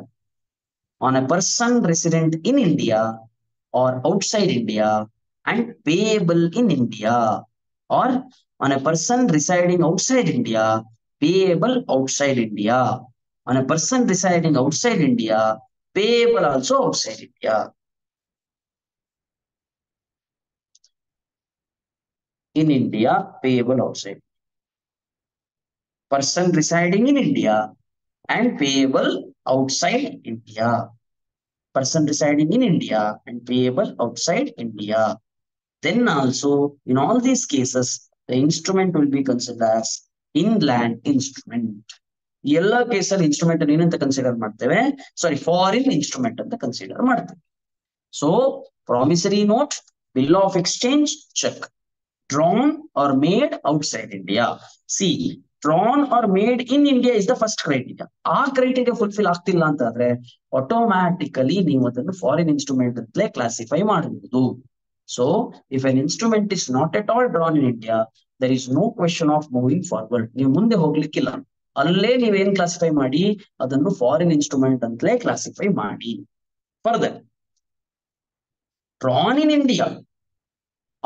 on a person resident in India or outside India and payable in India, or on a person residing outside India, payable outside India, on a person residing outside India, payable also outside India. In India, payable outside. Person residing in India and payable outside India. Person residing in India and payable outside India. Then also, in all these cases, the instrument will be considered as inland instrument. ಎಲ್ಲ ಕೇಸಲ್ಲಿ instrument ಏನಂತ consider ಮಾಡ್ತೇವೆ, sorry foreign instrument ಅಂತ consider ಮಾಡ್ತೇವೆ. So promissory note, bill of exchange, cheque. Drawn or made outside India. See, drawn or made in India is the first criteria. ಆ criteria fulfil ಆಗ್ತಿಲ್ಲ ಅಂತಂದ್ರೆ automatically ನೀವು ಅದನ್ನು foreign instrument ಅಂತಲೇ classify ಮಾಡಬಹುದು. So if an instrument is not at all drawn in India, there is no question of moving forward. ನೀವು ಮುಂದೆ ಹೋಗ್ಲಿಕ್ಕಿಲ್ಲ, ಅಲ್ಲೇ ನೀವೇನ್ ಕ್ಲಾಸಿಫೈ ಮಾಡಿ ಅದನ್ನು ಫಾರಿನ್ ಇನ್ಸ್ಟ್ರೂಮೆಂಟ್ ಅಂತಲೇ ಕ್ಲಾಸಿಫೈ ಮಾಡಿ. ಫರ್ದರ್, ಡ್ರಾನ್ ಇನ್ ಇಂಡಿಯಾ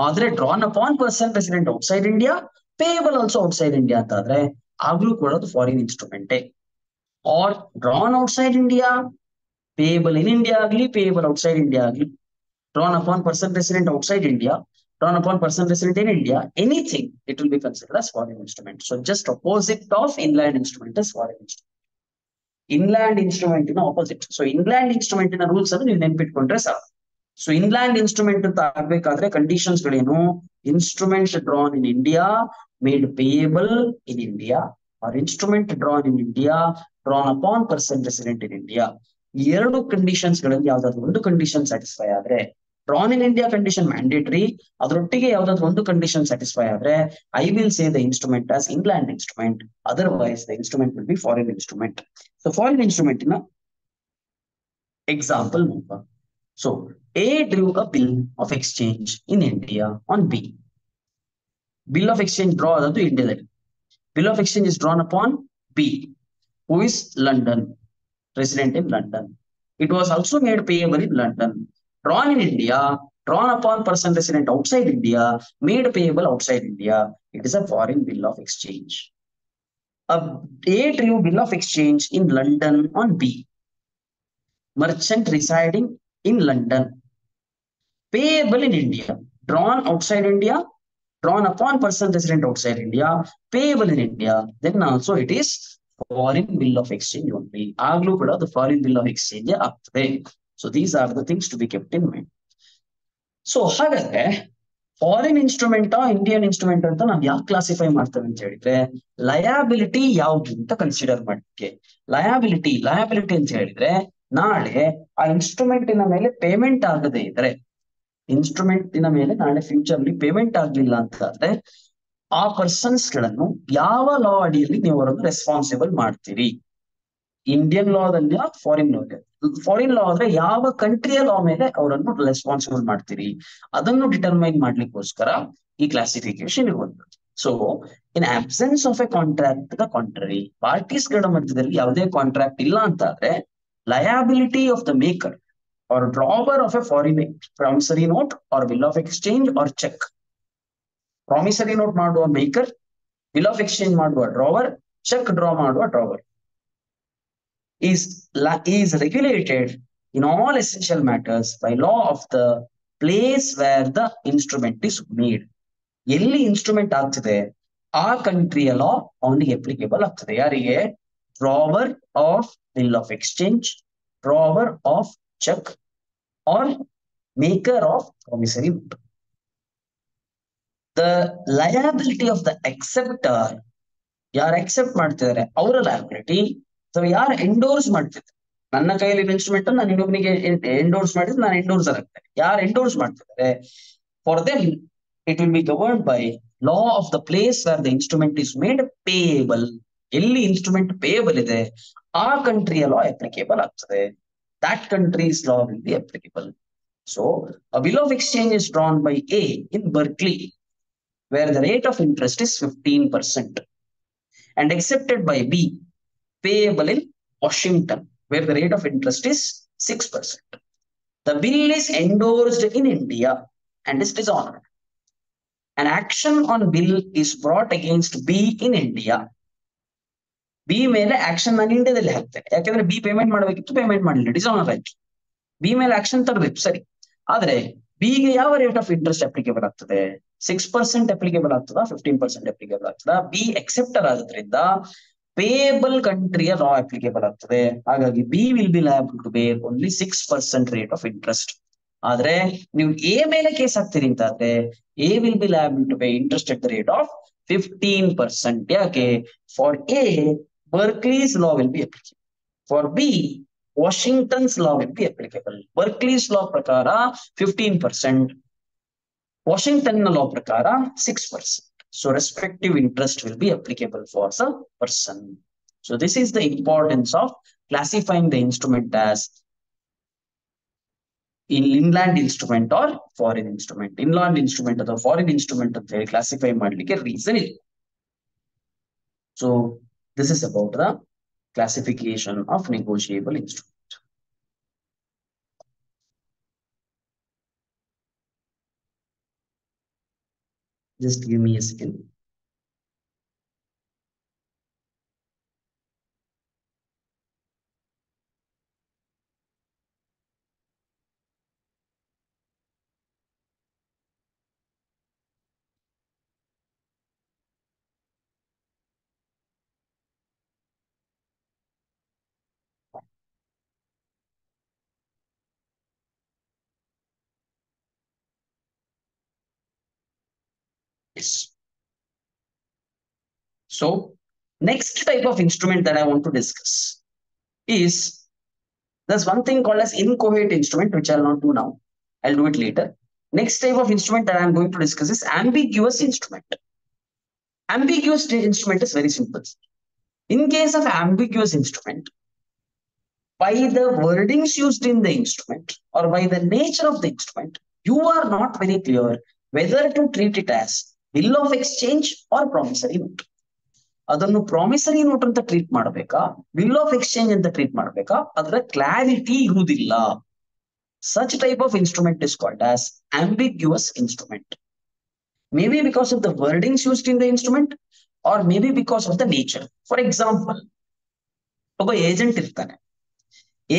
ಆದ್ರೆ drawn upon person resident outside India, payable also outside India ಅಂತ ಆದ್ರೆ ಆಗ್ಲೂ ಕೂಡ ಅದು ಫಾರಿನ್ ಇನ್ಸ್ಟ್ರೂಮೆಂಟೇ. R drawn outside India, payable in India ಆಗ್ಲಿ, ಪೇಯಬಲ್ ಔಟ್ಸೈಡ್ ಇಂಡಿಯಾ ಆಗ್ಲಿ, drawn upon person resident outside India, drawn upon person resident in India, anything, it will be considered as foreign instrument. So just opposite of inland instrument is foreign instrument. Inland instrument opposite. So inland instrument rules ಅನ್ನು ನೀವು ನೆನ್ಪಿಟ್ಕೊಂಡ್ರೆ ಸಾಕು. So inland instrument ಅಂತ ಆಗ್ಬೇಕಾದ್ರೆ conditions ಗಳೇನು? Instruments drawn in India made payable in India or instrument drawn in India drawn upon person resident in India. ಈ ಎರಡು conditions ಗಳಲ್ಲಿ ಯಾವ್ದಾದ್ರು ಒಂದು ಕಂಡೀಷನ್ ಸ್ಯಾಟಿಸ್ಫೈ ಆದ್ರೆ drawn in India condition mandatory, ಅದರೊಟ್ಟಿಗೆ ಯಾವ್ದಾದ್ರು ಒಂದು ಕಂಡೀಷನ್ ಸ್ಯಾಟಿಸ್ಫೈ ಆದ್ರೆ I will say the instrument as inland instrument, otherwise the instrument will be foreign instrument. So foreign instrument ನ ಎಕ್ಸಾಂಪಲ್ ನೋಡುವ. So A drew a bill of exchange in India on B. Bill of exchange draw to India. Bill of exchange is drawn upon B, who is London, resident in London. It was also made payable in London. Drawn in India, drawn upon person resident outside India, made payable outside India. It is a foreign bill of exchange. A drew bill of exchange in London on B. Merchant residing in London, payable in India, drawn outside India, drawn upon person resident outside India, payable in India, then also it is foreign bill of exchange only. Aglu kuda the foreign bill of exchange ಆಗ್ತದೆ. So these are the things to be kept in mind. So ಹಾಗಾದ್ರೆ foreign instrument Indian instrument ಅಂತ ನಾವು ಯಾಕೆ classify ಮಾಡ್ತೇವೆ ಅಂತ ಹೇಳಿದ್ರೆ, liability ಯಾವ್ದು ಅಂತ ಕನ್ಸಿಡರ್ ಮಾಡಲಿಕ್ಕೆ. ಲಯಾಬಿಲಿಟಿ ಅಂತ ಹೇಳಿದ್ರೆ ನಾಳೆ ಆ ಇನ್ಸ್ಟ್ರೂಮೆಂಟಿನ ಮೇಲೆ ಪೇಮೆಂಟ್ ಆಗದೆ ಇದ್ರೆ, ಇನ್ಸ್ಟ್ರೂಮೆಂಟಿನ ಮೇಲೆ ನಾಳೆ ಫ್ಯೂಚರ್ ಅಲ್ಲಿ ಪೇಮೆಂಟ್ ಆಗ್ಲಿಲ್ಲ ಅಂತ ಆದ್ರೆ ಆ ಪರ್ಸನ್ಸ್ ಗಳನ್ನು ಯಾವ ಲಾ ಅಡಿಯಲ್ಲಿ ನೀವು ಅವರನ್ನು ರೆಸ್ಪಾನ್ಸಿಬಲ್ ಮಾಡ್ತೀರಿ? ಇಂಡಿಯನ್ ಲಾದಲ್ಲಿ ಫಾರಿನ್ ಲಾ? ಫಾರಿನ್ ಲಾ ಆದ್ರೆ ಯಾವ ಕಂಟ್ರಿಯ ಲಾ ಮೇಲೆ ಅವರನ್ನು ರೆಸ್ಪಾನ್ಸಿಬಲ್ ಮಾಡ್ತೀರಿ ಅದನ್ನು ಡಿಟರ್ಮೈನ್ ಮಾಡ್ಲಿಕ್ಕೋಸ್ಕರ ಈ ಕ್ಲಾಸಿಫಿಕೇಶನ್ ಇರುವಂತದ್ದು. So in absence of A contract the contrary, parties ಗಳ ಮಧ್ಯದಲ್ಲಿ ಯಾವುದೇ ಕಾಂಟ್ರಾಕ್ಟ್ ಇಲ್ಲ ಅಂತ ಆದ್ರೆ liability of the maker or drawer of a foreign promissory note or bill of exchange or check. Promissory note ಮಾಡುವ maker, bill of exchange ಮಾಡುವ drawer, check draw ಮಾಡುವ drawer is regulated in all essential matters by law of the place where the instrument is made. ಎಲ್ಲಿ instrument ಆಗ್ತಿದೆ ಆ ಕಂಟ್ರಿಯ ಲಾ ಅವನಿಗೆ applicable ಆಗ್ತದೆ. ಯಾರಿಗೆ? Drawer of bill of exchange, drawer of check or maker of promissory note. The liability of the acceptor, ಯಾರು accept ಮಾಡ್ತಿದ್ದಾರೆ ಅವರ liability, ಅಥವಾ ಯಾರು ಎಂಡೋರ್ಸ್ ಮಾಡ್ತಿದ್ದಾರೆ, ನನ್ನ ಕೈಯಲ್ಲಿ ಇನ್ಸ್ಟ್ರೂಮೆಂಟ್ ನಾನು ಇನ್ನೊಬ್ಬನಿಗೆ ಎಂಡೋರ್ಸ್ ಮಾಡಿದ್ರೆ ನಾನು ಎಂಡೋರ್ಸರ್ ಆಗ್ತೇನೆ. ಯಾರು ಎಂಡೋರ್ಸ್ ಮಾಡ್ತಿದ್ದಾರೆ for them it will be governed by law of the place where the instrument is made payable. ಎಲ್ಲಿ ಇನ್ಸ್ಟ್ರೂಮೆಂಟ್ ಪೇಯಬಲ್ ಇದೆ ಆ ಕಂಟ್ರಿಯ ಲಾ ಅಪ್ಲಿಕೇಬಲ್ ಆಗ್ತದೆ. That country's law will be applicable. So a bill of exchange is drawn by A in Berkeley, where the rate of interest is 15%, and accepted by B, payable in Washington, where the rate of interest is 6%. The bill is endorsed in India and is dishonored. An action on bill is brought against B in India. B ಮೇಲೆ action ನಾನು ಇಂಡಿಯಾದಲ್ಲಿ ಹಾಕ್ತೇನೆ, ಯಾಕಂದ್ರೆ B payment ಮಾಡಬೇಕಿತ್ತು, payment ಮಾಡಲಿಲ್ಲ, dishonour ಆಯ್ತು. B ಮೇಲೆ action ತರಬೇಕು ಸರಿ, ಆದ್ರೆ ಬಿಗೆ ಯಾವ ರೇಟ್ ಆಫ್ ಇಂಟ್ರೆಸ್ಟ್ ಅಪ್ಲಿಕೇಬಲ್ ಆಗ್ತದೆ? 6% ಅಪ್ಲಿಕೇಬಲ್ ಆಗ್ತದಾ, 15% ಅಪ್ಲಿಕೇಬಲ್ ಆಗ್ತದಾ? ಬಿ ಎಕ್ಸೆಪ್ಟರ್ ಆದ್ರಿಂದ ಪೇಬಲ್ ಕಂಟ್ರಿಯ ಲಾ ಅಪ್ಲಿಕೇಬಲ್ ಆಗ್ತದೆ. ಹಾಗಾಗಿ B will be liable to bear only 6% rate of interest. ಆದ್ರೆ ನೀವು ಎ ಮೇಲೆ ಕೇಸ್ ಹಾಕ್ತೀರಿ ಅಂತ ಆದ್ರೆ A will be liable to pay interest at the rate of 15%. ಯಾಕೆ? For A Berkeley's law will be applicable. For B, Washington's law will be applicable. Berkeley's law prakara 15%, Washington law prakara 6%. So respective interest will be applicable for the person. So this is the importance of classifying the instrument as inland instrument or foreign instrument. Inland instrument or foreign instrument ಅಂತ ಹೇಳಿ classify ಮಾಡ್ಲಿಕ್ಕೆ reason ಇದೆ. So this is about the classification of negotiable instrument. Just give me a second. Yes. So next type of instrument that I want to discuss is there's one thing called as incoherent instrument, which I'll not do now. I'll do it later. Next type of instrument that I'm going to discuss is ambiguous instrument. Ambiguous instrument is very simple. In case of ambiguous instrument, by the wordings used in the instrument or by the nature of the instrument, you are not very clear whether to treat it as bill of exchange or promissory note. ಅದನ್ನು promissory note ಅಂತ treat ಮಾಡಬೇಕಾ bill of exchange ಅಂತ treat ಮಾಡಬೇಕಾ ಅದರ clarity ಇರುವುದಿಲ್ಲ. Such type of instrument is called as ambiguous instrument. Maybe because of the wordings used in the instrument or maybe because of the nature. For example, ಒಬ್ಬ agent ಇರ್ತಾನೆ.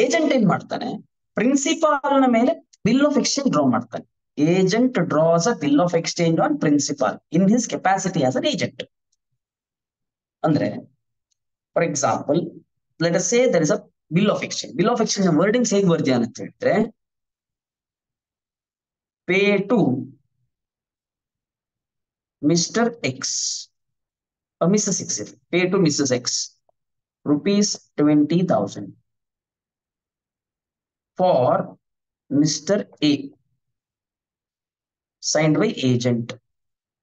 Agent ಏನ್ ಮಾಡ್ತಾನೆ, principal ನ ಮೇಲೆ bill of exchange draw ಮಾಡ್ತಾನೆ. Agent draws a bill of exchange on principal in his capacity as an agent. ಅಂದ್ರೆ for example let us say there is a bill of exchange. Bill of exchange wordings ಹೇಗೆ ಬರ್ತೀಯ ಅಂತ ಹೇಳಿದ್ರೆ, pay to mister X missus X, pay to missus X rupees 20,000 for Mr. A, signed by agent.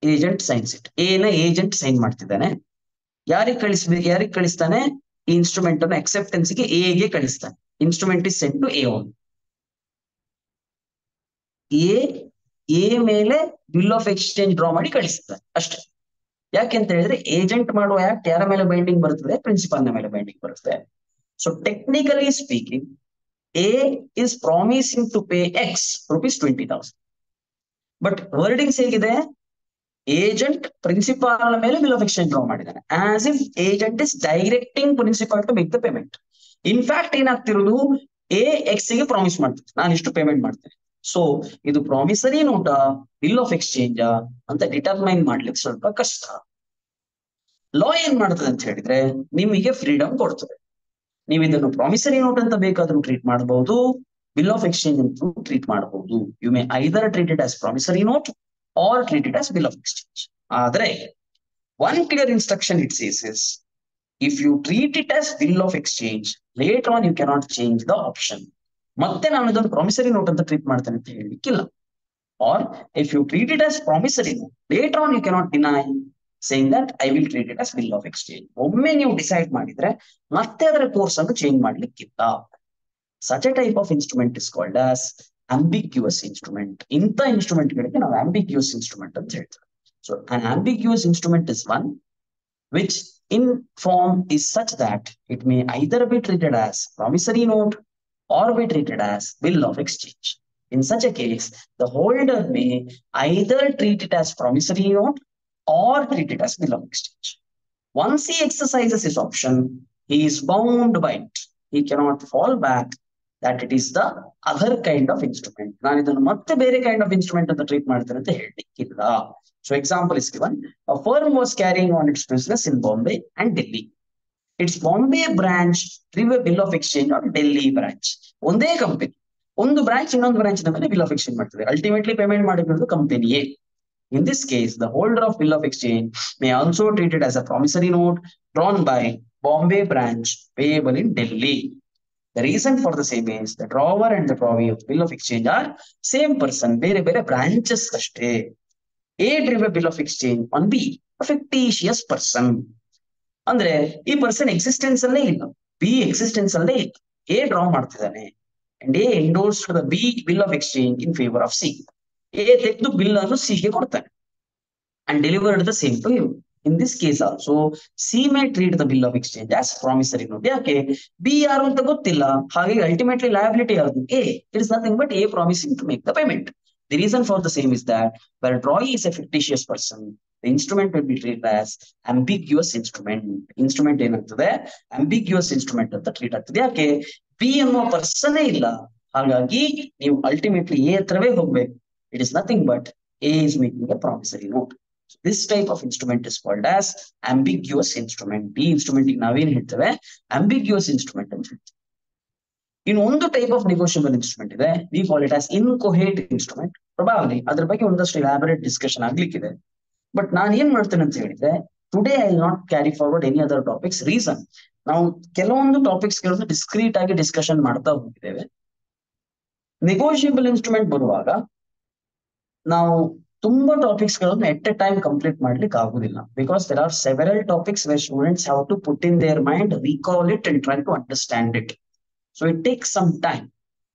Agent signs it. A ನ agent sign ಮಾಡ್ತಿದ್ದಾನೆ. ಯಾರಿಗೆ ಕಳಿಸ್ತಾನೆ? ಈ instrument ಅನ್ನು ಅಕ್ಸೆಪ್ಟೆನ್ಸ್ ಗೆ ಎ ಗೆ ಕಳಿಸ್ತಾನೆ. Instrument is sent to A own. A ಮೇಲೆ ಬಿಲ್ ಆಫ್ ಎಕ್ಸ್ಚೇಂಜ್ ಡ್ರಾ ಮಾಡಿ ಕಳಿಸ್ತಾನೆ ಅಷ್ಟೇ. ಯಾಕೆಂತ ಹೇಳಿದ್ರೆ ಏಜೆಂಟ್ ಮಾಡುವ ಆಕ್ಟ್ ಯಾರ ಮೇಲೆ ಬೈಂಡಿಂಗ್ ಬರುತ್ತದೆ? ಪ್ರಿನ್ಸಿಪಾಲ್ ನ ಮೇಲೆ ಬೈಂಡಿಂಗ್ ಬರುತ್ತೆ. So technically speaking, A is promising to pay X rupees 20,000. But wordings ಹೇಗಿದೆ? ಏಜೆಂಟ್ ಪ್ರಿನ್ಸಿಪಾಲ್ ಮೇಲೆ ಬಿಲ್ ಆಫ್ ಎಕ್ಸ್ಚೇಂಜ್ ಡ್ರಾ ಮಾಡಿದ್ದಾನೆ, as if agent is directing principal to make the payment. In fact ಏನಾಗ್ತಿರೋದು, A X ಗೆ promise ಮಾಡ್ತೀನಿ ನಾನು ಇಷ್ಟು payment ಮಾಡ್ತೇನೆ. ಸೊ ಇದು ಪ್ರಾಮಿಸರಿ ನೋಟಾ ಬಿಲ್ ಆಫ್ ಎಕ್ಸ್ಚೇಂಜ್ ಅಂತ ಡಿಟರ್ಮೈನ್ ಮಾಡ್ಲಿಕ್ಕೆ ಸ್ವಲ್ಪ ಕಷ್ಟ. ಲಾ ಏನ್ ಮಾಡ್ತದೆ ಅಂತ ಹೇಳಿದ್ರೆ ನಿಮಗೆ ಫ್ರೀಡಮ್ ಕೊಡ್ತದೆ. ನೀವು ಇದನ್ನು ಪ್ರಾಮಿಸರಿ ನೋಟ್ ಅಂತ ಬೇಕಾದ್ರೂ ಟ್ರೀಟ್ ಮಾಡಬಹುದು, ಬಿಲ್ ಆಫ್ ಎಕ್ಸ್ಚೇಂಜ್ ಅಂತ ಟ್ರೀಟ್ ಮಾಡಬಹುದು. You may either treat it as promissory note or treat it as bill of exchange. ಆದ್ರೆ one clear instruction it says is, if you treat it as bill of exchange later on you cannot change the option. ಮತ್ತೆ ನಾನು ಇದನ್ನು promissory note ಅಂತ treat ಮಾಡ್ತೇನೆ ಅಂತ ಹೇಳಲಿಕ್ಕಿಲ್ಲ. Or if you treat it as promissory note later on you cannot deny saying that I will treat it as bill of exchange. ಒಮ್ಮೆ ನೀವು decide ಮಾಡಿದ್ರೆ ಮತ್ತೆ ಅದರ ಕೋರ್ಸ್ ಅನ್ನು change ಮಾಡ್ಲಿಕ್ಕಿಲ್ಲ. Such a type of instrument is called as ambiguous instrument. ಇಂಥ instrument ಗಳಿಗೆ ನಾವು ambiguous instrument ಅಂತ ಹೇಳ್ತೇವೆ. So an ambiguous instrument is one which in form is such that it may either be treated as promissory note or be treated as bill of exchange. In such a case, the holder may either treat it as promissory note or treat it as bill of exchange. Once he exercises his option, he is bound by it. He cannot fall back that it is the other kind of instrument. ನಾನು ಇದನ್ನು ಮತ್ತೆ ಬೇರೆ kind of instrument ಅಂತ treat ಮಾಡ್ತೇನೆ ಅಂತ ಹೇಳಲಿಕ್ಕಿಲ್ಲ. So example is given. A firm was carrying on its business in Bombay and Delhi. Its Bombay branch drew a bill of exchange on Delhi branch. ಒಂದೇ company ಒಂದು branch ಇನ್ನೊಂದು branch ಮೇಲೆ bill of exchange ಮಾಡ್ತದೆ. Ultimately payment ಮಾಡಿರೋದು ಕಂಪನಿಯೇ. In this case, the holder of bill of exchange may also treat it as a promissory note drawn by Bombay branch payable in Delhi. The reason for the same is the drawer and the drawee of bill of exchange are same person, ಬೇರೆ branches ಅಷ್ಟೇ. A drew a bill of exchange on B, a fictitious person. ಅಂದ್ರೆ ಈ person existence ಅಲ್ಲೇ ಇಲ್ಲ, B existence ಅಲ್ಲೇ ಇಲ್ಲ. A draw ಮಾಡ್ತಿದ್ದಾನೆ and A endorsed the B bill of exchange in favour of C. A ತೆಗೆದು bill ಅನ್ನು C ಗೆ ಕೊಡ್ತಾನೆ and delivered the same to you. In this case also, C may treat the bill of exchange as promissory note. ಯಾಕೆ? B ಯಾರು ಅಂತ ಗೊತ್ತಿಲ್ಲ, ಹಾಗಾಗಿ ultimately liability ಯಾವುದು? A. It is nothing but A promising to make the payment. The reason for the same is that where drawee is a fictitious person, the instrument will be treated as ambiguous instrument. Instrument ಏನಾಗ್ತದೆ? ambiguous instrument ಅಂತ treat ಆಗ್ತದೆ. ಯಾಕೆ? B ಅನ್ನೋ person ಇಲ್ಲ, ಹಾಗಾಗಿ ನೀವು ultimately A ಹತ್ರವೇ ಹೋಗ್ಬೇಕು. It is nothing but A is making a promissory note. So this type of instrument is called as ambiguous instrument. ಈ ಇನ್ಸ್ಟ್ರೂಮೆಂಟ್ ನಾವೇನ್ ಹೇಳ್ತೇವೆ? ambiguous instrument ಅಂತ ಹೇಳ್ತೇವೆ. ಇನ್ನು ಒಂದು ಟೈಪ್ ಆಫ್ ನೆಗೋಷಿಯಬಲ್ ಇನ್ಸ್ಟ್ರೂಮೆಂಟ್ ಇದೆ, we call it as incoherent instrument. Probably ಅದ್ರ ಬಗ್ಗೆ ಒಂದಷ್ಟು ಎಲಾಬರೇಟ್ ಡಿಸ್ಕಷನ್ ಆಗ್ಲಿಕ್ಕಿದೆ. ಬಟ್ ನಾನು ಏನ್ ಮಾಡ್ತೇನೆ ಅಂತ ಹೇಳಿದ್ರೆ, today I will not carry forward any other topics. Reason, ನಾವು ಕೆಲವೊಂದು ಟಾಪಿಕ್ಸ್ ಗಳನ್ನು ಡಿಸ್ಕ್ರೀಟ್ ಆಗಿ ಡಿಸ್ಕಷನ್ ಮಾಡ್ತಾ ಹೋಗಿದ್ದೇವೆ. ನೆಗೋಷಿಯಬಲ್ ಇನ್ಸ್ಟ್ರೂಮೆಂಟ್ ಬರುವಾಗ ನಾವು ತುಂಬಾ ಟಾಪಿಕ್ಸ್ ಗಳನ್ನು ಎಟ್ ಎ ಟೈಮ್ ಕಂಪ್ಲೀಟ್ ಮಾಡ್ಲಿಕ್ಕೆ ಆಗುದಿಲ್ಲ. Because there are several topics where students have to put in their mind, recall it and try to understand it. So it takes some time.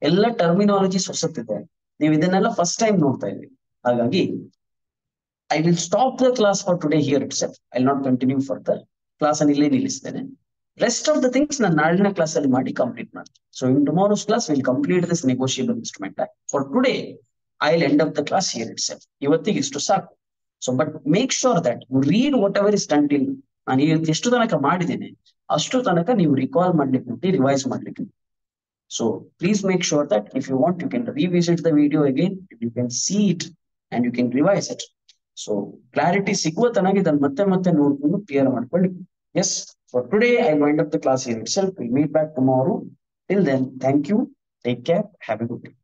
ಎಲ್ಲ terminologies ಹೊಸತಿದೆ, ನೀವು ಇದನ್ನೆಲ್ಲ first time ನೋಡ್ತಾ ಇದ್ದೀವಿ. ಹಾಗಾಗಿ I will stop the class for today here itself. I not continue further. Class ಅನ್ನು ಇಲ್ಲೇ ನಿಲ್ಲಿಸ್ತೇನೆ. ರೆಸ್ಟ್ ಆಫ್ ದ ಥಿಂಗ್ಸ್ ನಾನು ನಾಳಿನ ಕ್ಲಾಸ್ ಅಲ್ಲಿ ಮಾಡಿ ಕಂಪ್ಲೀಟ್ ಮಾಡ್ತೀನಿ. So in tomorrow's class will complete this negotiable instrument. For today I will end up the class here itself. ಇವತ್ತಿಗೆ ಇಷ್ಟು ಸಾಕು. So but make sure that you read whatever is done till. ನಾನು ಎಷ್ಟು ತನಕ ಮಾಡಿದ್ದೇನೆ ಅಷ್ಟು ತನಕ ನೀವು ರಿಕಾಲ್ ಮಾಡ್ಲಿಕ್ಕೆ, ರಿವೈಸ್ ಮಾಡ್ಲಿಕ್ಕೆ. So please make sure that if you want, you can revisit the video again, you can see it and you can revise it. So clarity ಸಿಗುವ ತನಕ ಇದನ್ನು ಮತ್ತೆ ಮತ್ತೆ ನೋಡ್ಕೊಂಡು ಕ್ಲಿಯರ್ ಮಾಡ್ಕೊಳ್ಳಿ. Yes, for today I wind up the class here itself. We'll meet back tomorrow. Till then, thank you, take care, have a good day.